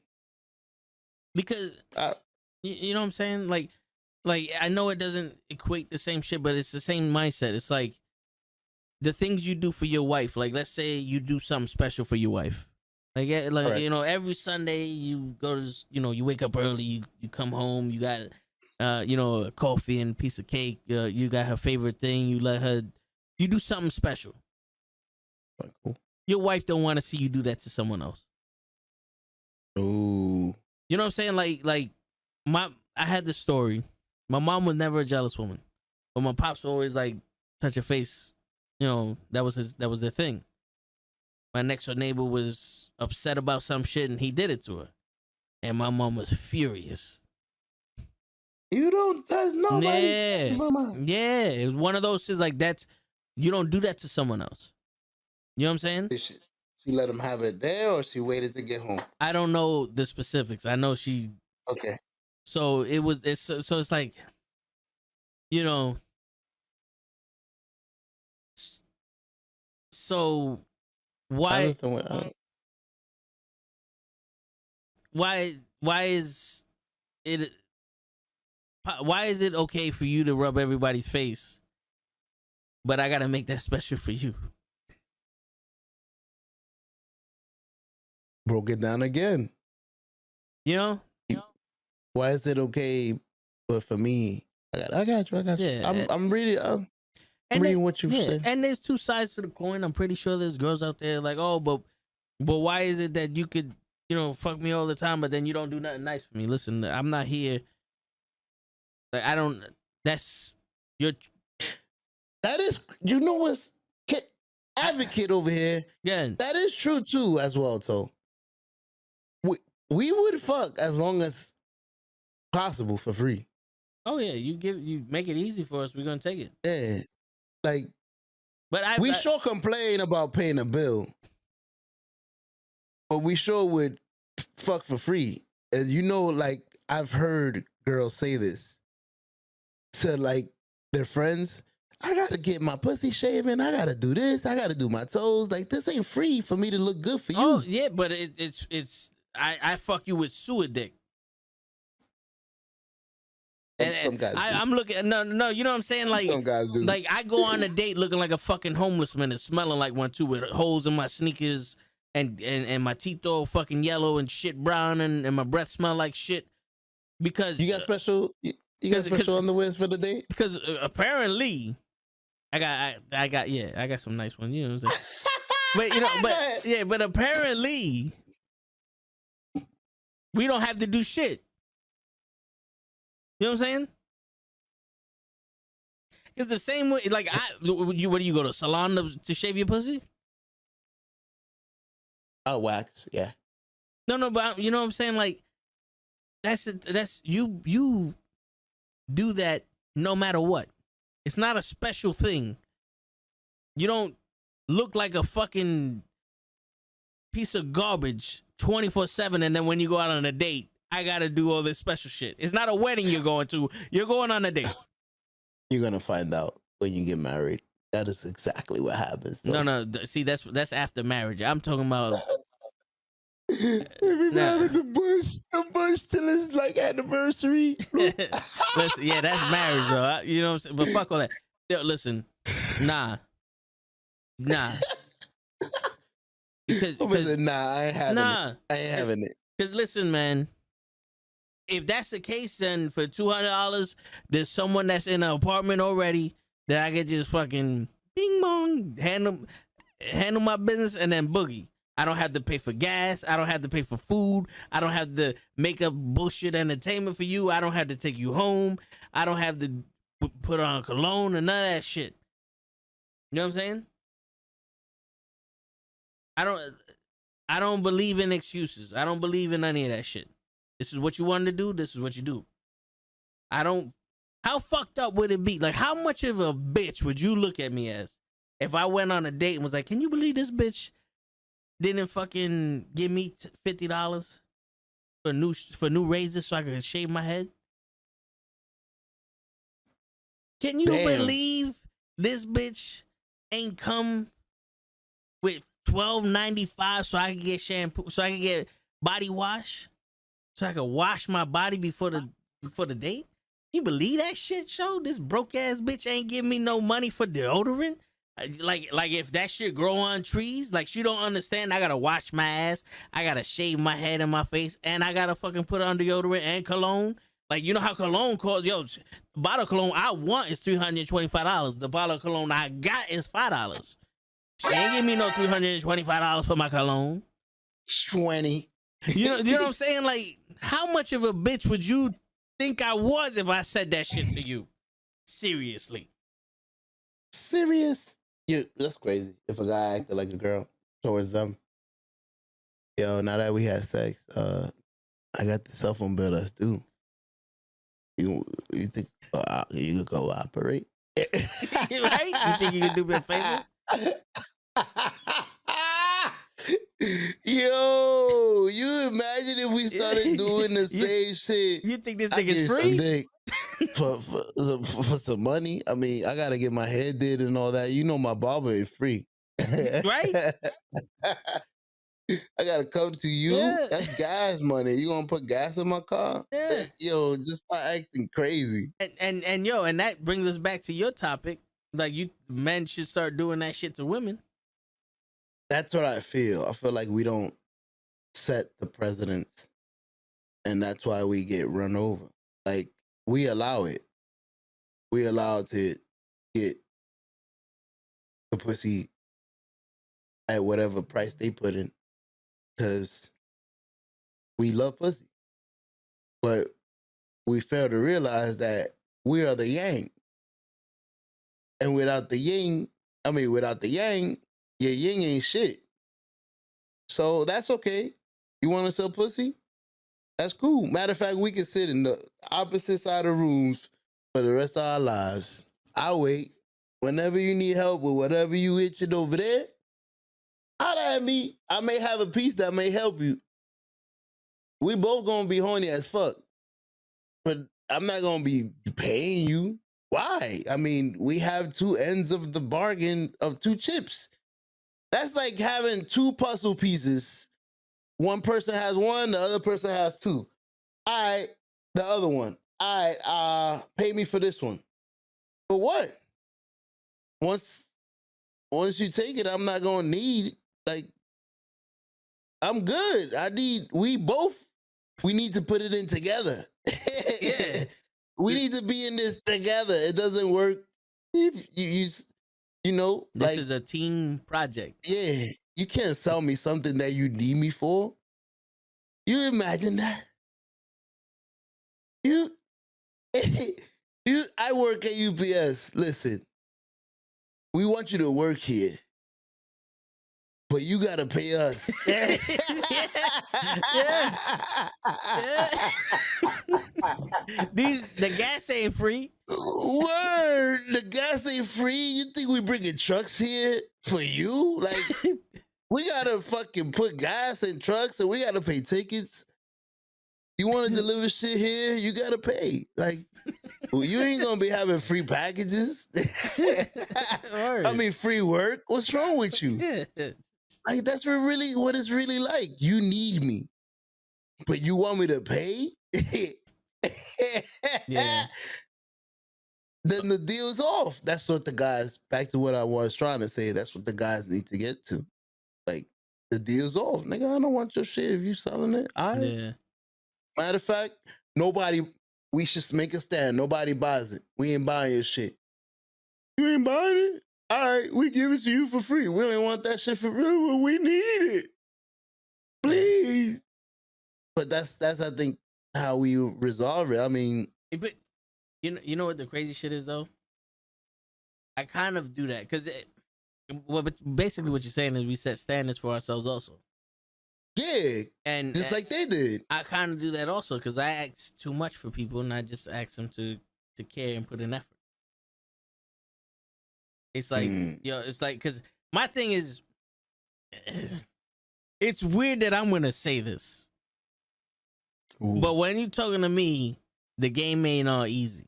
Because you know what I'm saying? Like I know it doesn't equate the same shit, but it's the same mindset. It's like the things you do for your wife. Like, let's say you do something special for your wife. Like you know, every Sunday you go to, you know, you wake up early, you come home, you got you know, a coffee and a piece of cake. You got her favorite thing. You let her. You do something special. Cool. Your wife don't want to see you do that to someone else. Ooh. You know what I'm saying? Like I had this story. My mom was never a jealous woman, but my pops always like touch her face. You know, that was their thing. My next door neighbor was upset about some shit and he did it to her, and my mom was furious. You don't touch nobody. Yeah, it was one of those things like that's, you don't do that to someone else. You know what I'm saying? She let him have it there, or she waited to get home? I don't know the specifics. I know she. Okay. So it's like, you know. So why is it okay for you to rub everybody's face, but I gotta make that special for you? Broke it down again. You know? Why is it okay, but for me, I got you. Yeah, I'm reading. I'm reading what you said. And there's two sides to the coin. I'm pretty sure there's girls out there like, oh, but why is it that you could, you know, fuck me all the time, but then you don't do nothing nice for me? Listen, I'm not here. Like, I don't. That's your. That is, you know what's advocate over here. Yeah, that is true too as well. So we would fuck as long as possible for free. Oh yeah, you make it easy for us. We're gonna take it. Yeah, like, but we sure complain about paying a bill, but we sure would fuck for free. And you know, like, I've heard girls say this to like their friends. I gotta get my pussy shaven. I gotta do this. I gotta do my toes. Like, this ain't free for me to look good for you. Oh yeah, but it's I fuck you with sewer dick. Some guys I'm looking. No, you know what I'm saying? Like, some guys do. Like, I go on a date looking like a fucking homeless man and smelling like one too, with holes in my sneakers and my teeth all fucking yellow and shit brown and my breath smell like shit. Because you got special, you got special underwears for the date? Because apparently, I got some nice ones. You know what I'm saying? But you know, but apparently, we don't have to do shit. You know what I'm saying? It's the same way. Like, where do you go to a salon to shave your pussy? Wax, yeah. No, but you know what I'm saying? Like, that's you do that no matter what. It's not a special thing. You don't look like a fucking piece of garbage 24/7, and then when you go out on a date, I gotta do all this special shit. It's not a wedding you're going to. You're going on a date. You're gonna find out when you get married. That is exactly what happens. Though. No. See, that's after marriage. I'm talking about. Everybody the bush till it's like anniversary. Listen, yeah, that's marriage, though. You know what I'm saying? But fuck all that. Yo, listen, nah. Because I ain't having it. I ain't having it. Because listen, man. If that's the case, then for $200, there's someone that's in an apartment already that I could just fucking bing bong handle my business and then boogie. I don't have to pay for gas. I don't have to pay for food. I don't have to make up bullshit entertainment for you. I don't have to take you home. I don't have to put on cologne and none of that shit. You know what I'm saying? I don't believe in excuses. I don't believe in any of that shit. This is what you wanted to do. This is what you do. I don't. How fucked up would it be? Like, how much of a bitch would you look at me as if I went on a date and was like, "Can you believe this bitch didn't fucking give me $50 for new razors so I could shave my head"? Can you believe this bitch ain't come with $12.95 so I can get shampoo, so I can get body wash, so I can wash my body before the date? You believe that shit, show? This broke ass bitch ain't giving me no money for deodorant. Like if that shit grow on trees, like she don't understand. I gotta wash my ass, I gotta shave my head and my face, and I gotta fucking put on deodorant and cologne. Like, you know how cologne costs? Yo, the bottle of cologne I want is $325. The bottle of cologne I got is $5. She ain't give me no $325 for my cologne. 20. You know what I'm saying? Like, how much of a bitch would you think I was if I said that shit to you? Seriously. Serious? Yeah, that's crazy. If a guy acted like a girl towards them. Yo, now that we had sex, I got the cell phone bill that's due. You think you could cooperate? Right? You think you can do me a favor? Yo, you imagine if we started doing the same shit? You think this I thing give is you free? some dick for some money. I mean, I gotta get my hair did and all that. You know, my barber ain't free, Right? I gotta come to you. Yeah. That's gas money. You gonna put gas in my car? Yeah. Yo, just start acting crazy. And yo, and that brings us back to your topic. Like, you men should start doing that shit to women. That's what I feel. I feel like we don't set the precedents, and that's why we get run over. Like, we allow it. We allow to get the pussy at whatever price they put in, because we love pussy. But we fail to realize that we are the yang. And without the yang, your yin ain't shit. So that's okay. You want to sell pussy? That's cool. Matter of fact, we can sit in the opposite side of rooms for the rest of our lives. I'll wait. Whenever you need help with whatever you itching over there, holla at me. I may have a piece that may help you. We both gonna be horny as fuck. But I'm not gonna be paying you. Why? I mean, we have two ends of the bargain of two chips. That's like having two puzzle pieces. One person has one, the other person has two. All right, the other one. All right, pay me for this one. For what? Once you take it, I'm not gonna need, like, I'm good. We need to put it in together. Yeah. We need to be in this together. It doesn't work if you know, This like, is a team project. yeah, you can't sell me something that you need me for. You imagine that? I work at UPS. Listen, we want you to work here, but you gotta pay us. Yeah. The gas ain't free. Word, the gas ain't free. You think we bringing trucks here for you? Like, we gotta fucking put gas in trucks and we gotta pay tickets. You want to deliver shit here? You gotta pay. Like, you ain't gonna be having free packages. I mean, free work. What's wrong with you? Like, that's what it's really like. You need me, but you want me to pay? Yeah. Then the deal's off. That's what the guys, back to what I was trying to say, that's what the guys need to get to. Like, the deal's off. Nigga, I don't want your shit if you selling it. Yeah. Matter of fact, we should make a stand. Nobody buys it. We ain't buying your shit. You ain't buying it? All right, we give it to you for free. We don't want that shit for real, but we need it. Please. But that's I think how we resolve it. I mean, But you know what the crazy shit is though? I kind of do that because Well, but basically what you're saying is we set standards for ourselves also. Yeah, And just like they did. I kind of do that also because I ask too much for people and I just ask them to care and put in effort. It's like, it's like, because my thing is, it's weird that I'm going to say this. Ooh. But when you're talking to me, the game ain't all easy.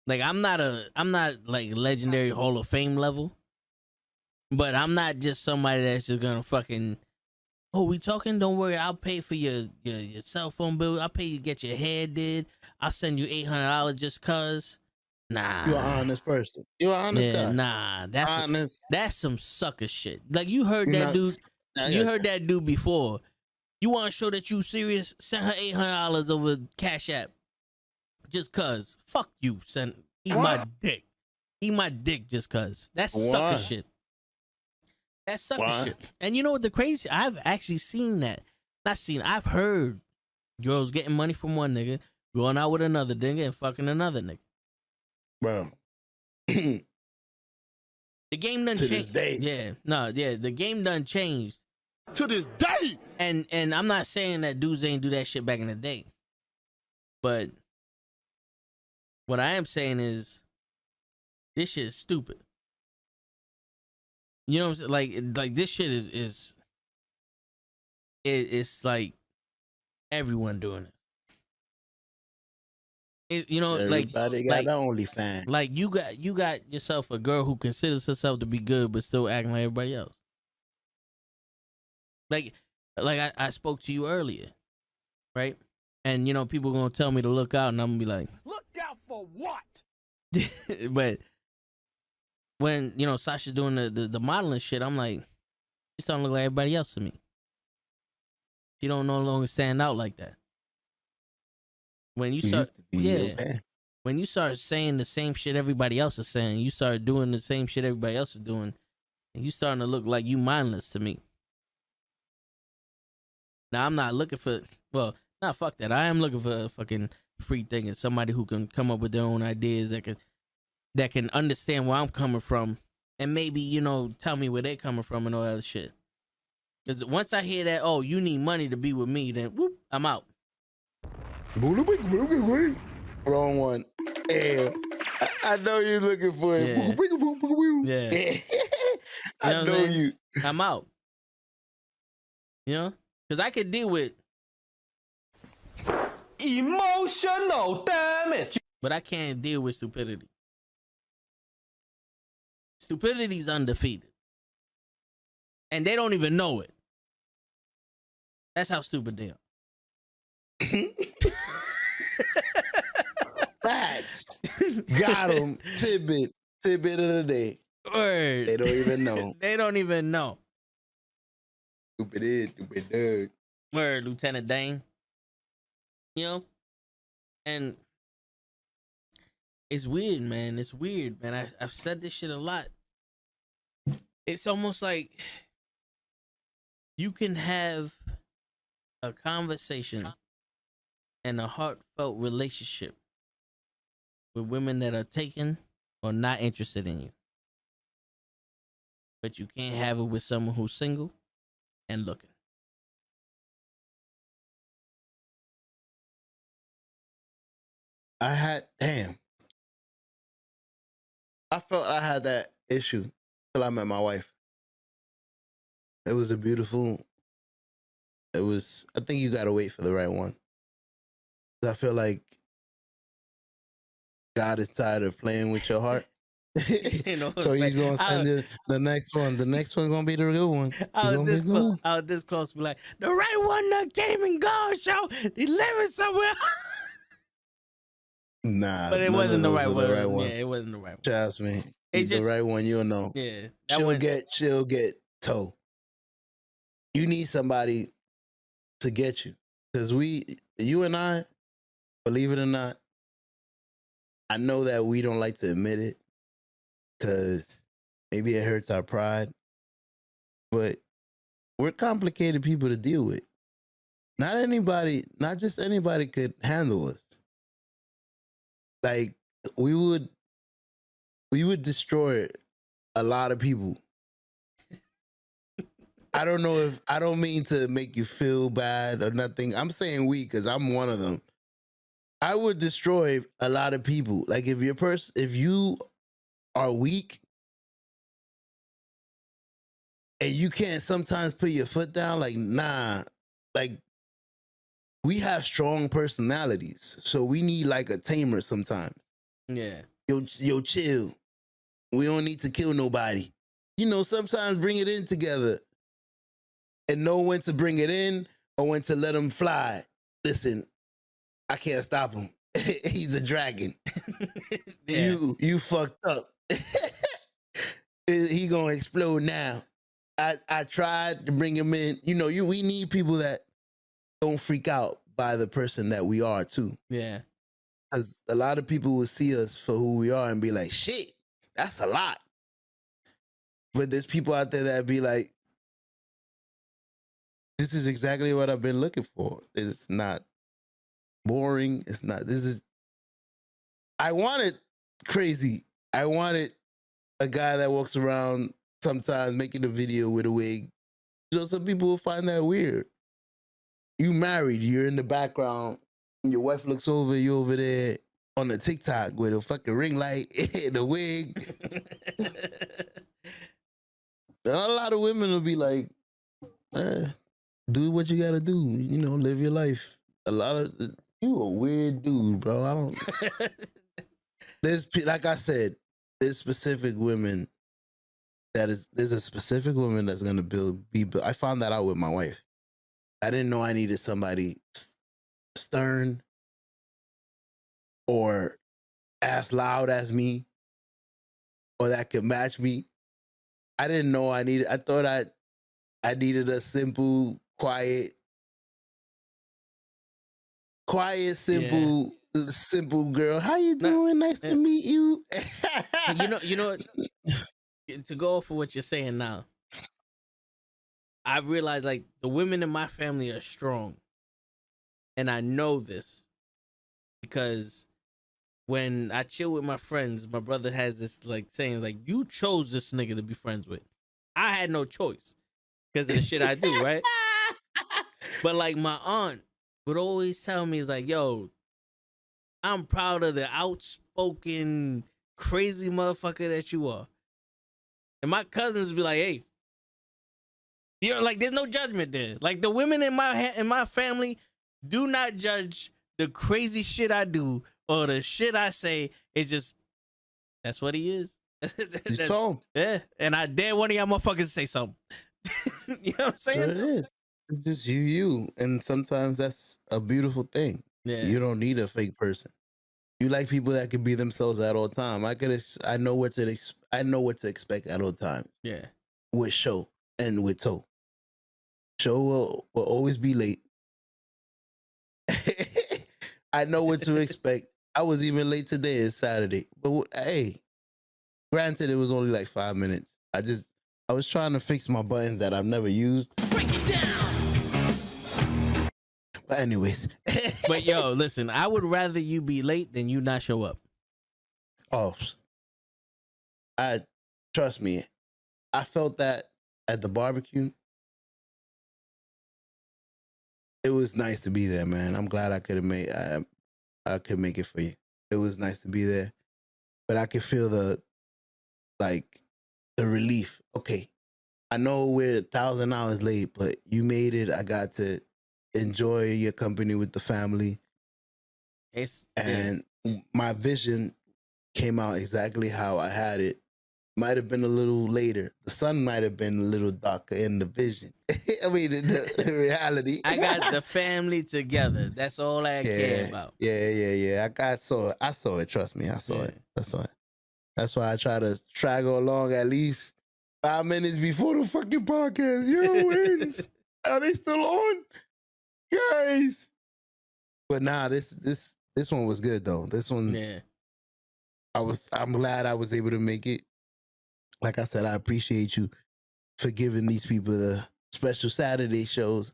Like I'm not like legendary Hall of Fame level, but I'm not just somebody that's just gonna fucking. Oh, we talking? Don't worry, I'll pay for your cell phone bill. I'll pay you to get your hair did. I'll send you $800 just cause. Nah, You're an honest person. You're an honest guy. Nah, Honest. that's some sucker shit. Like you heard You're that not- dude. I You got- heard that dude before. You want to show that you serious? Send her $800 over Cash App. Just cause. Fuck you. Eat my dick. Eat my dick just cause. That's sucker Why? shit. That's sucker Why? shit. And you know what the crazy? I've actually seen that. I've heard girls getting money from one nigga, going out with another nigga, and fucking another nigga. Bro. The game done To changed. this day. Yeah, the game done changed. To this day. And I'm not saying that dudes ain't do that shit back in the day. But what I am saying is this shit is stupid. You know what I'm saying? Like this shit it's like everyone doing it. You know, Everybody got their OnlyFans. like you got yourself a girl who considers herself to be good but still acting like everybody else. Like I spoke to you earlier, right? And you know, people gonna tell me to look out, and I'm gonna be like, Look out for what? but when you know Sasha's doing the modeling shit, I'm like, she don't look like everybody else to me. She don't no longer stand out like that. When you start, when you start saying the same shit everybody else is saying, you start doing the same shit everybody else is doing, and you starting to look like you mindless to me. Now I'm not looking for, well, not fuck that. I am looking for a fucking free thinker, somebody who can come up with their own ideas that can understand where I'm coming from, and maybe, you know, tell me where they're coming from and all that other shit. Because once I hear that, oh, you need money to be with me, then whoop, I'm out. Wrong one. Yeah. I know you're looking for it. Yeah. I You know what know I'm saying? you. I'm out. You know? Because I could deal with, Emotional damage. but I can't deal with stupidity. Stupidity's undefeated. And they don't even know it. That's how stupid they are. Facts. Got him. Tidbit of the day. Word. They don't even know. They don't even know. Stupid is, stupid dog. Word, Lieutenant Dane. You know? And it's weird, man. It's weird, man. I've said this shit a lot. It's almost like you can have a conversation and a heartfelt relationship with women that are taken or not interested in you. But you can't have it with someone who's single and looking. I felt I had that issue till I met my wife. It was I think you gotta wait for the right one. I feel like God is tired of playing with your heart. You know, So he's like, gonna send you the next one. The next one's gonna be the real one. I was this close to be like, the right one that came and gone, show. He living somewhere. Nah, But it none wasn't of the those right are one. the right one. Yeah, it wasn't the right one. Trust me. It He's just- the right one, you'll know. Yeah. She'll get toe. You need somebody to get you. Because you and I, believe it or not, I know that we don't like to admit it because maybe it hurts our pride, but we're complicated people to deal with. Not just anybody could handle us. Like we would we would destroy a lot of people. I don't know if I don't mean to make you feel bad or nothing. I'm saying we because I'm one of them. I would destroy a lot of people. Like if you are weak and you can't sometimes put your foot down, like nah, like we have strong personalities, so we need like a tamer sometimes. Yeah. Yo, chill. We don't need to kill nobody. You know, sometimes bring it in together and know when to bring it in or when to let him fly. Listen, I can't stop him. He's a dragon. Yeah. You fucked up. He gonna explode now. I tried to bring him in. You know, we need people that don't freak out by the person that we are too. Yeah. Because a lot of people will see us for who we are and be like, shit, that's a lot. But there's people out there that be like, this is exactly what I've been looking for. It's not boring. It's not, I wanted crazy. I wanted a guy that walks around sometimes making a video with a wig. You know, some people will find that weird. You married, you're in the background, and your wife looks over, you over there on the TikTok with a fucking ring light and a wig. A lot of women will be like, do what you gotta do, you know, live your life. A lot of you a weird dude, bro. I don't. There's like I said, there's specific women. There's a specific woman that's gonna be built. I found that out with my wife. I didn't know I needed somebody stern or as loud as me or that could match me. I didn't know I thought I needed a simple, quiet, simple girl. How you doing? Nice to meet you. you know, to go off of what you're saying now, I realized like the women in my family are strong. And I know this because when I chill with my friends, my brother has this like saying like, you chose this nigga to be friends with. I had no choice because of the shit I do, right? But like my aunt would always tell me, is like, yo, I'm proud of the outspoken, crazy motherfucker that you are. And my cousins would be like, hey, you know, like there's no judgment there. Like the women in my family do not judge the crazy shit I do or the shit I say. It's just, that's what he is. He's tall. Yeah. And I dare one of y'all motherfuckers say something. You know what I'm saying? Sure it is. It's just you. And sometimes that's a beautiful thing. Yeah. You don't need a fake person. You like people that can be themselves at all time. I know what to expect at all times. Yeah. With show and with toe. Show will always be late. I know what to expect. I was even late today. It's Saturday. But hey, granted, it was only like 5 minutes. I was trying to fix my buttons that I've never used. Break it down. But anyways. But yo, listen, I would rather you be late than you not show up. Oh, trust me. I felt that at the barbecue. It was nice to be there, man. I'm glad I could make it for you. It was nice to be there. But I could feel the relief. Okay. I know we're 1,000 hours late, but you made it. I got to enjoy your company with the family. My vision came out exactly how I had it. Might have been a little later. The sun might have been a little darker in the vision. I mean, the reality. I got the family together. That's all I care about. Yeah. I saw it. Trust me, I saw it. That's why I try to straggle along at least 5 minutes before the fucking podcast. Yo, are they still on, guys? But nah, this one was good though. This one, yeah. I'm glad I was able to make it. Like I said, I appreciate you for giving these people the special Saturday shows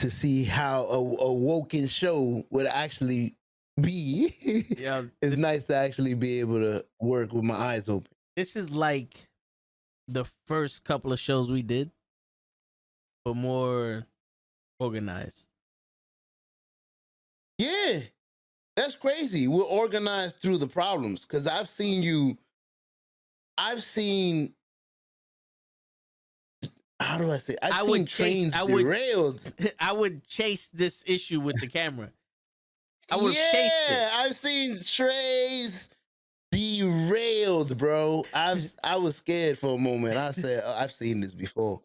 to see how a woken show would actually B. Yeah, It's nice to actually be able to work with my eyes open. this is like the first couple of shows we did, but more organized. Yeah, that's crazy. We're organized through the problems because I've seen, how do I say? I've seen trains derailed. I would chase this issue with the camera. I would have chased it. I've seen trays derailed, bro. I was scared for a moment. I said, oh, I've seen this before.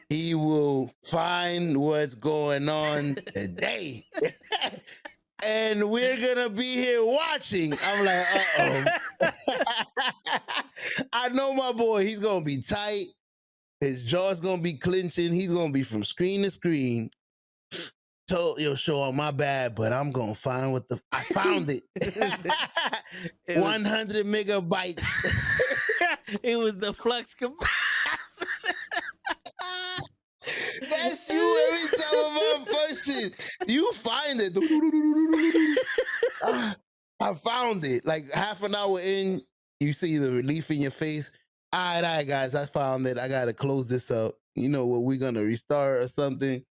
He will find what's going on today. And we're gonna be here watching. I'm like, uh-oh. I know my boy, he's gonna be tight. His jaw's gonna be clenching. He's gonna be from screen to screen. Told yo, show my bad, but I'm gonna find what I found it. 100 megabytes. It was the flux capacitor. That's you every time I'm pushing. You find it. I found it. Like half an hour in, you see the relief in your face. All right, guys, I found it. I gotta close this up. You know what? We're gonna restart or something.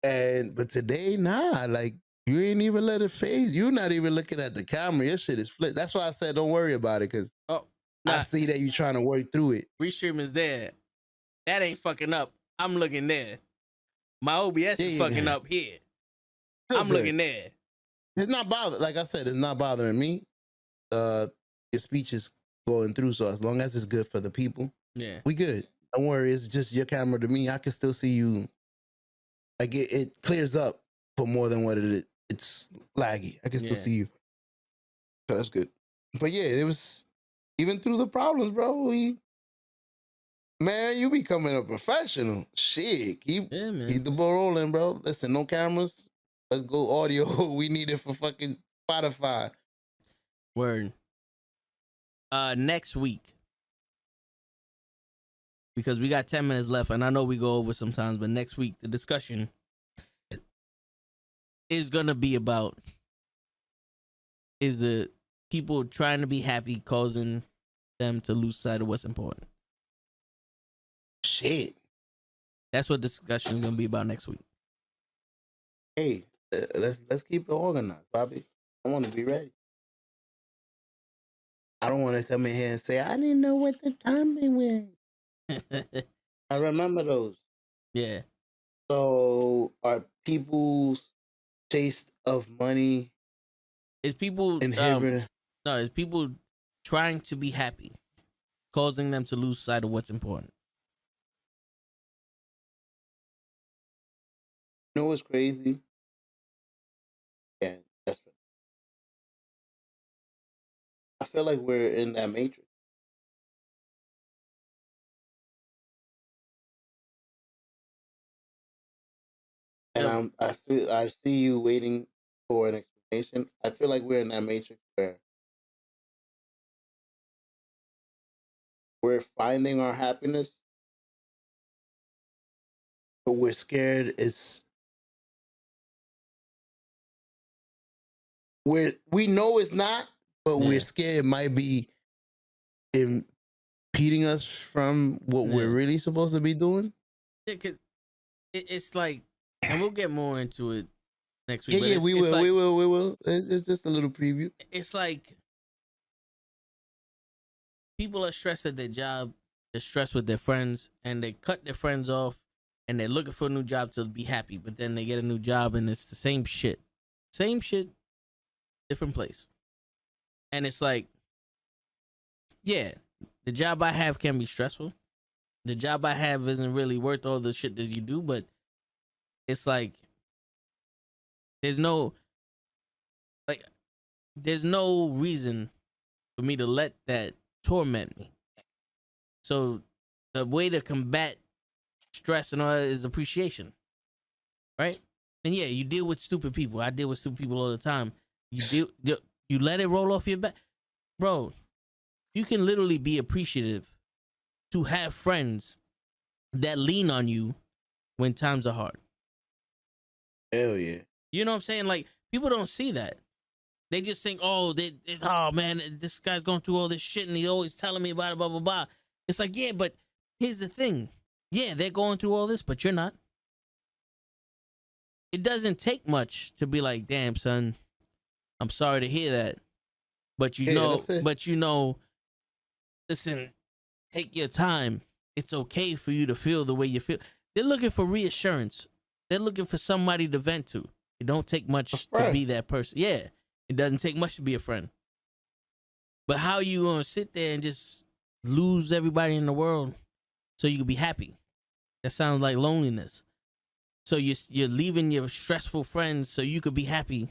But today, nah, like you ain't even let it phase. You're not even looking at the camera. Your shit is flipped. That's why I said don't worry about it, because I see that you're trying to work through it. Restream is there. That ain't fucking up. I'm looking there. My OBS is fucking up here. I'm looking there. It's not bothering. Like I said, it's not bothering me. Your speech is going through, so as long as it's good for the people, yeah, we good. Don't worry. It's just your camera to me. I can still see you. Like it clears up for more than what it is. It's laggy. I can still see you. So that's good. But yeah, it was even through the problems, bro. Man, you becoming a professional. Shit, keep the ball rolling, bro. Listen, no cameras. Let's go audio. We need it for fucking Spotify. Word. Next week, because we got 10 minutes left, and I know we go over sometimes, but next week the discussion is gonna be about is the people trying to be happy causing them to lose sight of what's important. Shit. That's what the discussion is gonna be about next week. Hey, let's keep it organized, Bobby. I want to be ready. I don't want to come in here and say I didn't know what the timing was. I remember those. Yeah. So are people's taste of money? It's people inhibiting? No, it's people trying to be happy, causing them to lose sight of what's important. You know what's crazy? Yeah, that's right. I feel like we're in that matrix. And I see you waiting for an explanation. I feel like we're in that matrix where we're finding our happiness, but we're scared we know it's not, but we're scared it might be impeding us from what we're really supposed to be doing. Yeah, because it's like, and we'll get more into it next week. Yeah, but yeah, we will. It's just a little preview. It's like people are stressed at their job, they're stressed with their friends, and they cut their friends off, and they're looking for a new job to be happy. But then they get a new job, and it's the same shit, different place. And it's like, yeah, the job I have can be stressful. The job I have isn't really worth all the shit that you do, but it's like there's no reason for me to let that torment me. So the way to combat stress and all that is appreciation, right? And yeah, you deal with stupid people. I deal with stupid people all the time. You let it roll off your back, bro. You can literally be appreciative to have friends that lean on you when times are hard. Hell yeah. You know what I'm saying? Like, People don't see that. They just think, oh, oh man, this guy's going through all this shit and he's always telling me about it, blah, blah, blah. It's like, yeah, but here's the thing. Yeah, they're going through all this, but you're not. It doesn't take much to be like, damn, son, I'm sorry to hear that. But you know, listen, take your time. It's okay for you to feel the way you feel. They're looking for reassurance. They're looking for somebody to vent to. It don't take much to be that person. Yeah, it doesn't take much to be a friend. But how you gonna sit there and just lose everybody in the world so you can be happy? That sounds like loneliness. So you're leaving your stressful friends so you could be happy,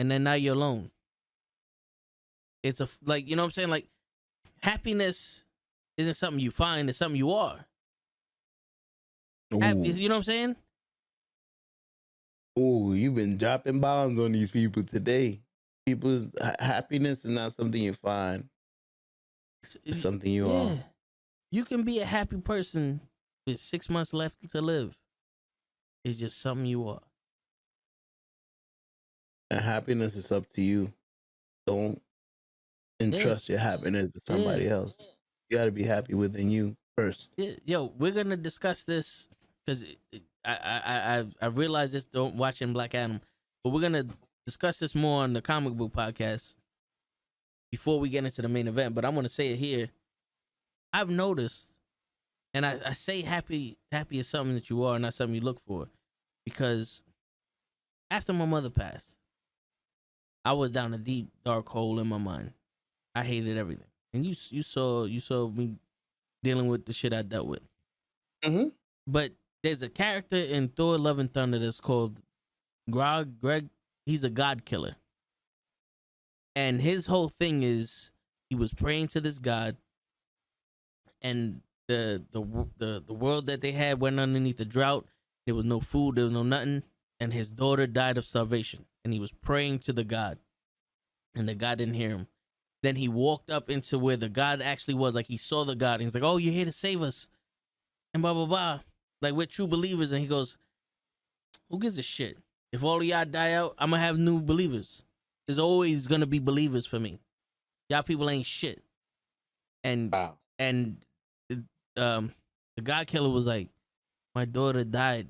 and then now you're alone. It's like, you know what I'm saying? Like, happiness isn't something you find; it's something you are. Happy, you know what I'm saying? Oh, you've been dropping bombs on these people today. People's happiness is not something you find. It's something you are. You can be a happy person with 6 months left to live. It's just something you are. And happiness is up to you. Don't entrust your happiness to somebody else. You got to be happy within you first. Yo, we're gonna discuss this because I realized this watching Black Adam, but we're gonna discuss this more on the comic book podcast before we get into the main event. But I'm gonna say it here. I've noticed, and I say happy is something that you are, not something you look for, because after my mother passed, I was down a deep dark hole in my mind. I hated everything, and you saw me dealing with the shit I dealt with. Mm-hmm. But there's a character in Thor: Love and Thunder that's called Greg. He's a god killer, and his whole thing is he was praying to this god, and the world that they had went underneath the drought. There was no food, there was no nothing, and his daughter died of starvation, and he was praying to the god, and the god didn't hear him. Then he walked up into where the god actually was, like he saw the god, and he's like, "Oh, you're here to save us," and blah blah blah. Like, we're true believers, and he goes, "Who gives a shit? If all of y'all die out, I'm gonna have new believers. There's always gonna be believers for me. Y'all people ain't shit." And wow. And the god killer was like, "My daughter died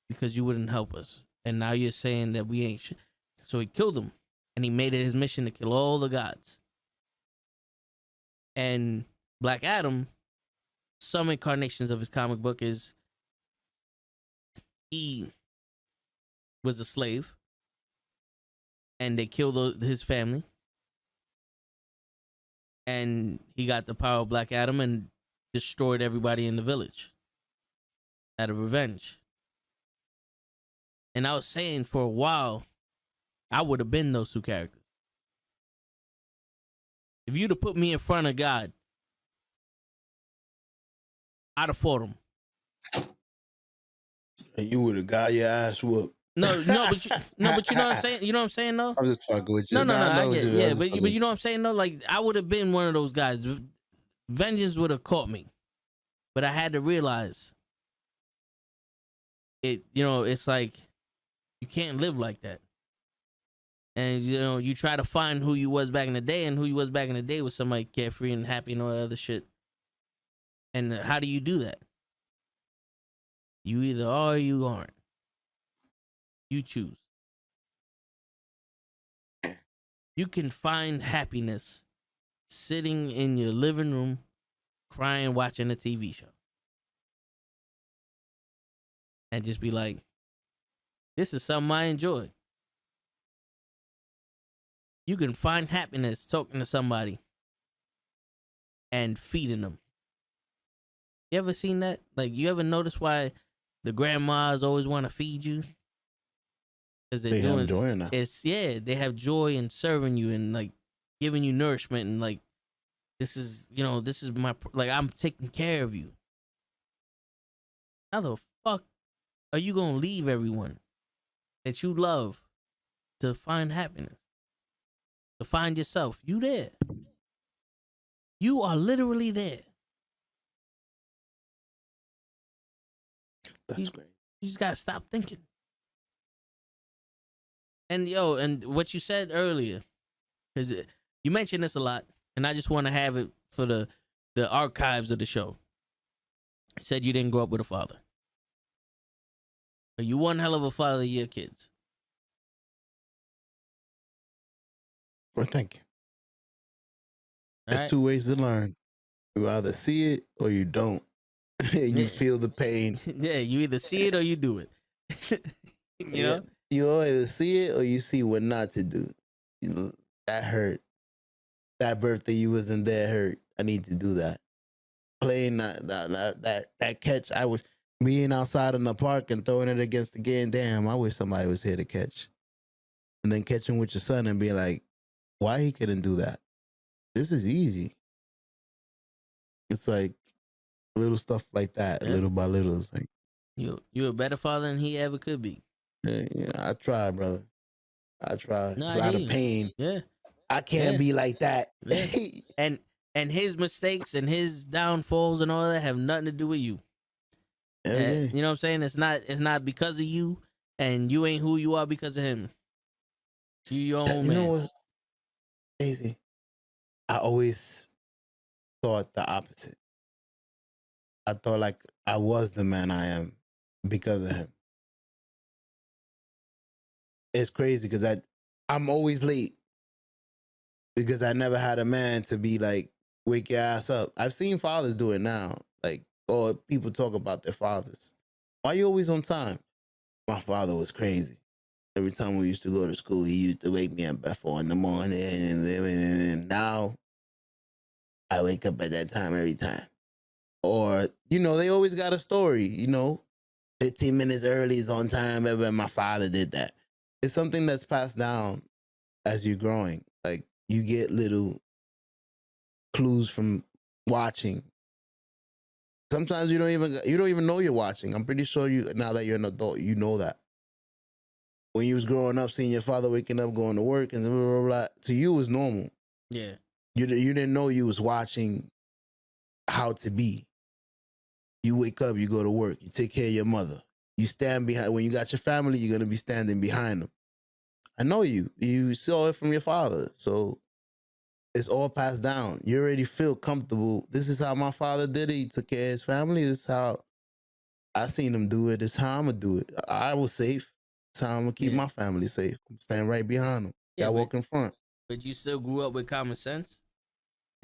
because you wouldn't help us, and now you're saying that we ain't shit." So he killed him, and he made it his mission to kill all the gods. And Black Adam, some incarnations of his comic book is he was a slave, and they killed his family, and he got the power of Black Adam and destroyed everybody in the village out of revenge. And I was saying for a while, I would have been those two characters. If you'd have put me in front of God, I'd have fought him. And you would have got your ass whooped. But you know what I'm saying. You know what I'm saying, though. I'm just fucking with you. No. I get it. Yeah, but you know what I'm saying, though. Like, I would have been one of those guys. Vengeance would have caught me, but I had to realize it. You know, it's like you can't live like that. And you know, you try to find who you was back in the day, and who you was back in the day was somebody carefree and happy and all that other shit. And how do you do that? You either are or you aren't. You choose. You can find happiness sitting in your living room, crying, watching a TV show. And just be like, this is something I enjoy. You can find happiness talking to somebody and feeding them. You ever seen that? Like, you ever notice why the grandmas always want to feed you? Because they have joy in that. They have joy in serving you and like giving you nourishment and like, this is my, like, I'm taking care of you. How the fuck are you gonna leave everyone that you love to find happiness? To find yourself? You there. You are literally there. That's great. You just gotta stop thinking. And yo, and what you said earlier, because you mentioned this a lot, and I just want to have it for the archives of the show. You said you didn't grow up with a father, but you one hell of a father to your kids. Well, thank you. All There's right? two ways to learn. You either see it or you don't. And you Yeah. feel the pain. Yeah, you either see it or you do it. You know? You either see it or you see what not to do. You know, that hurt. That birthday you wasn't there hurt. I need to do that. Playing that catch. I was being outside in the park and throwing it against the game. Damn, I wish somebody was here to catch. And then catching with your son and be like, why he couldn't do that? This is easy. It's like little stuff like that, Yeah. little by little. It's like, You're a better father than he ever could be. yeah, I try, brother. I try. No, It's I out hear of you. pain. Yeah. I can't Yeah. be like that. Yeah. And his mistakes and his downfalls and all that have nothing to do with you. Hell yeah. You know what I'm saying? It's not because of you, and you ain't who you are because of him. You your own You man. know what's crazy? I always thought the opposite. I thought like I was the man I am because of him. It's crazy because I'm always late because I never had a man to be like, wake your ass up. I've seen fathers do it now. Like, or people talk about their fathers. Why you always on time? My father was crazy. Every time we used to go to school, he used to wake me up at 4 in the morning. And now I wake up at that time every time. Or, they always got a story, 15 minutes early is on time. And my father did that. It's something that's passed down as you're growing. Like you get little clues from watching. Sometimes you don't even know you're watching. I'm pretty sure now that you're an adult, you know that. When you was growing up, seeing your father waking up, going to work, and blah, blah, blah, to you it was normal. Yeah. You didn't know you was watching how to be. You wake up, you go to work, you take care of your mother. You stand behind. When you got your family, you're gonna be standing behind them. I know you. You saw it from your father, so it's all passed down. You already feel comfortable. This is how my father did it. He took care of his family. This is how I seen him do it. This is how I'm gonna do it. I was safe. This is how I'm gonna keep my family safe. I'm stand right behind them. Yeah, I walk in front. But you still grew up with common sense,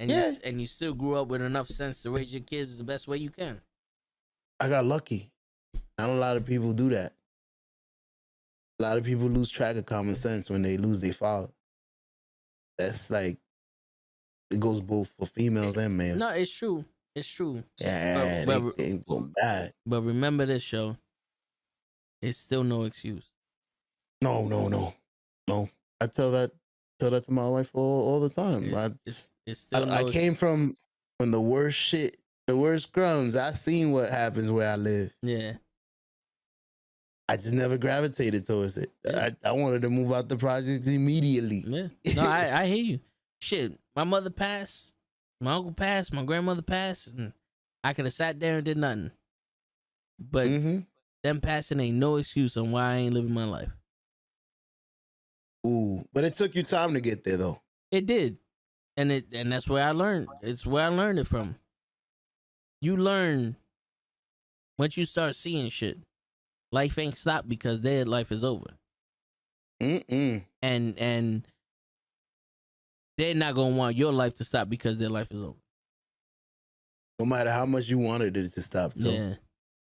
and Yeah. you still grew up with enough sense to raise your kids the best way you can. I got lucky. Not a lot of people do that. A lot of people lose track of common sense when they lose their father. That's like, it goes both for females and males. No, it's true. It's true. Yeah, they go bad. But remember this, show. It's still no excuse. No. I tell that to my wife all the time. It's still no I came from the worst shit, the worst crumbs. I seen what happens where I live. Yeah. I just never gravitated towards it. Yeah. I wanted to move out the projects immediately. Yeah. No, I hear you. Shit, my mother passed, my uncle passed, my grandmother passed, and I could have sat there and did nothing. But them passing ain't no excuse on why I ain't living my life. Ooh, but it took you time to get there, though. It did, and that's where I learned. It's where I learned it from. You learn once you start seeing shit. Life ain't stopped because their life is over. And they're not gonna want your life to stop because their life is over. No matter how much you wanted it to stop, though.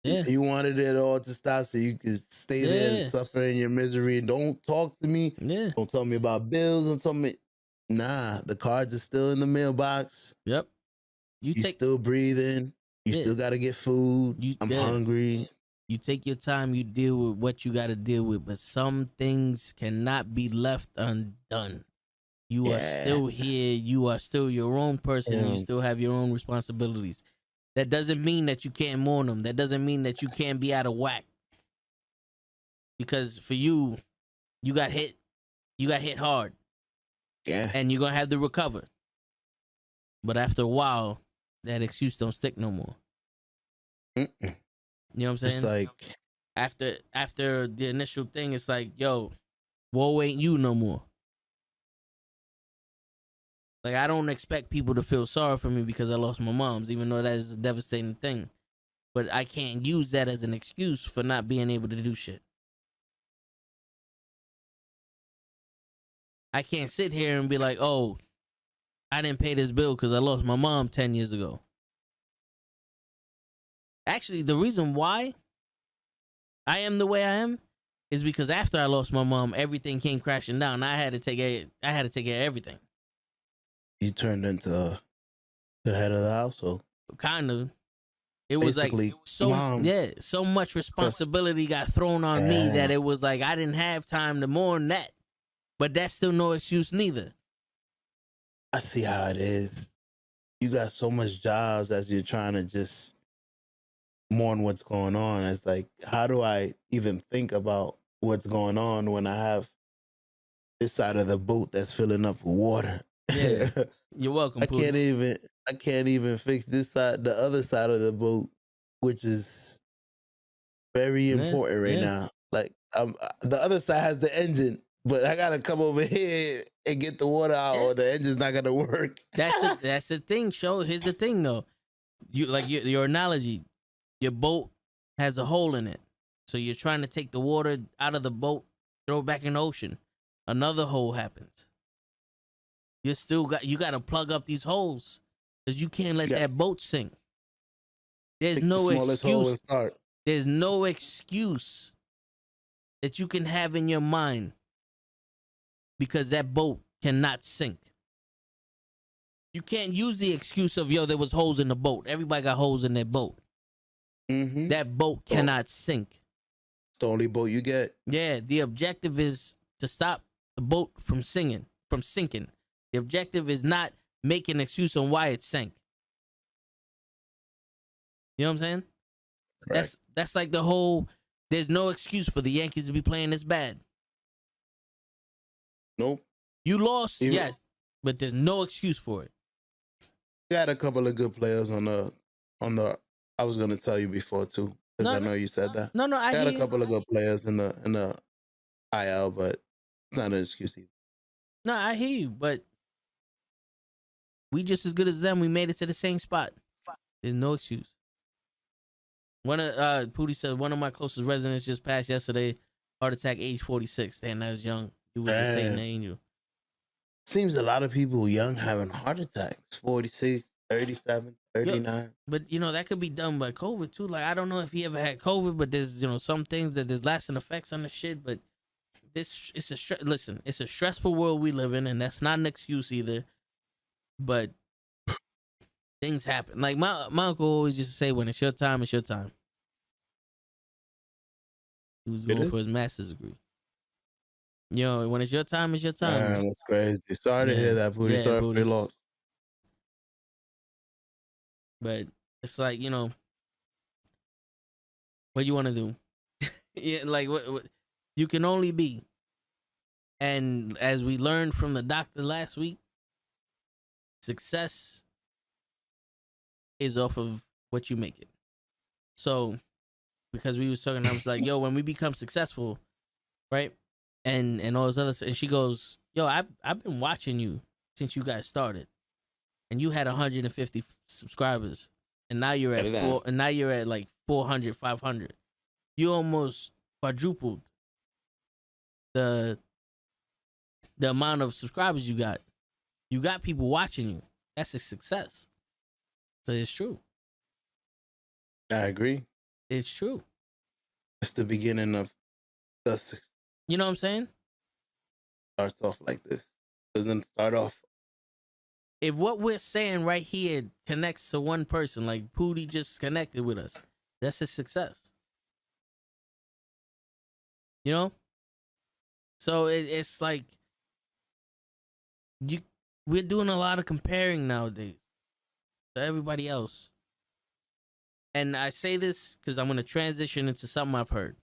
Yeah. You wanted it all to stop so you could stay there and suffer in your misery. Don't talk to me. Yeah. Don't tell me about bills. Don't tell me. Nah, the cards are still in the mailbox. Yep. You still breathing. You still got to get food. I'm hungry. You take your time. You deal with what you got to deal with. But some things cannot be left undone. You are still here. You are still your own person. You still have your own responsibilities. That doesn't mean that you can't mourn them. That doesn't mean that you can't be out of whack. Because for you, you got hit. You got hit hard. Yeah. And you're going to have to recover. But after a while, that excuse don't stick no more. You know what I'm saying? It's like, after the initial thing, it's like, yo, Woe ain't you no more. Like, I don't expect people to feel sorry for me because I lost my mom's, even though that is a devastating thing. But I can't use that as an excuse for not being able to do shit. I can't sit here and be like, oh, I didn't pay this bill because I lost my mom 10 years ago. Actually, the reason why I am the way I am is because after I lost my mom, everything came crashing down. I had to take care of everything. You turned into the head of the household. Kind of. It was Basically, like so much responsibility got thrown on me that it was like I didn't have time to mourn that. But that's still no excuse neither. I see how it is. You got so much jobs as you're trying to just mourn what's going on. It's like, how do I even think about what's going on when I have this side of the boat that's filling up with water? Yeah. You're welcome. I can't even fix this side, the other side of the boat, which is very important right now. Like, the other side has the engine, but I gotta come over here and get the water out, or the engine's not gonna work. That's the thing, Show. Here's the thing, though. You like your analogy. Your boat has a hole in it, so you're trying to take the water out of the boat, throw it back in the ocean. Another hole happens. You got to plug up these holes because you can't let that boat sink. There's no excuse. There's no excuse that you can have in your mind because that boat cannot sink. You can't use the excuse of, yo, there was holes in the boat. Everybody got holes in their boat. Mm-hmm. That boat cannot sink. It's the only boat you get. Yeah, the objective is to stop the boat from sinking. The objective is not make an excuse on why it sank. You know what I'm saying? Right. That's like the whole, there's no excuse for the Yankees to be playing this bad. Nope. You lost, yes, but there's no excuse for it. You had a couple of good players on the I was gonna tell you before too, because I know you said that. No, I had a couple of good players in the IL, but it's not an excuse either. No, I hear you, but we just as good as them. We made it to the same spot. There's no excuse. One of Pootie said one of my closest residents just passed yesterday. Heart attack, age 46. Damn, that was young. He was the same angel. Seems a lot of people young having heart attacks. 46, 37, 39. But that could be done by COVID too. Like, I don't know if he ever had COVID, but there's some things that there's lasting effects on the shit. But it's a stressful world we live in, and that's not an excuse either. But things happen. Like my uncle always used to say, when it's your time, it's your time. He was going for his master's degree. When it's your time, it's your time. Man, that's crazy. Sorry to hear that, Pootie. Sorry for your loss. But it's like, what you want to do? Yeah, like what you can only be. And as we learned from the doctor last week, success is off of what you make it. So, because we was talking, I was like, yo, when we become successful, right? And all this other, and she goes, yo, I've been watching you since you guys started, and you had 150 subscribers, and now you're at like 400, 500. You almost quadrupled the amount of subscribers you got. You got people watching you. That's a success. So it's true. I agree. It's true. It's the beginning of the success. You know what I'm saying? Starts off like this. Doesn't start off. If what we're saying right here connects to one person, like Pootie just connected with us, that's a success. So it's like we're doing a lot of comparing nowadays to everybody else. And I say this because I'm going to transition into something I've heard.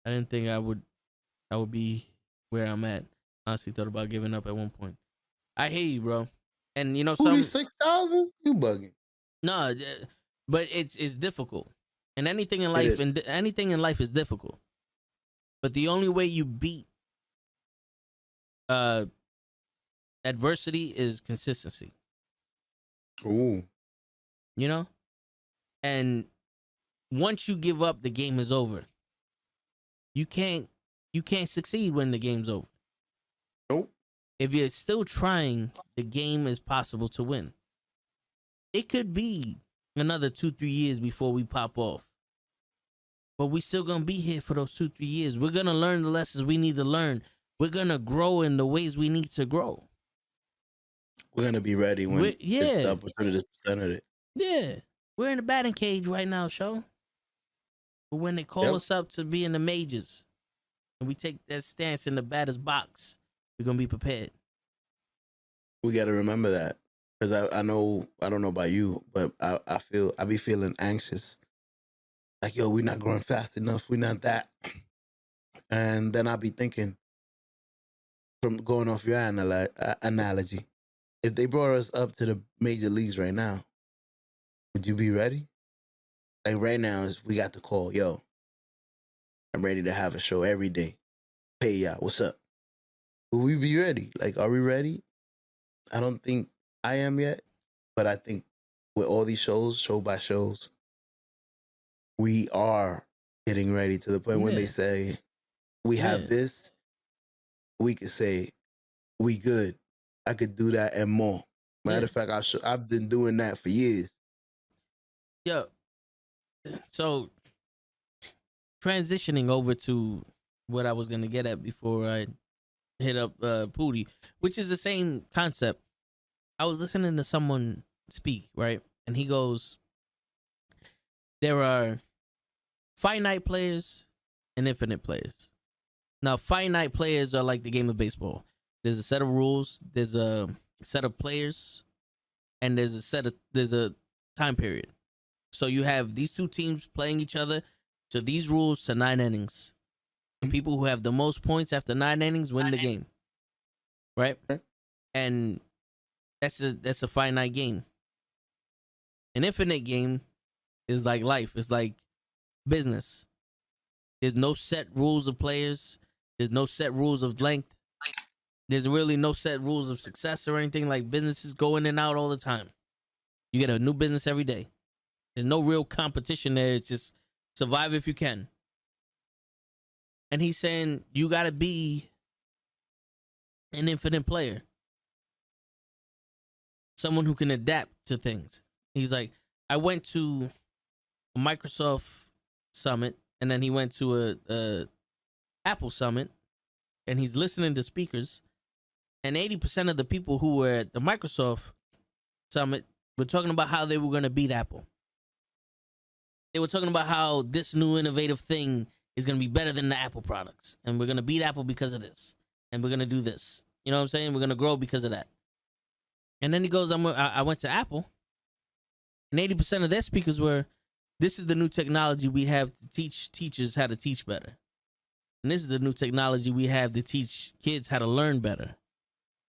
I didn't think I would be where I'm at. Honestly, thought about giving up at one point. I hear you, bro. And 6,000? You bugging? No, but it's difficult. And anything in life is difficult. But the only way you beat adversity is consistency. Ooh. You know? And once you give up, the game is over. You can't succeed when the game's over. Nope. If you're still trying, the game is possible to win. It could be another 2-3 years before we pop off. But we still gonna be here for those 2-3 years. We're gonna learn the lessons we need to learn. We're gonna grow in the ways we need to grow. We're gonna be ready when the opportunity is presented. Yeah. We're in the batting cage right now, show. But when they call us up to be in the majors and we take that stance in the batter's box, we're gonna be prepared. We gotta remember that. Because I know, I don't know about you, but I be feeling anxious. Like, yo, we're not growing fast enough. We're not that. And then I'll be thinking, from going off your analogy, if they brought us up to the major leagues right now, would you be ready? Like right now, if we got the call, yo, I'm ready to have a show every day. Hey, y'all, what's up? Will we be ready? Like, are we ready? I don't think I am yet, but I think with all these shows, show by shows, we are getting ready to the point when they say we have this, we could say we good. I could do that and more. Matter of fact, I've been doing that for years. Yeah. So transitioning over to what I was gonna get at before I hit up Pootie, which is the same concept. I was listening to someone speak, right? And he goes, there are finite players and infinite players. Now, finite players are like the game of baseball. There's a set of rules, there's a set of players, and there's a time period. So you have these two teams playing each other to these rules to 9 innings. The people who have the most points after 9 innings win the game. Right? And that's a finite game. An infinite game is like life. It's like business. There's no set rules of players. There's no set rules of length. There's really no set rules of success or anything. Like businesses go in and out all the time. You get a new business every day. There's no real competition there. It's just survive if you can. And he's saying you got to be an infinite player. Someone who can adapt to things. He's like, I went to a Microsoft summit, and then he went to a Apple summit, and he's listening to speakers, and 80% of the people who were at the Microsoft summit were talking about how they were going to beat Apple. They were talking about how this new innovative thing is going to be better than the Apple products, and we're going to beat Apple because of this, and we're going to do this. You know what I'm saying? We're going to grow because of that. And then he goes, I went to Apple, and 80% of their speakers were, this is the new technology we have to teach teachers how to teach better. And this is the new technology we have to teach kids how to learn better.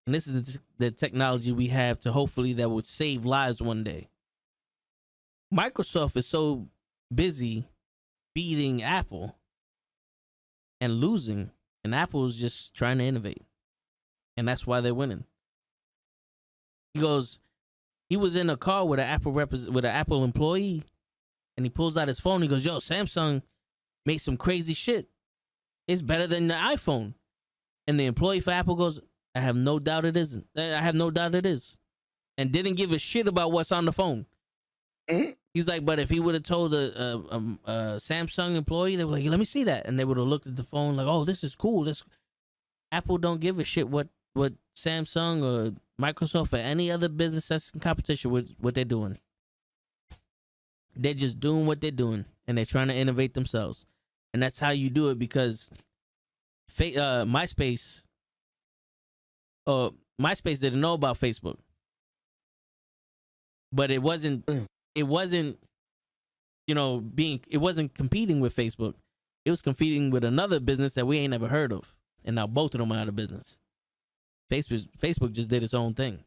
And this is the technology we have to hopefully that would save lives one day. Microsoft is so busy beating Apple and losing, and Apple is just trying to innovate. And that's why they're winning. He goes, he was in a car with an Apple employee, and he pulls out his phone. He goes, yo, Samsung made some crazy shit. It's better than the iPhone. And the employee for Apple goes, I have no doubt it isn't. I have no doubt it is. And didn't give a shit about what's on the phone. He's like, but if he would have told a Samsung employee, they were like, let me see that. And they would have looked at the phone like, oh, this is cool. Apple don't give a shit what Samsung or Microsoft or any other business that's in competition with what they're doing. They're just doing what they're doing, and they're trying to innovate themselves. And that's how you do it, because MySpace didn't know about Facebook. But it wasn't, it wasn't competing with Facebook. It was competing with another business that we ain't never heard of. And now both of them are out of business. Facebook just did its own thing.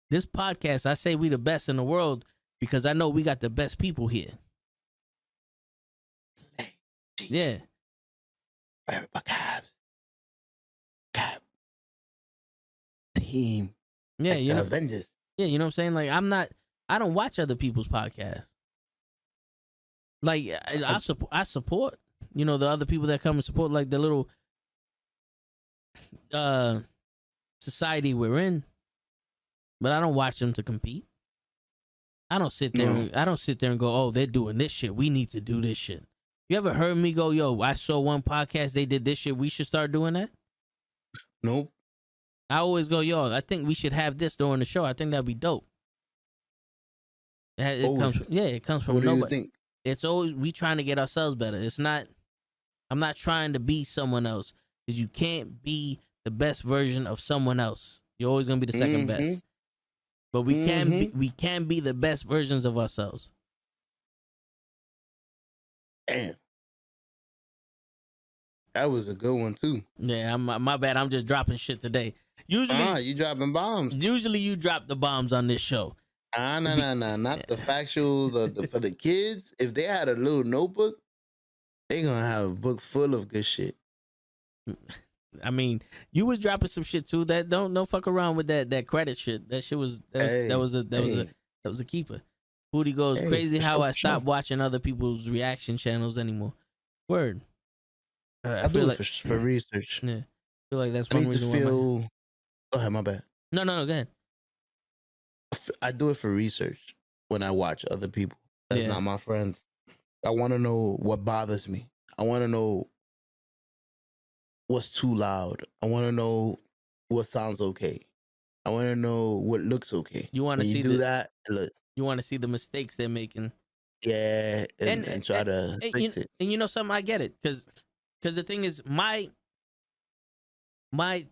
This podcast, I say we the best in the world because I know we got the best people here. Yeah. Cabs. Cab. Team. Yeah, Like you the know. Avengers. Yeah, you know what I'm saying. Like I don't watch other people's podcasts. Like I support. You know, the other people that come and support, like the little society we're in. But I don't watch them to compete. I don't sit there. No. I don't sit there and go, "Oh, they're doing this shit. We need to do this shit." You ever heard me go, "Yo, I saw one podcast. They did this shit. We should start doing that." Nope. I always go, "Yo, I think we should have this during the show. I think that'd be dope." It Always. it comes from What do you nobody. think? It's always we trying to get ourselves better. It's not. I'm not trying to be someone else because you can't be the best version of someone else. You're always gonna be the 2nd best. But we can be the best versions of ourselves. Damn. That was a good one too. Yeah, my bad. I'm just dropping shit today. Usually, You dropping bombs. usually you drop the bombs on this show. No. Not the factual. For the kids, if they had a little notebook, they gonna have a book full of good shit. I mean, you was dropping some shit too. That don't fuck around with that credit shit. That shit was that was a keeper. Booty goes crazy how I stopped watching other people's reaction channels anymore. Word. I feel like for research. Yeah, I feel like that's I one need reason to why. feel. Go ahead, my bad. No, go ahead. I do it for research when I watch other people. That's not my friends. I want to know what bothers me. I want to know what's too loud. I want to know what sounds okay. I want to know what looks okay. You want to see that? Look, you want to see the mistakes they're making. yeah, and try to fix it. And you know something, I get it, because the thing is, my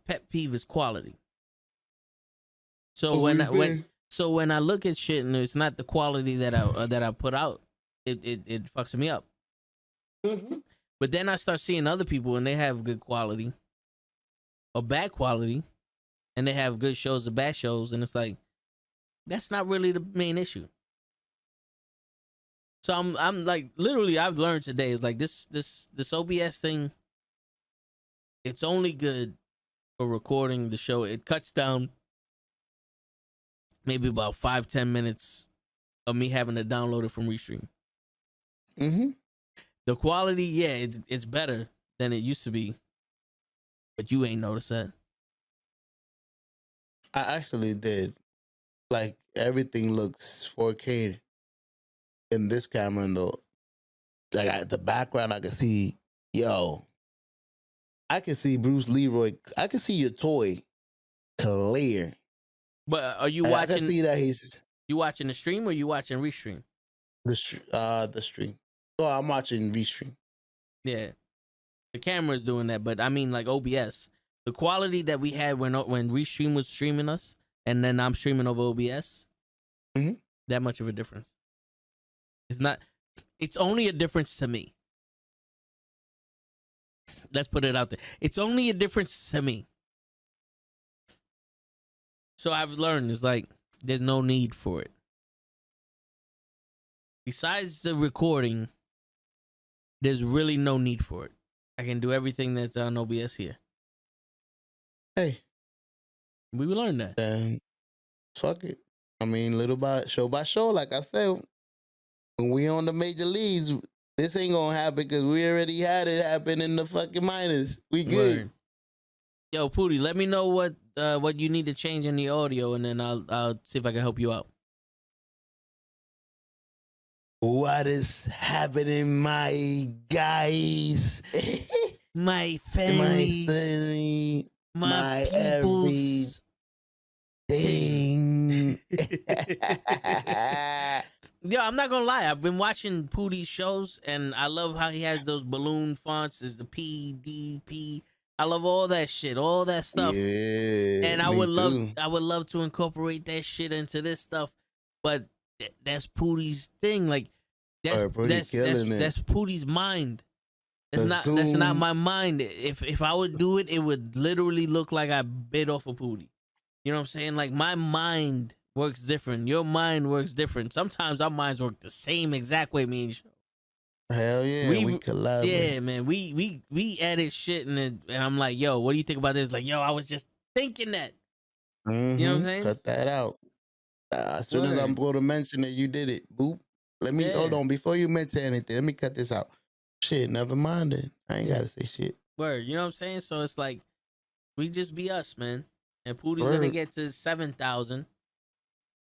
pet peeve is quality. So when I look at shit and it's not the quality that I put out, it fucks me up. But then I start seeing other people and they have good quality or bad quality, and they have good shows or bad shows, and it's like that's not really the main issue. So I'm like, literally, I've learned today is like this OBS thing. It's only good for recording the show. It cuts down maybe about 5-10 minutes of me having to download it from Restream. The quality, yeah, it's better than it used to be, but you ain't noticed that. I actually did. Like everything looks 4K in this camera, and the background I can see. Yo, I can see Bruce Leroy. I can see your toy clear. But are you watching? I can see that you watching the stream or you watching Restream? The stream. Oh, I'm watching Restream. Yeah, the camera's doing that, but I mean like OBS. The quality that we had when Restream was streaming us, and then I'm streaming over OBS. That much of a difference. It's not. It's only a difference to me. Let's put it out there. It's only a difference to me. So I've learned it's like there's no need for it. Besides the recording, there's really no need for it. I can do everything that's on OBS here. Hey, we will learn that. Then fuck it. I mean, by show, like I said, when we on the major leagues, this ain't gonna happen because we already had it happen in the fucking minors. We good. Word. Yo, Pootie, let me know what you need to change in the audio, and then I'll see if I can help you out. What is happening, my guys? My family, my peoples. Everything. Yo, I'm not gonna lie. I've been watching Pootie's shows, and I love how he has those balloon fonts. There's the PDP. I love all that shit, all that stuff. Yeah, and I would love to incorporate that shit into this stuff, but that's Pootie's thing. Like that's Pootie's mind. That's not my mind. If I would do it, it would literally look like I bit off a Pootie. You know what I'm saying? Like my mind works different. Your mind works different. Sometimes our minds work the same exact way. Me and you. Hell yeah, we collaborate. Yeah, man. We added shit and I'm like, yo, what do you think about this? Like, yo, I was just thinking that. You know what I'm saying? Cut that out. As soon as I'm Word. going to mention it, you did it. Boop. Let me hold on before you mention anything. Let me cut this out. Shit, never mind it. I ain't gotta say shit. Word. You know what I'm saying? So it's like we just be us, man. And Pootie's Word. gonna get to 7,000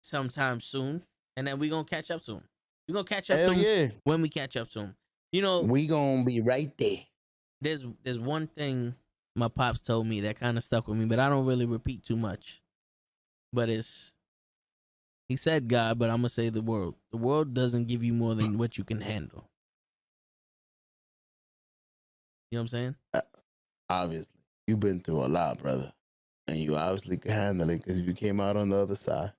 sometime soon, and then we gonna catch up to him. We gonna catch up Hell to him yeah. when we catch up to him. You know, We gonna be right there. there's one thing my pops told me that kind of stuck with me, but I don't really repeat too much. But he said God, but I'm gonna say the world. The world doesn't give you more than what you can handle. You know what I'm saying? Obviously, you've been through a lot, brother, and you obviously can handle it because you came out on the other side.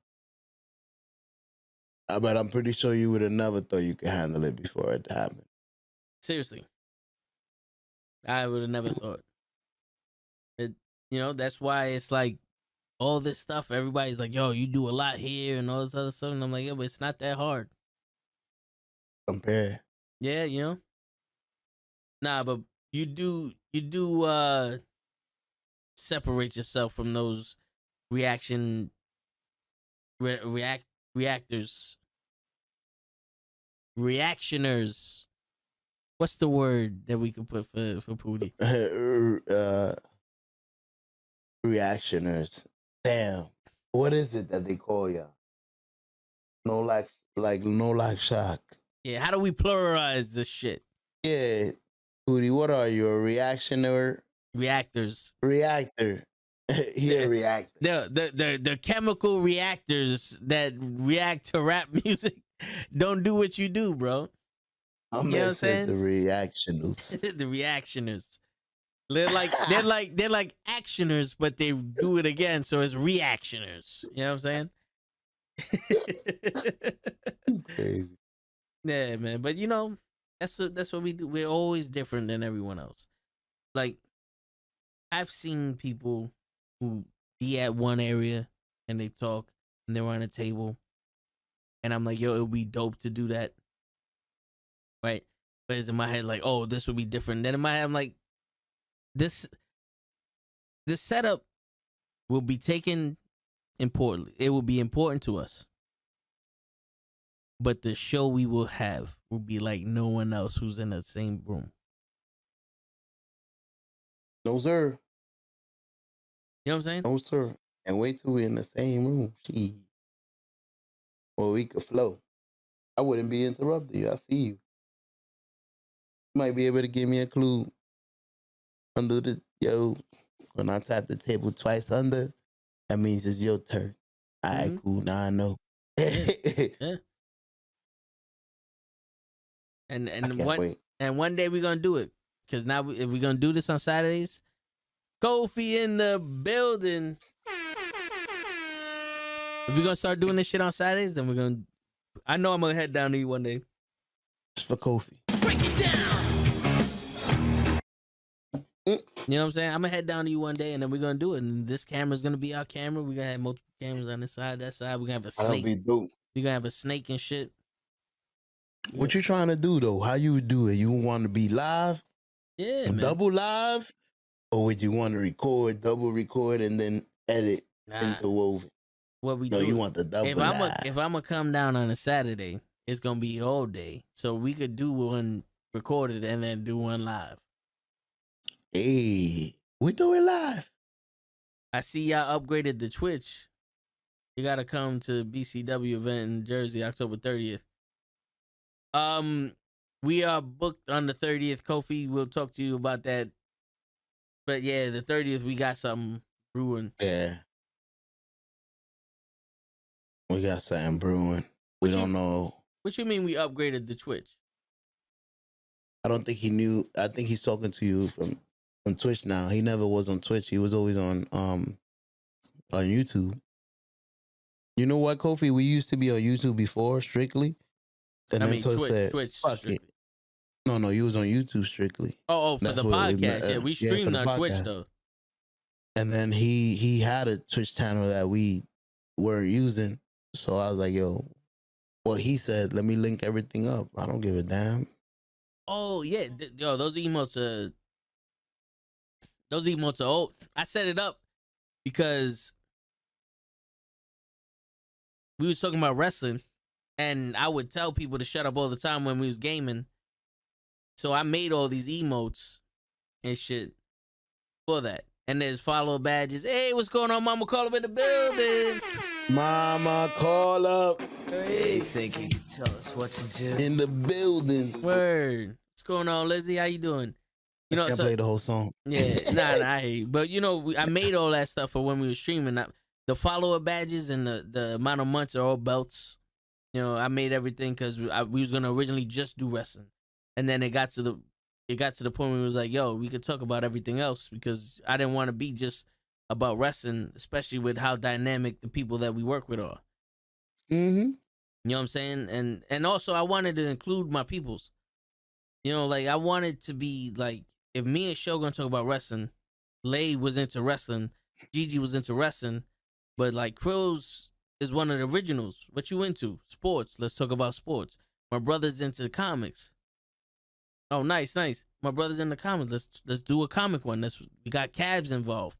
But I'm pretty sure you would have never thought you could handle it before it happened. Seriously, I would have never thought. It, you know, that's why it's like all this stuff. Everybody's like, "Yo, you do a lot here," and all this other stuff. And I'm like, "Yeah, but it's not that hard." Compare. Yeah, you know. Nah, but you do separate yourself from those reactors. Reactioners. What's the word that we could put for Pootie? Reactioners. Damn. What is it that they call y'all? No like shock. Yeah, how do we pluralize this shit? Yeah. Pootie, what are you? A reactioner? Reactors. Reactor. He a reactor. The chemical reactors that react to rap music don't do what you do, bro. I'm You know what I'm saying? saying? The reactioners. The reactioners. They're like actioners, but they do it again, so it's reactioners. You know what I'm saying? Crazy. Yeah, man. But you know, that's what we do. We're always different than everyone else. Like, I've seen people who be at one area and they talk and they're on a table, and I'm like, yo, it would be dope to do that, right? But it's in my head like, oh, this would be different. Then in my head, I'm like, the setup will be taken importantly. It will be important to us, but the show we will have will be like no one else who's in the same room. No, sir. You know what I'm saying? No, sir. And wait till we're in the same room. Gee. Well, we could flow. I wouldn't be interrupting you. I see you. You might be able to give me a clue under when I tap the table twice under, that means it's your turn. All right, cool. Now I know. Yeah. And one day we're gonna do it. Cause now if we're gonna do this on Saturdays, Kofi in the building. If we're gonna start doing this shit on Saturdays, then I know I'm gonna head down to you one day. Just for Kofi. Break it down. You know what I'm saying? I'm gonna head down to you one day, and then we're gonna do it. And this camera's gonna be our camera. We're gonna have multiple cameras on this side, that side. We're gonna have a snake. That'll be dope. We're gonna have a snake and shit. What you trying to do though? How you do it? You want to be live? Yeah, man. Double live? Or would you want to double record, and then edit interwoven? What we no, do? You want the double live. If I'm gonna come down on a Saturday, it's gonna be all day. So we could do one recorded and then do one live. Hey, we do it live. I see y'all upgraded the Twitch. You gotta come to BCW event in Jersey, October 30th. We are booked on the 30th. Kofi, we'll talk to you about that. But yeah, the 30th, we got something brewing. Yeah. We got something brewing. We don't know. What you mean we upgraded the Twitch? I don't think he knew. I think he's talking to you from Twitch now. He never was on Twitch. He was always on YouTube. You know what, Kofi? We used to be on YouTube before, strictly. And then Twitch said, fuck strictly. It. No, you was on YouTube strictly. Oh, for the podcast. Yeah, we streamed on Twitch, though. And then he had a Twitch channel that we weren't using. So I was like, yo, well, he said, let me link everything up. I don't give a damn. Oh yeah, yo, those emotes are old. I set it up because we was talking about wrestling, and I would tell people to shut up all the time when we was gaming. So I made all these emotes and shit for that. And there's follow badges. Hey, what's going on, Mama? Call up in the building. Mama, call up Hey, think you can tell us what to do? in the building. Word. What's going on, Lizzie? How you doing? You know, I so play the whole song. yeah, nah, I hear you. But you know, I made all that stuff for when we were streaming. The follower badges and the amount of months are all belts. You know, I made everything because we was gonna originally just do wrestling, and then it got to the point where it was like, yo, we could talk about everything else because I didn't want to be just about wrestling, especially with how dynamic the people that we work with are. Mm-hmm. You know what I'm saying? And also I wanted to include my peoples. You know, like I wanted to be like, if me and Shogun talk about wrestling, Lay was into wrestling, Gigi was into wrestling, but like Krill's is one of the originals. What you into? Sports. Let's talk about sports. My brother's into comics. Oh, nice. My brother's into comics. Let's do a comic one. We got Cabs involved.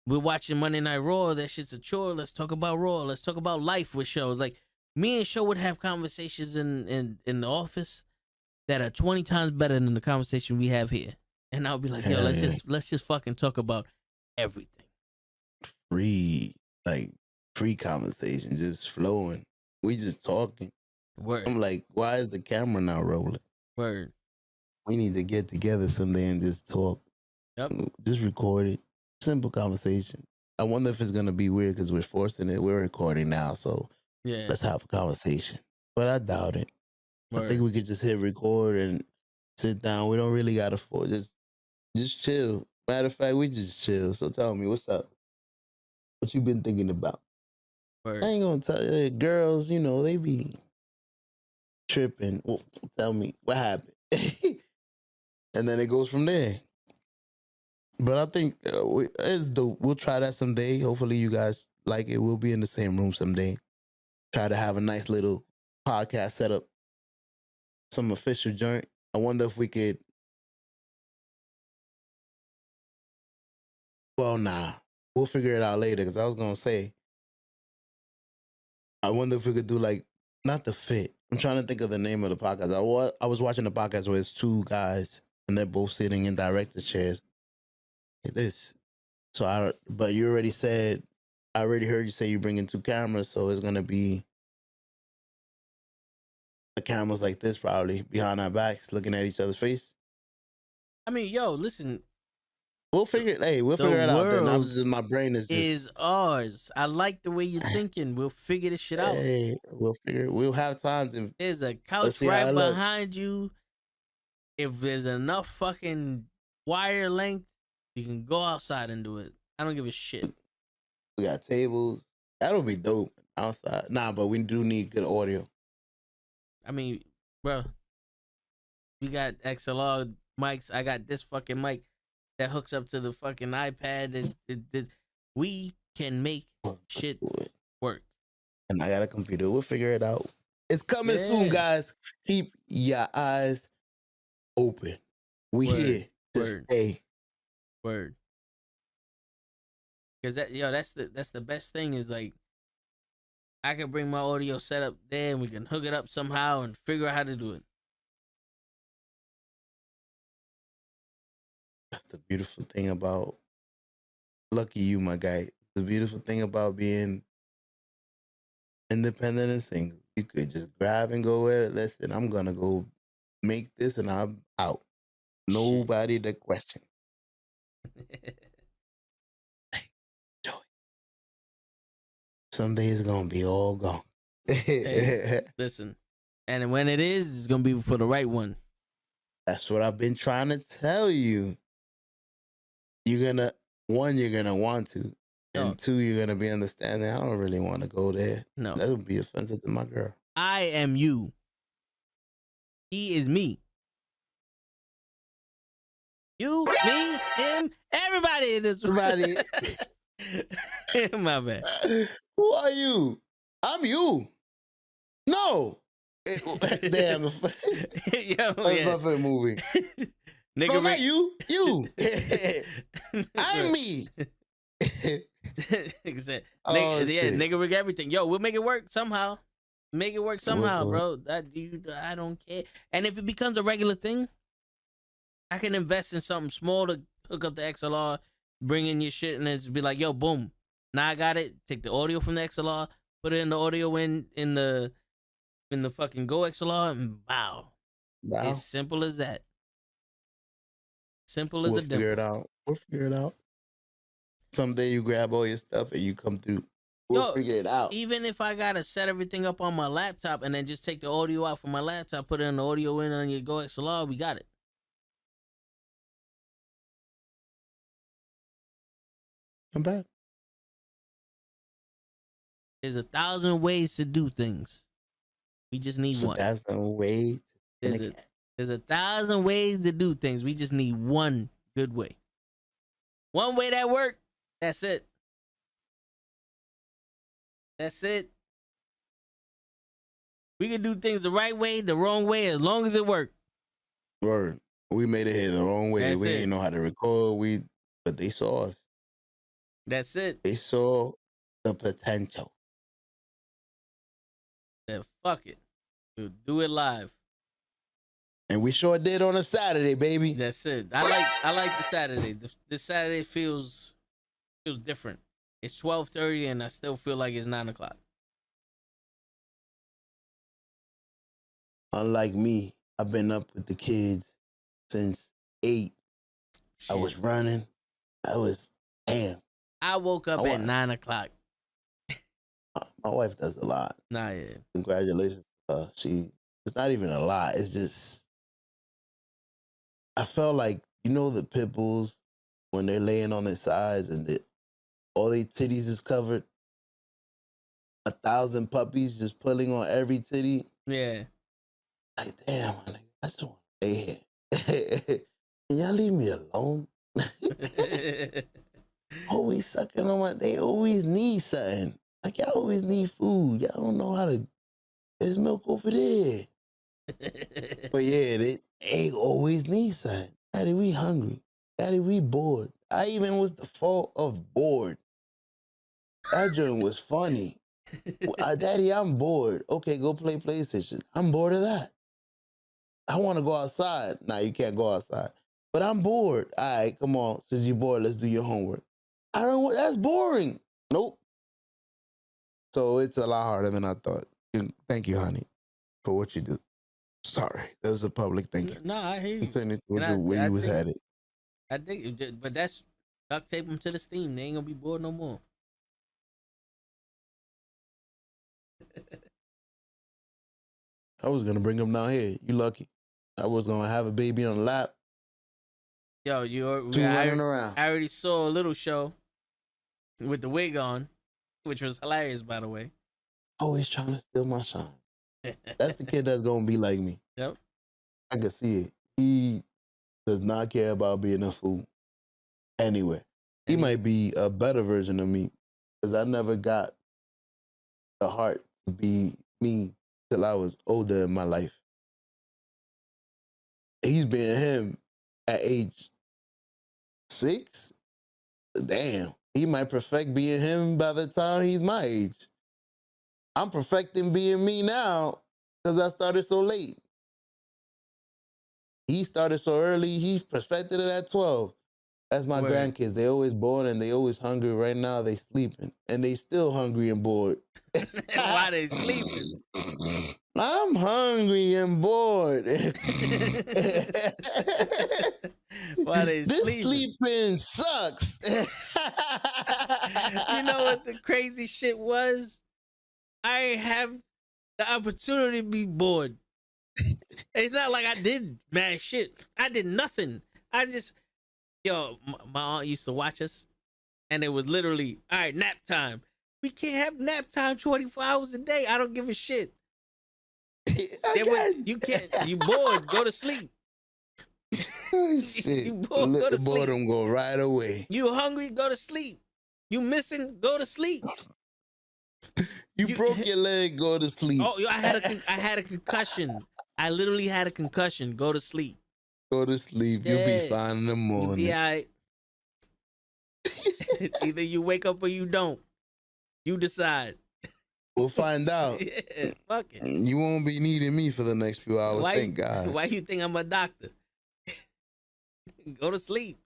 We're watching Monday Night Raw. That shit's a chore. Let's talk about Raw. Let's talk about life with shows. Like me and Show would have conversations in the office that are 20 times better than the conversation we have here. And I'll be like, yo, let's just fucking talk about everything. Free conversation, just flowing. We just talking. Word. I'm like, why is the camera not rolling? Word. We need to get together someday and just talk. Yep. Just record it. Simple conversation. I wonder if it's gonna be weird because we're forcing it. We're recording now, so Yeah. let's have a conversation. But I doubt it. Word. I think we could just hit record and sit down. We don't really gotta just chill. Matter of fact, we just chill. So tell me, what's up? What you been thinking about? Word. I ain't gonna tell you. Girls, you know, they be tripping. Well, tell me, what happened? And then it goes from there. But I think it's dope. We'll try that someday. Hopefully you guys like it. We'll be in the same room someday. Try to have a nice little podcast set up. Some official joint. I wonder if we could. Well, nah. We'll figure it out later because I was going to say, I wonder if we could do like, not the fit. I'm trying to think of the name of the podcast. I was watching the podcast where it's two guys and they're both sitting in director's chairs. This. So but you already said, I already heard you say you're bringing two cameras, so it's gonna be the cameras like this, probably behind our backs, looking at each other's face. I mean, yo, listen. We'll figure it. Hey, we'll figure it out. Then I'm just, my brain is ours. I like the way you're thinking. We'll figure this shit out. Hey, we'll figure it. We'll have time to. There's a couch right behind you. If there's enough fucking wire length, you can go outside and do it. I don't give a shit. We got tables. That'll be dope outside. Nah, but we do need good audio. I mean, bro, we got XLR mics. I got this fucking mic that hooks up to the fucking iPad. And we can make shit work. And I got a computer. We'll figure it out. It's coming soon, guys. Keep your eyes open. We here to stay. Word. Cause that's the best thing is like I can bring my audio set up there and we can hook it up somehow and figure out how to do it. That's the beautiful thing about lucky you, my guy. The beautiful thing about being independent and single. You could just grab and go where, listen, I'm gonna go make this and I'm out. Nobody to question. Joy. Someday it's gonna be all gone. Hey, listen. And when it is, it's gonna be for the right one. That's what I've been trying to tell you. You're gonna want to. And two, you're gonna be understanding. I don't really want to go there. No. That would be offensive to my girl. I am you. He is me. You, me, him, everybody in this Everybody. My bad. Who are you? I'm you. No. Damn, Yo, that's my yeah. favorite movie. Nigga, No, not Rick. you. I'm me. Exactly. Oh, Yeah, shit. nigga rig everything. Yo, we'll make it work somehow. Make it work somehow, What? bro. I don't care. And if it becomes a regular thing, I can invest in something small to hook up the XLR, bring in your shit, and it's be like, yo, boom. Now I got it. Take the audio from the XLR, put it in the audio in the fucking Go XLR, and wow. Wow. It's simple as that. Simple as We'll a figure it dimple. out. We'll figure it out. Someday you grab all your stuff and you come through. We'll figure it out. Even if I gotta set everything up on my laptop and then just take the audio out from my laptop, put it in the audio in on your Go XLR, we got it. Not bad. There's 1,000 ways to do things. We just need So one. that's the way. There's 1,000 ways to do things. We just need one good way. One way that work. That's it. That's it. We can do things the right way, the wrong way, as long as it works. Word. We made it here the wrong way. That's We it. didn't know how to record. But they saw us. That's it. They saw the potential. Yeah, fuck it. We'll do it live. And we sure did on a Saturday, baby. That's it. I like the Saturday. This Saturday feels different. It's 12:30 and I still feel like it's 9 o'clock. Unlike me, I've been up with the kids since 8. Shit. I was running. Damn. I woke up at 9 o'clock. My wife does a lot. Nah, yeah. Congratulations. It's not even a lot. It's just, I felt like, the pit bulls when they're laying on their sides and all their titties is covered. 1,000 puppies just pulling on every titty. Yeah. Like, damn, I just want to lay here. Can y'all leave me alone? Always sucking on they always need something. Like, y'all always need food. Y'all don't know how to, there's milk over there. But yeah, they always need something. Daddy, we hungry. Daddy, we bored. I even was the fault of bored. That joint was funny. Daddy, I'm bored. Okay, go play PlayStation. I'm bored of that. I want to go outside. Nah, you can't go outside. But I'm bored. All right, come on. Since you're bored, let's do your homework. That's boring. Nope. So it's a lot harder than I thought. Thank you, honey, for what you do. Sorry, that was a public thank you. No, I hear you. Concerning where you was headed. I think, but that's duct tape them to the steam. They ain't gonna be bored no more. I was gonna bring him down here. You lucky. I was gonna have a baby on the lap. Yo, running around. I already saw a little show with the wig on, which was hilarious, by the way. Oh, he's trying to steal my shine. That's the kid that's gonna be like me. Yep. I can see it. He does not care about being a fool anywhere. He might be a better version of me because I never got the heart to be me till I was older in my life. He's being him at age 6. Damn, he might perfect being him by the time he's my age. I'm perfecting being me now because I started so late. He started so early, he perfected it at 12. That's my grandkids. They always bored and they always hungry. Right now they sleeping and they still hungry and bored. Why they sleeping? I'm hungry and bored. Why they this sleeping? Sleeping sucks. You know what the crazy shit was? I ain't have the opportunity to be bored. It's not like I did mad shit. I did nothing. My aunt used to watch us, and it was literally, all right, nap time. We can't have nap time 24 hours a day. I don't give a shit. You can't. You bored? Go to sleep. Shit. You bored? Go to sleep. Boredom go right away. You hungry? Go to sleep. You missing? Go to sleep. You broke your leg. Go to sleep. Oh, yo, I had a concussion. I literally had a concussion. Go to sleep. Go to sleep. You'll be Yeah. fine in the You morning. be all right. Either you wake up or you don't. You decide. We'll find out. Yeah, fuck it. You won't be needing me for the next few hours. Thank God. Why you think I'm a doctor? Go to sleep.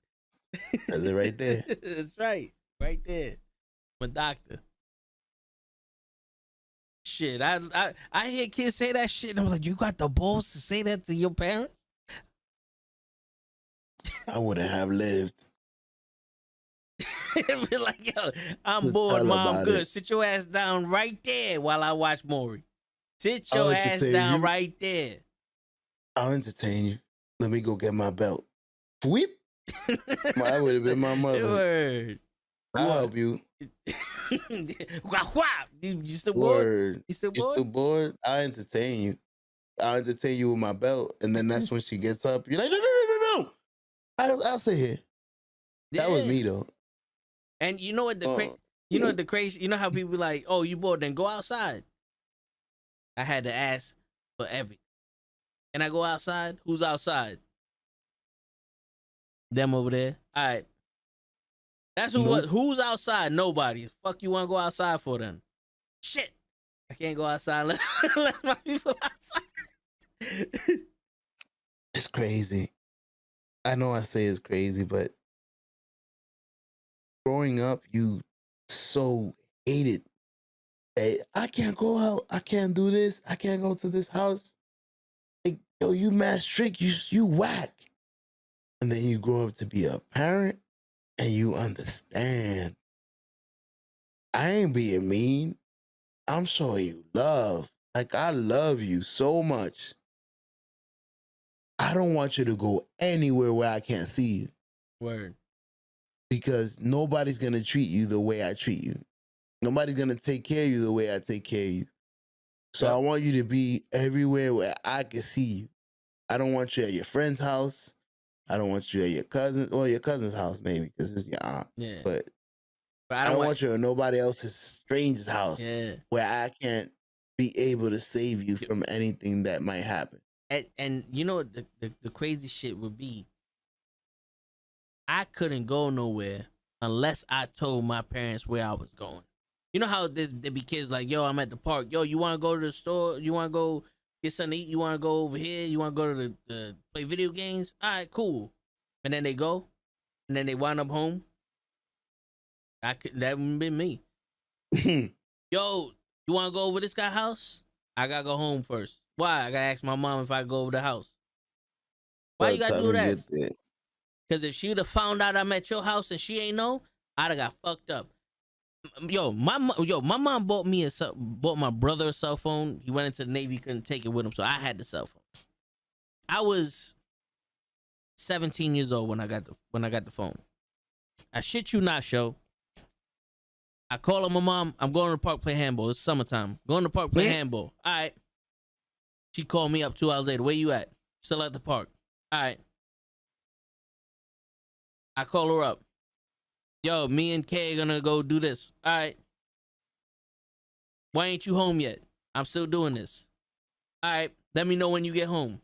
That's it right there. That's right. Right there. I'm a doctor. Shit. I hear kids say that shit. And I'm like, you got the balls to say that to your parents? I wouldn't have lived. Be like, yo, I'm Just bored, tell mom. about Good. it. Sit your ass down right there while I watch Maury. Sit I'll your ass entertain down you. right there. I'll entertain you. Let me go get my belt. Whip. That would have been my mother. Word. I'll help you. Wah, wah. You still bored? Word. You still You bored? still bored? I'll entertain you. I'll entertain you with my belt. And then that's when she gets up. You're like, no. I'll sit here. That was Yeah. me, though. And you know what the crazy, you know how people be like, oh, you bored, then go outside. I had to ask for everything. Can I go outside? Who's outside? Them over there. All right. That's who. Nope. Who's outside? Nobody. Fuck you want to go outside for then? Shit. I can't go outside unless let my people outside. It's crazy. I know I say it's crazy, but growing up, you so hated that I can't go out. I can't do this. I can't go to this house. Like, yo, you mad strict. You whack. And then you grow up to be a parent and you understand. I ain't being mean. I'm showing you love. Like, I love you so much. I don't want you to go anywhere where I can't see you. Word. Because nobody's going to treat you the way I treat you. Nobody's going to take care of you the way I take care of you. So Yep. I want you to be everywhere where I can see you. I don't want you at your friend's house. I don't want you at your cousin's house, maybe, because it's your aunt. Yeah. But I I don't want you at nobody else's stranger's house where I can't be able to save you from anything that might happen. And you know what the crazy shit would be? I couldn't go nowhere unless I told my parents where I was going. You know how there be kids like, yo, I'm at the park. Yo, you want to go to the store? You want to go get something to eat? You want to go over here? You want to go to the play video games? All right, cool. And then they go, and then they wind up home. That wouldn't be me. Yo, you want to go over this guy's house? I got to go home first. Why? I got to ask my mom if I go over the house. Why you got to do that? Because if she would have found out I'm at your house and she ain't know, I'd have got fucked up. My mom bought my brother a cell phone. He went into the Navy, couldn't take it with him, so I had the cell phone. I was 17 years old when I got the phone. I shit you not, show. I call up my mom. I'm going to the park play handball. It's summertime. Going to the park play handball. All right. She called me up 2 hours later. Where you at? Still at the park. All right. I call her up. Yo, me and Kay are gonna go do this. All right. Why ain't you home yet? I'm still doing this. All right. Let me know when you get home.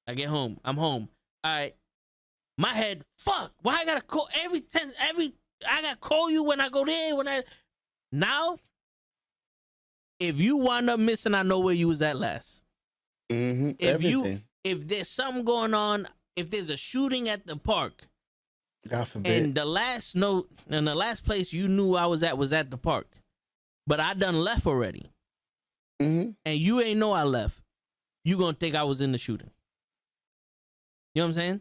I get home. I'm home. All right. My head, fuck. Why I gotta call I gotta call you when I go there, now, if you wind up missing, I know where you was at last. Mm-hmm. If there's something going on, if there's a shooting at the park, God forbid. and the last place you knew I was at the park, but I done left already, and you ain't know I left, you gonna think I was in the shooting. You know what I'm saying?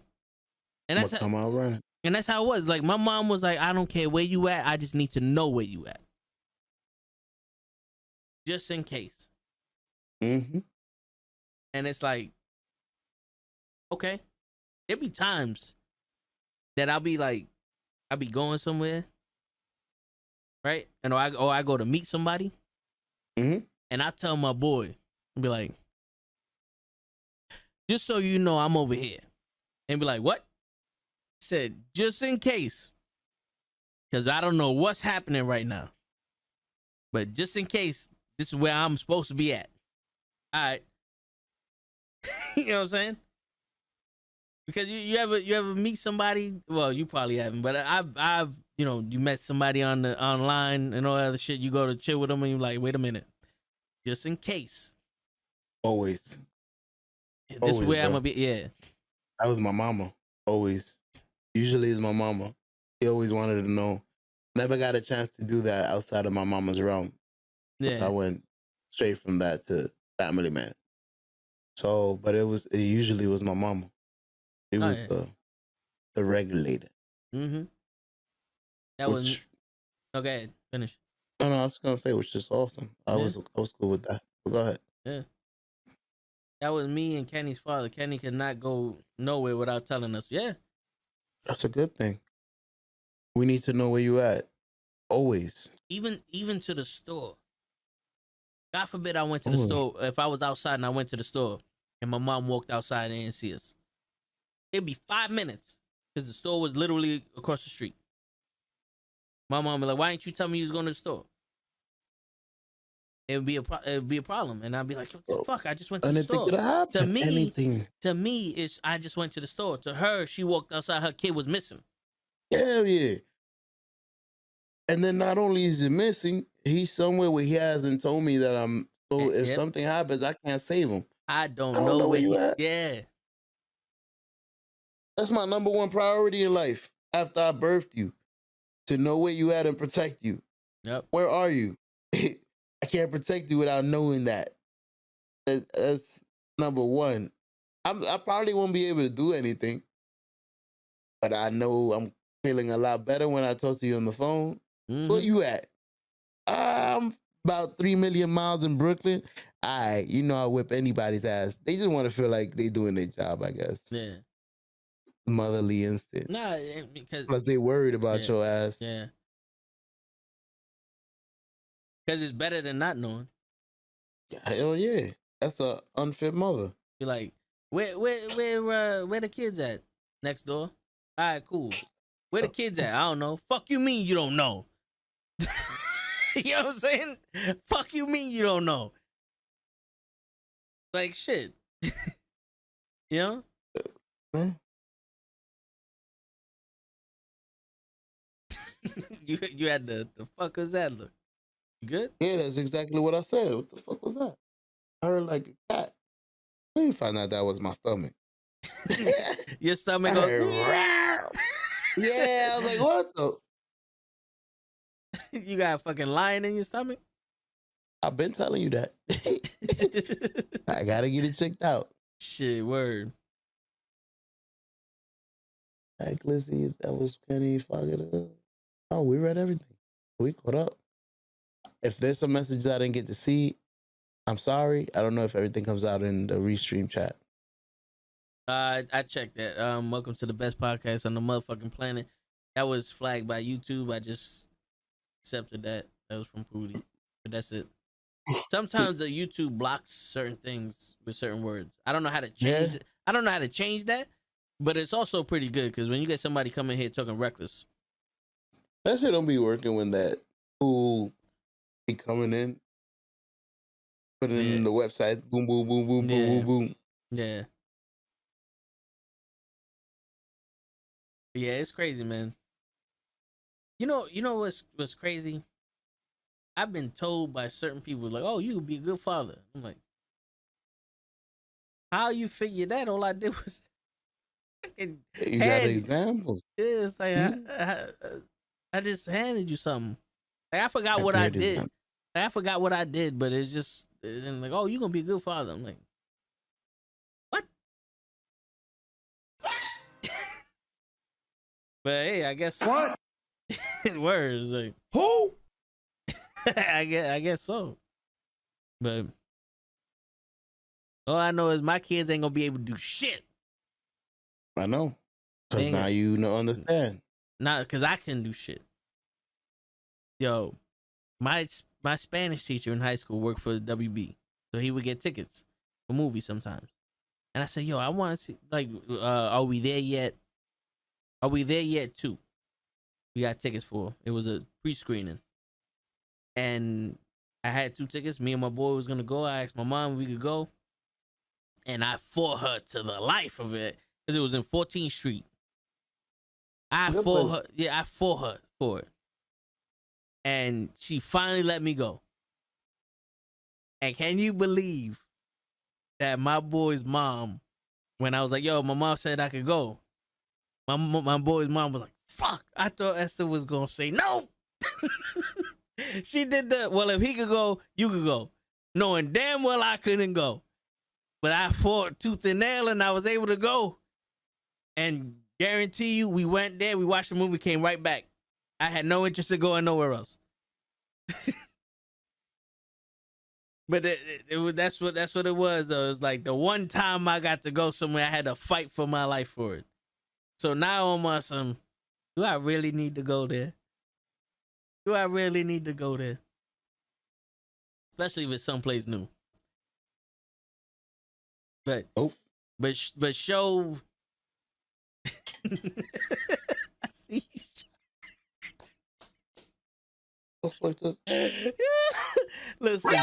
And that's come out running. And that's how it was. Like, my mom was like, I don't care where you at. I just need to know where you at. Just in case. Mm-hmm. And it's like, okay. There'll be times that I'll be going somewhere. Right? And or I go to meet somebody. Mm-hmm. And I tell my boy, I'll be like, just so you know, I'm over here. And be like, what? Said, just in case, because I don't know what's happening right now, but just in case, This is where I'm supposed to be at. All right. You know what I'm saying? Because you ever meet somebody? Well, you probably haven't, but I've you met somebody on the online and all that other shit. You go to chill with them and you're like, wait a minute, just in case. Always. This Always, is where I'm bro. gonna be. Yeah. That was my mama. Always. Usually it's my mama. She always wanted to know. Never got a chance to do that outside of my mama's realm. Yeah. So I went straight from that to family man. So, but it usually was my mama. It was the regulator. Mm-hmm. That was okay. Finish. No, I was gonna say, which is awesome. I was cool with that. But go ahead. Yeah. That was me and Kenny's father. Kenny could not go nowhere without telling us. Yeah. That's a good thing. We need to know where you at. Always. Even to the store. God forbid I went to the store. If I was outside and I went to the store and my mom walked outside and didn't see us, it'd be 5 minutes because the store was literally across the street. My mom would be like, "Why didn't you tell me you was going to the store?" It would be a problem, and I'd be like, "What the fuck? I just went to the store." To me, it's I just went to the store. To her, she walked outside. Her kid was missing. Hell yeah. And then not only is he missing, he's somewhere where he hasn't told me that I'm. So if something happens, I can't save him. I don't know where you at. Yeah. That's my number one priority in life after I birthed you, to know where you at and protect you. Yep. Where are you? I can't protect you without knowing that. That's number one. I probably won't be able to do anything, but I know I'm feeling a lot better when I talk to you on the phone. Mm-hmm. Where you at? I'm about 3 million miles in Brooklyn. I whip anybody's ass. They just want to feel like they doing their job, I guess. Yeah. Motherly instinct. Nah, because plus they worried about your ass. Yeah. Because it's better than not knowing. Hell yeah. That's a unfit mother. You're like, where the kids at? Next door. All right, cool. Where the kids at? I don't know. Fuck you mean you don't know? You know what I'm saying? Fuck you mean you don't know? Like shit. You know? You had the fuck was that look? You good? Yeah, that's exactly what I said. What the fuck was that? I heard like a cat. Let me find out that was my stomach. Your stomach goes. Yeah, I was like, what the? You got a fucking lion in your stomach? I've been telling you that. I gotta get it checked out. Shit, word. Like, let's see if that was Kenny fucking. Oh, we read everything. We caught up. If there's some messages I didn't get to see, I'm sorry. I don't know if everything comes out in the restream chat. I checked that. Welcome to the best podcast on the motherfucking planet. That was flagged by YouTube. I just accepted that. That was from Pooty. But that's it. Sometimes the YouTube blocks certain things with certain words. I don't know how to change it. I don't know how to change that, but it's also pretty good because when you get somebody coming here talking reckless. That shit don't be working when that fool be coming in, putting in the website, boom, boom, boom, boom, boom, boom, boom. Yeah. Yeah, it's crazy, man. You know what's crazy? I've been told by certain people, like, oh, you would be a good father. I'm like, how you figure that? All I did was you got examples. Yeah, it's like I just handed you something. Like I forgot what I did. Like, I forgot what I did, but it's just and like, oh, you gonna be a good father. I'm like, what? But hey, I guess What? Words like Who? I guess so. But all I know is my kids ain't gonna be able to do shit. I know. Because now you understand. Not because I couldn't do shit. Yo, my Spanish teacher in high school worked for the WB. So he would get tickets for movies sometimes. And I said, yo, I want to see, like, are we there yet? Are we there yet, too? We got tickets for. It was a pre-screening. And I had 2 tickets. Me and my boy was gonna go. I asked my mom if we could go, and I fought her to the life of it because it was in 14th Street. I fought her. Yeah, I fought her for it, and she finally let me go. And can you believe that my boy's mom, when I was like, "Yo, my mom said I could go," my boy's mom was like, "Fuck!" I thought Esther was gonna say no. She did well, if he could go, you could go, knowing damn well I couldn't go. But I fought tooth and nail, and I was able to go. And guarantee you, we went there, we watched the movie, came right back. I had no interest in going nowhere else. But that's what it was, though. It was like the one time I got to go somewhere, I had to fight for my life for it. So now I'm on some, do I really need to go there? Do I really need to go there? Especially if it's someplace new. But show. I see you. Listen,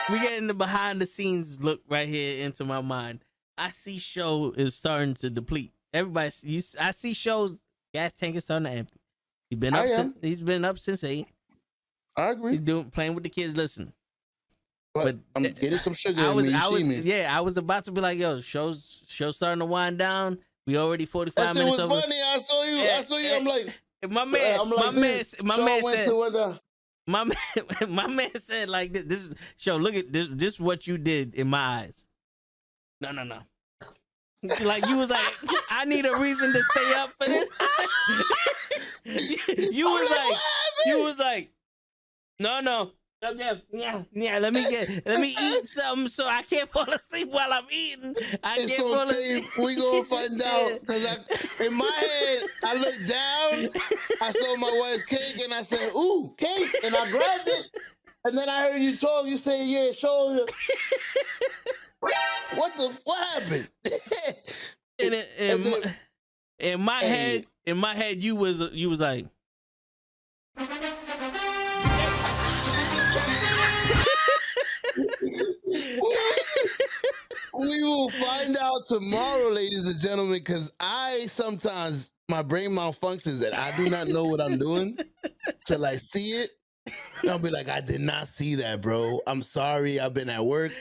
we getting the behind the scenes look right here into my mind. I see show is starting to deplete. Everybody, I see shows. Gas tank is starting to empty. He's been up since 8. I agree. He's playing with the kids. Listen, but I'm getting some sugar. I was about to be like, yo, show's starting to wind down. We already 45 minutes over. Funny. I saw you. I'm like, my man said like this show. Look at this. This is what you did in my eyes. No. Like you was like, I need a reason to stay up for this. you was like, no. Yeah. Let me eat something so I can't fall asleep while I'm eating. I can't fall asleep. We gonna find out because in my head I looked down, I saw my wife's cake and I said, "Ooh, cake!" and I grabbed it, and then I heard you talk. You say, "Yeah, show her." What happened? In my head, you was like. We will find out tomorrow, ladies and gentlemen, because sometimes my brain malfunctions and I do not know what I'm doing till I see it. And I'll be like, I did not see that, bro. I'm sorry. I've been at work.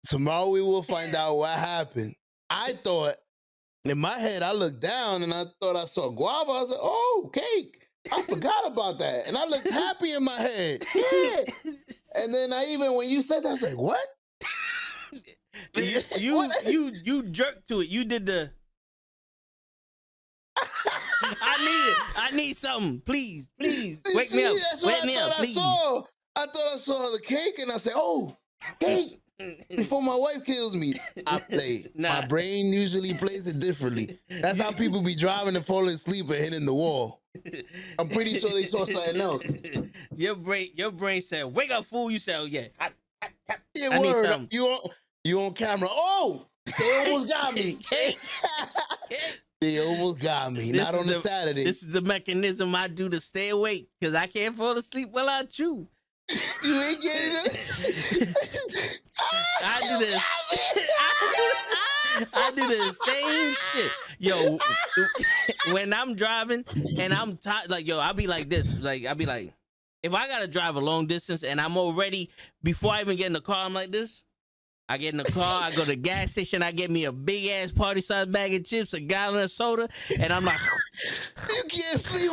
Tomorrow we will find out what happened. I thought, in my head, I looked down and I thought I saw guava. I was like, oh, cake. I forgot about that. And I looked happy in my head. Yeah. And then when you said that, I was like, what? You jerked to it. You did the I need something. Please. Wake me up. Wake me up, please. I thought I saw the cake and I said, oh, cake. Before my wife kills me, I play. My brain usually plays it differently. That's how people be driving and falling asleep and hitting the wall. I'm pretty sure they saw something else. Your brain said, "Wake up, fool!" You said, "Oh yeah, I need something." You on camera? Oh, they almost got me. They almost got me. Not on a Saturday. This is the mechanism I do to stay awake because I can't fall asleep while I chew. You ain't getting it. I do this. I do the same shit. Yo, when I'm driving and I'm tired, like, yo, I'll be like this. Like, I'll be like, if I got to drive a long distance and I'm already, before I even get in the car, I'm like this. I get in the car, I go to the gas station, I get me a big ass party size bag of chips, a gallon of soda, and I'm like, you can't sleep.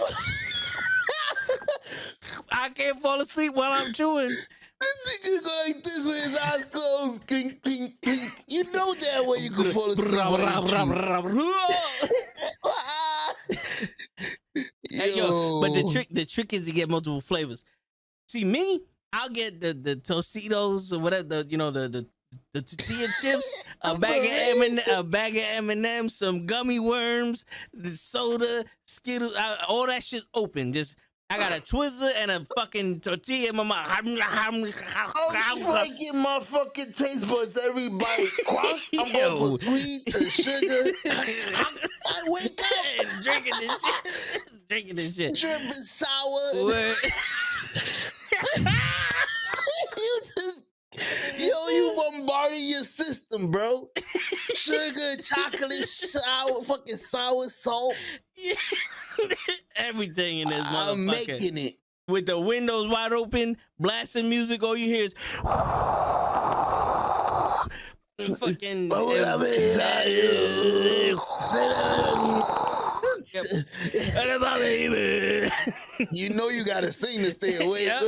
I can't fall asleep while I'm chewing. This nigga go like this with his eyes closed. Clink, clink, clink. You know that way you can fall asleep. But the trick is to get multiple flavors. See me, I'll get the Tostitos or whatever, the tortilla chips, a bag of M&M's, some gummy worms, the soda, Skittles, all that shit open. Just I got a Twizzler and a fucking tortilla in my mouth. I'm striking my fucking taste buds every bite. I'm going from sweet to sugar. I wake up drinking this shit. Dripping sour. you bombarding your system, bro. Sugar, chocolate, sour salt. Yeah. Everything in this motherfucker. I'm making it. With the windows wide open, blasting music, all you hear is fucking. You know you gotta sing to stay awake. Yep.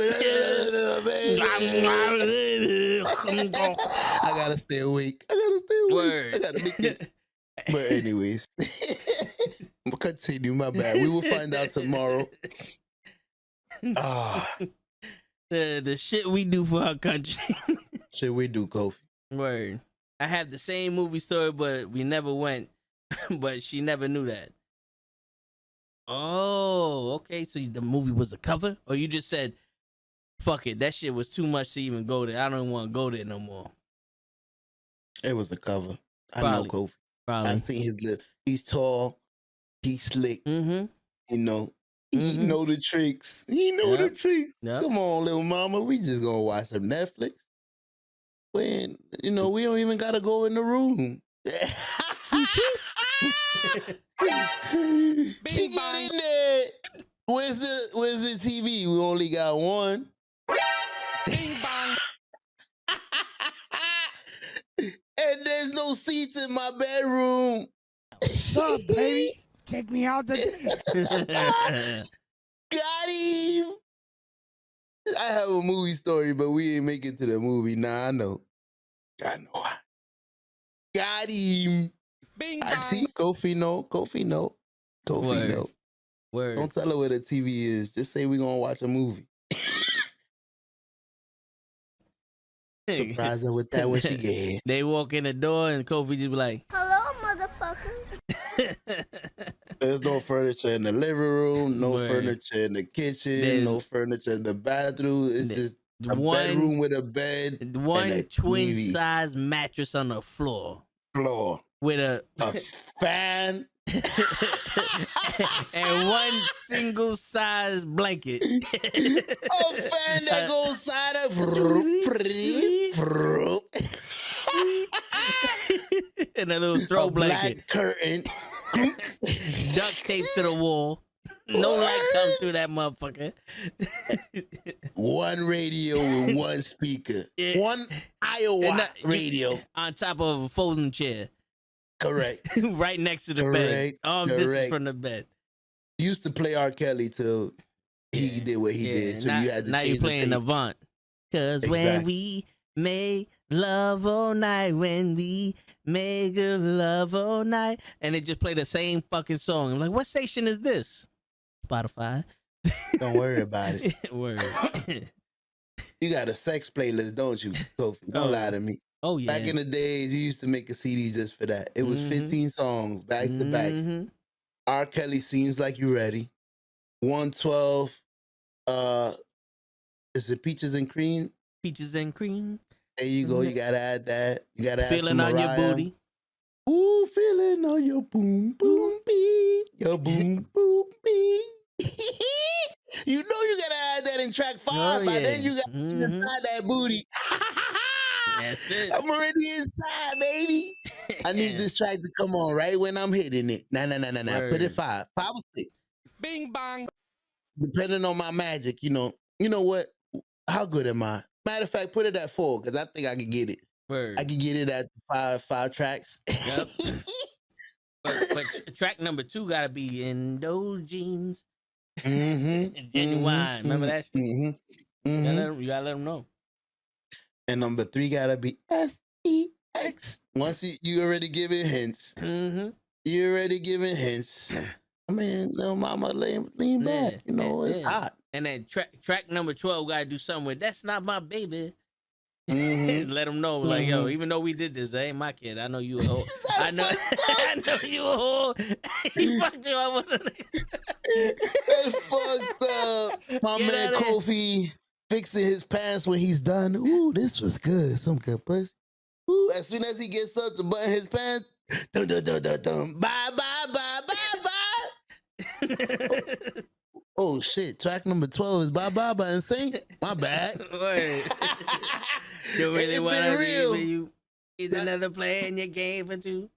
I gotta stay awake. Word. I gotta make it. But anyways, continue. My bad. We will find out tomorrow. The shit we do for our country. Shit we do, Kofi. Word. I have the same movie story, but we never went. But she never knew that. Oh, okay. So the movie was a cover, or you just said, "Fuck it, that shit was too much to even go there. I don't want to go there no more." It was a cover. Probably. I know Kofi. Probably. I seen his lip. He's tall. He's slick. Mm-hmm. You know. He know the tricks. He know the tricks. Yep. Come on, little mama. We just gonna watch some Netflix. When we don't even gotta go in the room. She get in there. Where's the TV? We only got one. Bing bong. And there's no seats in my bedroom. What's up, baby? Take me out to dinner. Got him. I have a movie story, but we ain't make it to the movie. Nah, I know. Got him. Bing I bong. see. Kofi no. Word. No. Word. Don't tell her where the TV is. Just say we're gonna watch a movie. Surprise her with that when she get here. They walk in the door and Kofi just be like, Hello, motherfucker. There's no furniture in the living room, no Word. furniture in the kitchen, There's- no furniture in the bathroom. It's just a one bedroom with a bed and a twin TV. size mattress on the floor Floor, with a fan, and one single size blanket. a fan that goes side of And a little throw a blanket. black curtain. Duct tape to the wall. No light comes through that motherfucker. One radio with one speaker. Yeah. One Iowa radio. On top of a folding chair. Correct. Right next to the bed. Correct. This is Correct. from the bed. Used to play R. Kelly till he did what he did. So now, you had to now change you playing the tape. Avant. Cause when Exactly. we make love all night, when we make a love all night, and it just play the same fucking song. I'm like, what station is this? Spotify. Don't worry about it. Word. You got a sex playlist, don't you, Kofi? Don't Oh. lie to me. Oh yeah. Back in the days, you used to make a CD just for that. It was Mhm. 15 songs back to back. Mhm. R. Kelly, Seems Like You Ready. 112. Is it Peaches and Cream? Peaches and cream. There you go. You gotta add that. You gotta add some Feeling on your Mariah. booty. Ooh, feeling on your boom boom bee. Your boom boom bee. You know you gotta add that in track 5. Oh, By yeah. then you gotta Mhm. inside that booty. That's it. I'm already inside, baby. I need this track to come on right when I'm hitting it. Nah. Put it Word. 5. 5 or 6. Bing bong. Depending on my magic, you know what? How good am I? Matter of fact, put it at 4 because I think I can get it. Word. I can get it at 5 tracks. Yep. But track number 2 gotta be in those jeans. Mm-hmm. Genuine. Remember that shit? Mm-hmm. You gotta let them know. And number 3 gotta be SEX. Once you already giving hints. Mm-hmm. You already giving hints. I mean, little mama, lean back. Yeah, It's yeah. hot. And then track number 12 gotta do something with that's not my baby. Mhm. Let them know, like, yo, Mhm. even though we did this, that ain't my kid. I know you a whore. I know, I know you a whore. He fucked you up with That's fucked up. My Get man outta here. Kofi fixing his pants when he's done. Ooh, this was good. Some good pussy. Ooh, as soon as he gets up to button his pants, dum dum dum dum dum. Bye bye bye bye bye. Oh shit! Track number 12 is Bye Bye by Insane. My bad. Word. You really It want been to be real. with you? It's another player in your game for two.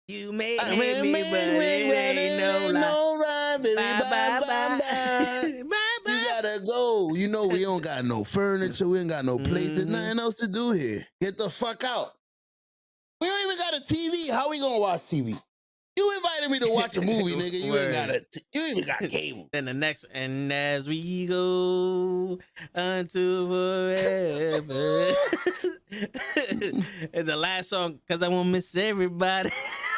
You may I hate me, but it ain't no lie. no lie, baby. Bye, Bye, bye, bye, bye. bye. Bye, You gotta go. You know we don't got no furniture. We ain't got no place. There's Mhm. nothing else to do here. Get the fuck out. We don't even got a TV. How we gonna watch TV? You invited me to watch a movie, nigga. You ain't got you ain't even got cable. Then the next, and as we go unto forever. And the last song, because I won't miss everybody.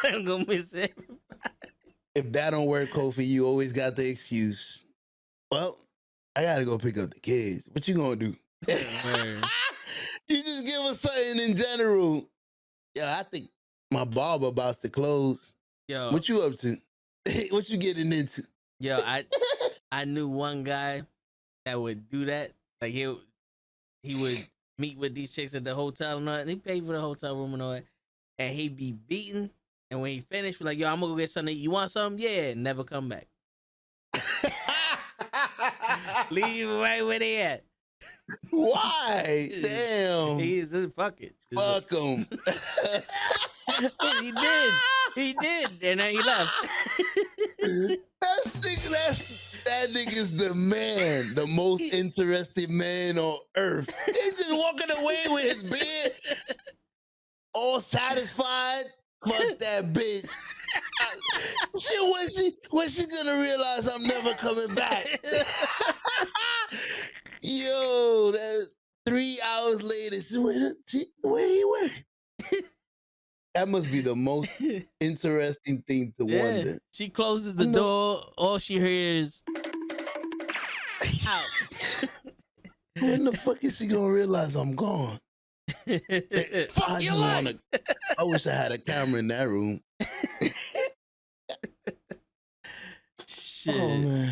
I'm gonna miss everybody. If that don't work, Kofi, you always got the excuse. Well, I gotta go pick up the kids. What you gonna do? Word. You just give us something in general. Yeah, I think my barber about to close. Yo, What you up to? What you getting into? yo, I knew one guy that would do that. Like he would meet with these chicks at the hotel and all that. He paid for the hotel room and all that. And he'd be beaten. And when he finished, be like, yo, I'm gonna go get something. You want something? Yeah, never come back. Leave right where they at. Why? Damn. He is fuck it. Fuck him. He did. He did. And then he left. That nigga's the man, the most interesting man on earth. He's just walking away with his beard, all satisfied. Fuck that bitch. When she gonna realize I'm never coming back? Yo, that's 3 hours later. So where he went? That must be the most interesting thing to wonder. She closes the door. All she hears out. When the fuck is she gonna realize I'm gone? Fuck your life. I wish I had a camera in that room. Shit. Oh man.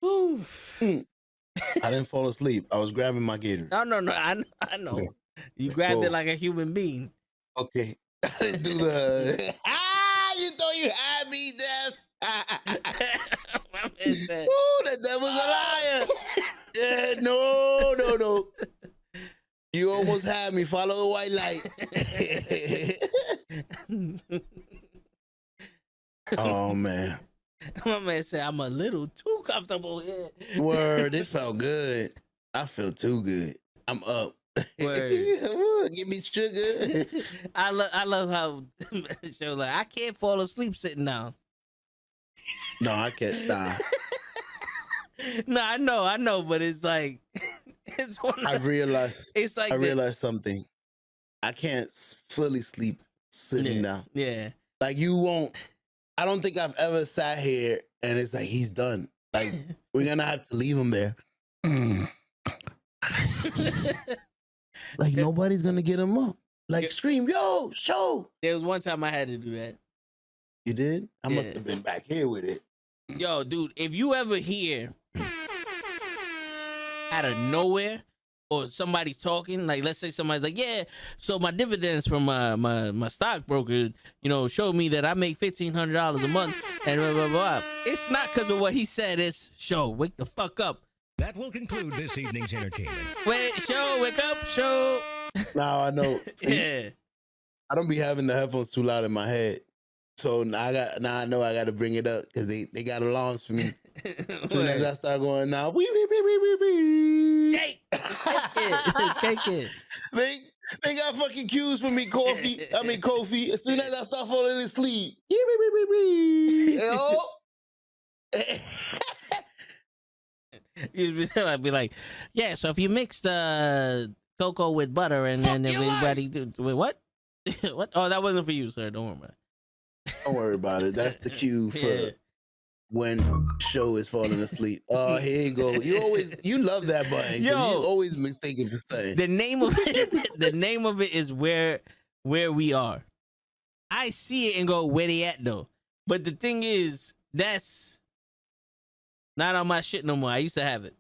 Whew. I didn't fall asleep. I was grabbing my gator. No. I know. Okay. You grabbed Go. it like a human being. Okay. I didn't do the you thought you had me, Death. My man said, Ooh, that devil's a liar. Yeah, no. You almost had me. Follow the white light. Oh man. my man said, I'm a little too comfortable here. Word, it felt good. I feel too good. I'm up. Word. Give me sugar. I love how show like I can't fall asleep sitting down. No, I can't. Nah. No, I know, but it's like it's one. I realized. It's like I realized something. I can't fully sleep sitting down. Yeah. Like you won't. I don't think I've ever sat here and it's like he's done. Like we're gonna have to leave him there. Like nobody's gonna get him up. Like scream, yo, show. There was one time I had to do that. You did? I must Yeah. have been back here with it. Yo, dude, if you ever hear out of nowhere or somebody's talking, like let's say somebody's like, yeah, so my dividends from my stockbroker, showed me that I make $1,500 a month and blah, blah, blah. It's not because of what he said. It's show, wake the fuck up. That will conclude this evening's entertainment. Wait, show, wake up, show. Now I know. See, Yeah. I don't be having the headphones too loud in my head. So now I know I got to bring it up because they got alarms for me. Soon as I start going now, wee. Cake. It's cake kid. They got fucking cues for me, Kofi. As soon as I start falling asleep, I'd be like, yeah, so if you mix the cocoa with butter and then everybody do wait, what? What? Oh, that wasn't for you, sir. Don't worry about it. Don't worry about it. That's the cue for when show is falling asleep. Oh, here you go. You love that button. Yo, you always mistaken for saying. The name of it is where we are. I see it and go, where they at though? But the thing is, that's not on my shit no more. I used to have it.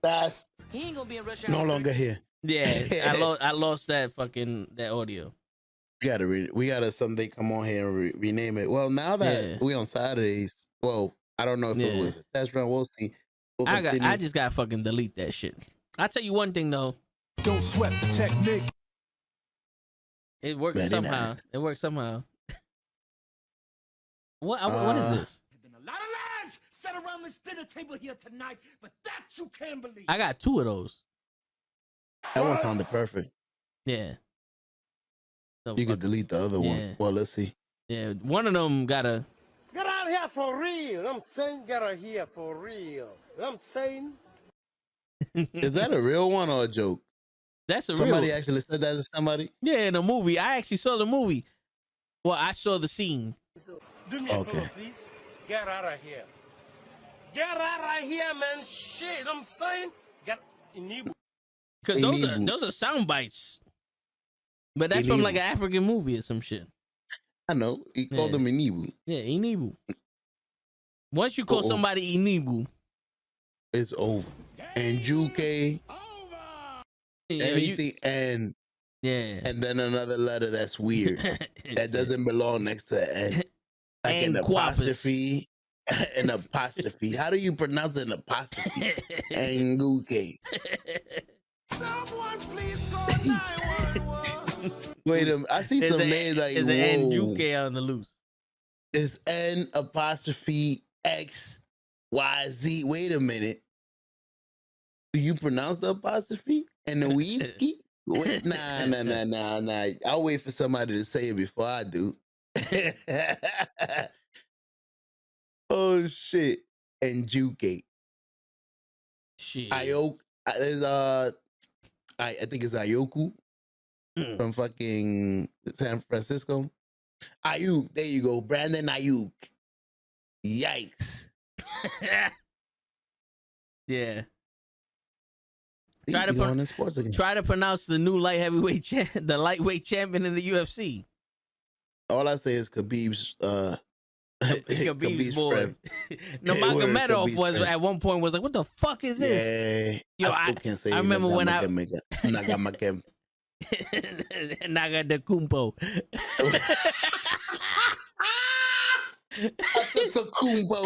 That's He ain't gonna be in rush no longer here. Yeah, I lost that audio. We gotta someday come on here and rename it. Well, now that we on Saturdays, well, I don't know if it was a test run. We'll see. We'll I continue. just gotta fucking delete that shit. I'll tell you one thing though. Don't sweat the technique. It works Very somehow. nice. It works somehow. What is this? Been a lot of lies said around this dinner table here tonight, but that you can't believe. I got 2 of those. That one sounded perfect. Yeah. So, You could delete the other one. Yeah. Well, let's see. yeah, one of them got a. Get out here for real. I'm saying get out here for real. I'm saying. Is that a real one or a joke? That's a Somebody real. actually said that to somebody? Yeah, in a movie. I actually saw the movie. Well, I saw the scene. Do me a Okay. favor, please. Get out of here. Get out of here, man. Shit, I'm saying. Get in the Because those are sound bites. But that's from like an African movie or some shit. I know. He called Yeah. them Inibu. Yeah, Inibu. Once you call somebody Inibu, It's over. And Juke, anything, and then another letter that's weird. That doesn't belong next to an N. Like an And apostrophe. An apostrophe. How do you pronounce an apostrophe? Nguke. Someone please call 911. Wait a minute. I see some names like, There's whoa. an Njuke on the loose. It's N apostrophe X Y Z. Wait a minute. Do you pronounce the apostrophe and the wiki? Wait, nah. I'll wait for somebody to say it before I do. Oh shit. And Juke. Shit. Ayok. There's I think it's Ayoku from fucking San Francisco. Ayuk, there you go. Brandon Ayuk. Yikes. Yeah. Try to sports again. Try to pronounce the new light heavyweight the lightweight champion in the UFC. All I say is Khabib's Khabib's boy. friend. Nurmagomedov Khabib's was friend. at one point was like, "What the fuck is this?" Yeah, Yo, I still can't say. I remember when I Nagamakem. Naga de Kumpo. Kumbo.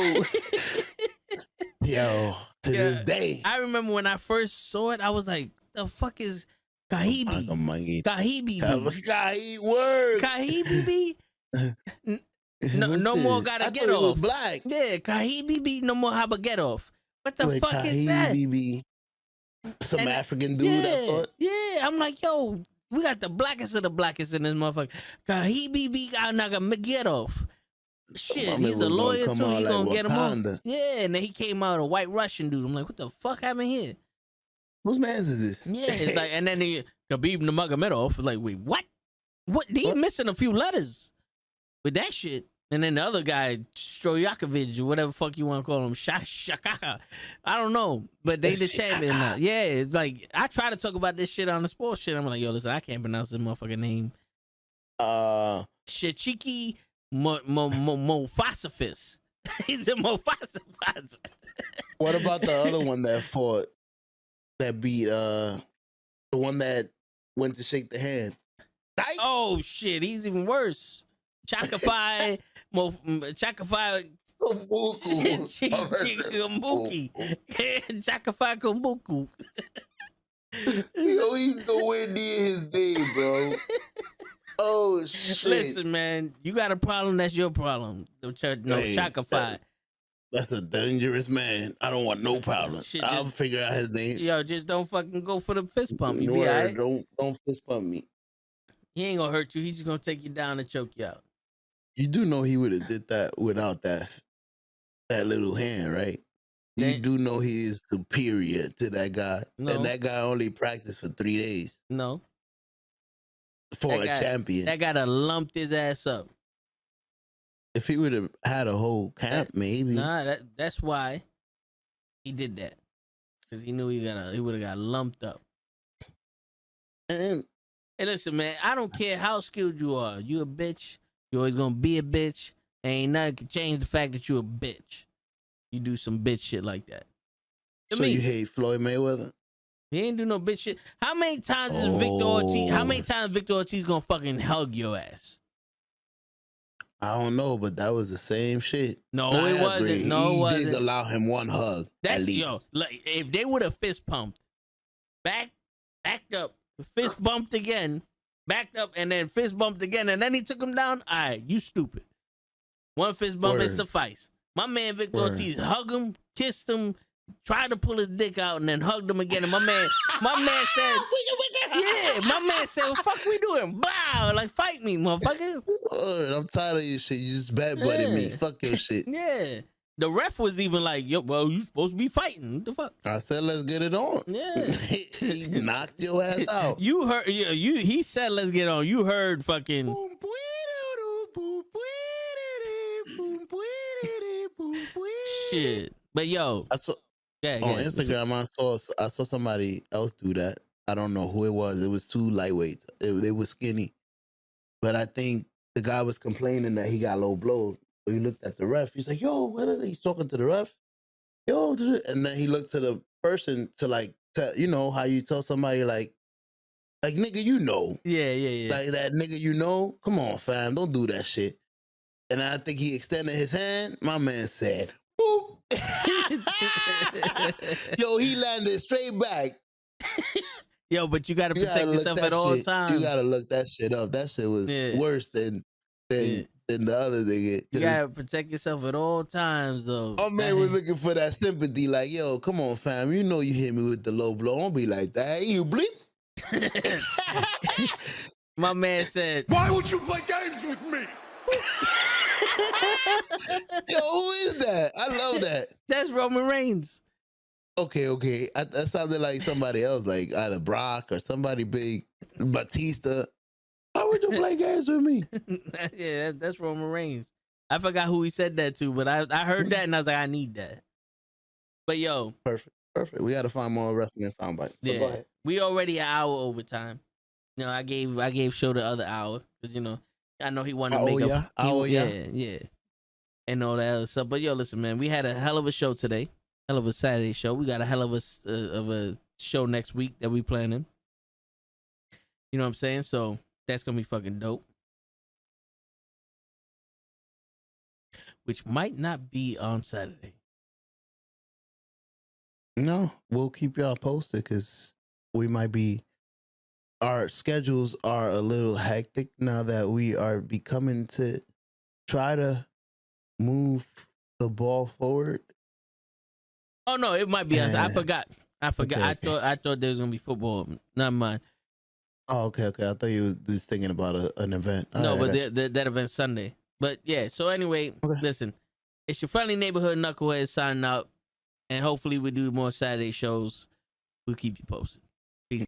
Yo, to this day. I remember when I first saw it, I was like, "The fuck is Kahibi? Kahibi? Word. Kahibi? No more gotta get It was off. black. Yeah, Kahibi no more have a get off. What the fuck is that? Some And- African dude, I thought. Yeah, I'm like, yo, we got the blackest of the blackest in this motherfucker. Kahibi got not gonna get off. Shit, My man he's a was gonna lawyer come too. out He's like gonna get him off. Wakanda. Yeah, and then he came out a white Russian dude. I'm like, what the fuck happened here? Whose man's is this? Yeah, it's like, and then Khabib Nurmagomedov was like, wait, what? What? He missing a few letters with that shit. And then the other guy, Strojakovic, or whatever fuck you want to call him, Shakaka. I don't know, but they the champion now. Yeah, it's like I try to talk about this shit on the sports shit. I'm like, yo, listen, I can't pronounce this motherfucking name. Shachiki Mofasafis. He's a Mofasafis. What about the other one that fought? That beat the one that went to shake the hand. Oh shit, he's even worse. Chakafai, Chakafai, Kumbuki, Chakafai Kumbuku. Yo, he's nowhere near his day, bro. Oh shit! Listen, man, you got a problem. That's your problem. No, Chakafai. That's a dangerous man. I don't want no problems. Shit, I'll just- figure out his name. Yo, just don't fucking go for the fist pump. You be Word, alright. Don't fist bump me. He ain't gonna hurt you. He's just gonna take you down and choke you out. You do know he would have did that without that little hand, right? You do know he is superior to that guy. No. And that guy only practiced for 3 days No, for That a guy- champion. that guy done lumped his ass up. If he would have had a whole camp, maybe. Nah, that's why he did that. Cause he knew he would have got lumped up. And Hey, listen, man, I don't care how skilled you are. You a bitch. You always gonna be a bitch. Ain't nothing can change the fact that you a bitch. You do some bitch shit like that. To so me, you hate Floyd Mayweather? he ain't do no bitch shit. How many times is Victor Ortiz? How many times Victor Ortiz gonna fucking hug your ass? I don't know, but that was the same shit. No, Nah, it I wasn't. agree. No, it He wasn't. did allow him one hug. That's at least. yo. Like, if they would have fist pumped, backed up, fist bumped again, backed up, and then fist bumped again, and then he took him down. All right, you stupid. One fist bump is Word. suffice. My man Victor Word. Ortiz hugged him, kissed him, tried to pull his dick out, and then hugged him again. And my man said, "Yeah." My man said, "What the fuck we doing? Bow, like fight me, motherfucker." Word, I'm tired of your shit. You just bad butted me. Yeah. Fuck your shit. Yeah. The ref was even like, "Yo, well, you supposed to be fighting. What the fuck?" I said, let's get it on. Yeah. He knocked your ass out. You heard? He said, "Let's get on." You heard fucking. Shit. But yo, I saw yeah, on Instagram. I saw somebody else do that. I don't know who it was. It was two lightweights. They were skinny, but I think the guy was complaining that he got low blow. So he looked at the ref. He's like, "Yo, what is it?" He's talking to the ref. Yo, and then he looked to the person to like, you know how you tell somebody like nigga, you know, Yeah. like that nigga, you know. Come on, fam, don't do that shit. And I think he extended his hand. My man said, "Boop." Yo, he landed straight back. Yo, but you gotta You protect gotta look yourself that at all shit- times. You gotta look that shit up. That shit was Yeah. worse than the other nigga. You gotta protect yourself at all times, though. My man was looking for that sympathy, like, yo, come on, fam. You know you hit me with the low blow. Don't be like that. You bleep. My man said, Why would you play games with me? Yo, who is that? I love that. "That's Roman Reigns." Okay. That sounded like somebody else, like either Brock or somebody big. Batista. Why would you play games with me? Yeah, that's Roman Reigns. I forgot who he said that to, but I heard that and I was like, I need that. But yo, Perfect. We got to find more wrestling soundbites. So go yeah, ahead. we already an hour overtime. You know, I gave Show the other hour because I know he wanted to make up. Yeah, and all that other stuff. But yo, listen, man, we had a hell of a show today, hell of a Saturday show. We got a hell of a show next week that we planning. You know what I'm saying? So that's gonna be fucking dope. Which might not be on Saturday. No, we'll keep y'all posted because our schedules are a little hectic now that we are becoming to try to move the ball forward. Oh no, it might be us. I Yeah. forgot. Okay. I thought there was gonna be football. Not mine. Oh, okay. I thought you were just thinking about an event. All No, right, I but that event's Sunday. But yeah, so anyway, Okay. listen, it's your friendly neighborhood knucklehead signing out, and hopefully we do more Saturday shows. We'll keep you posted.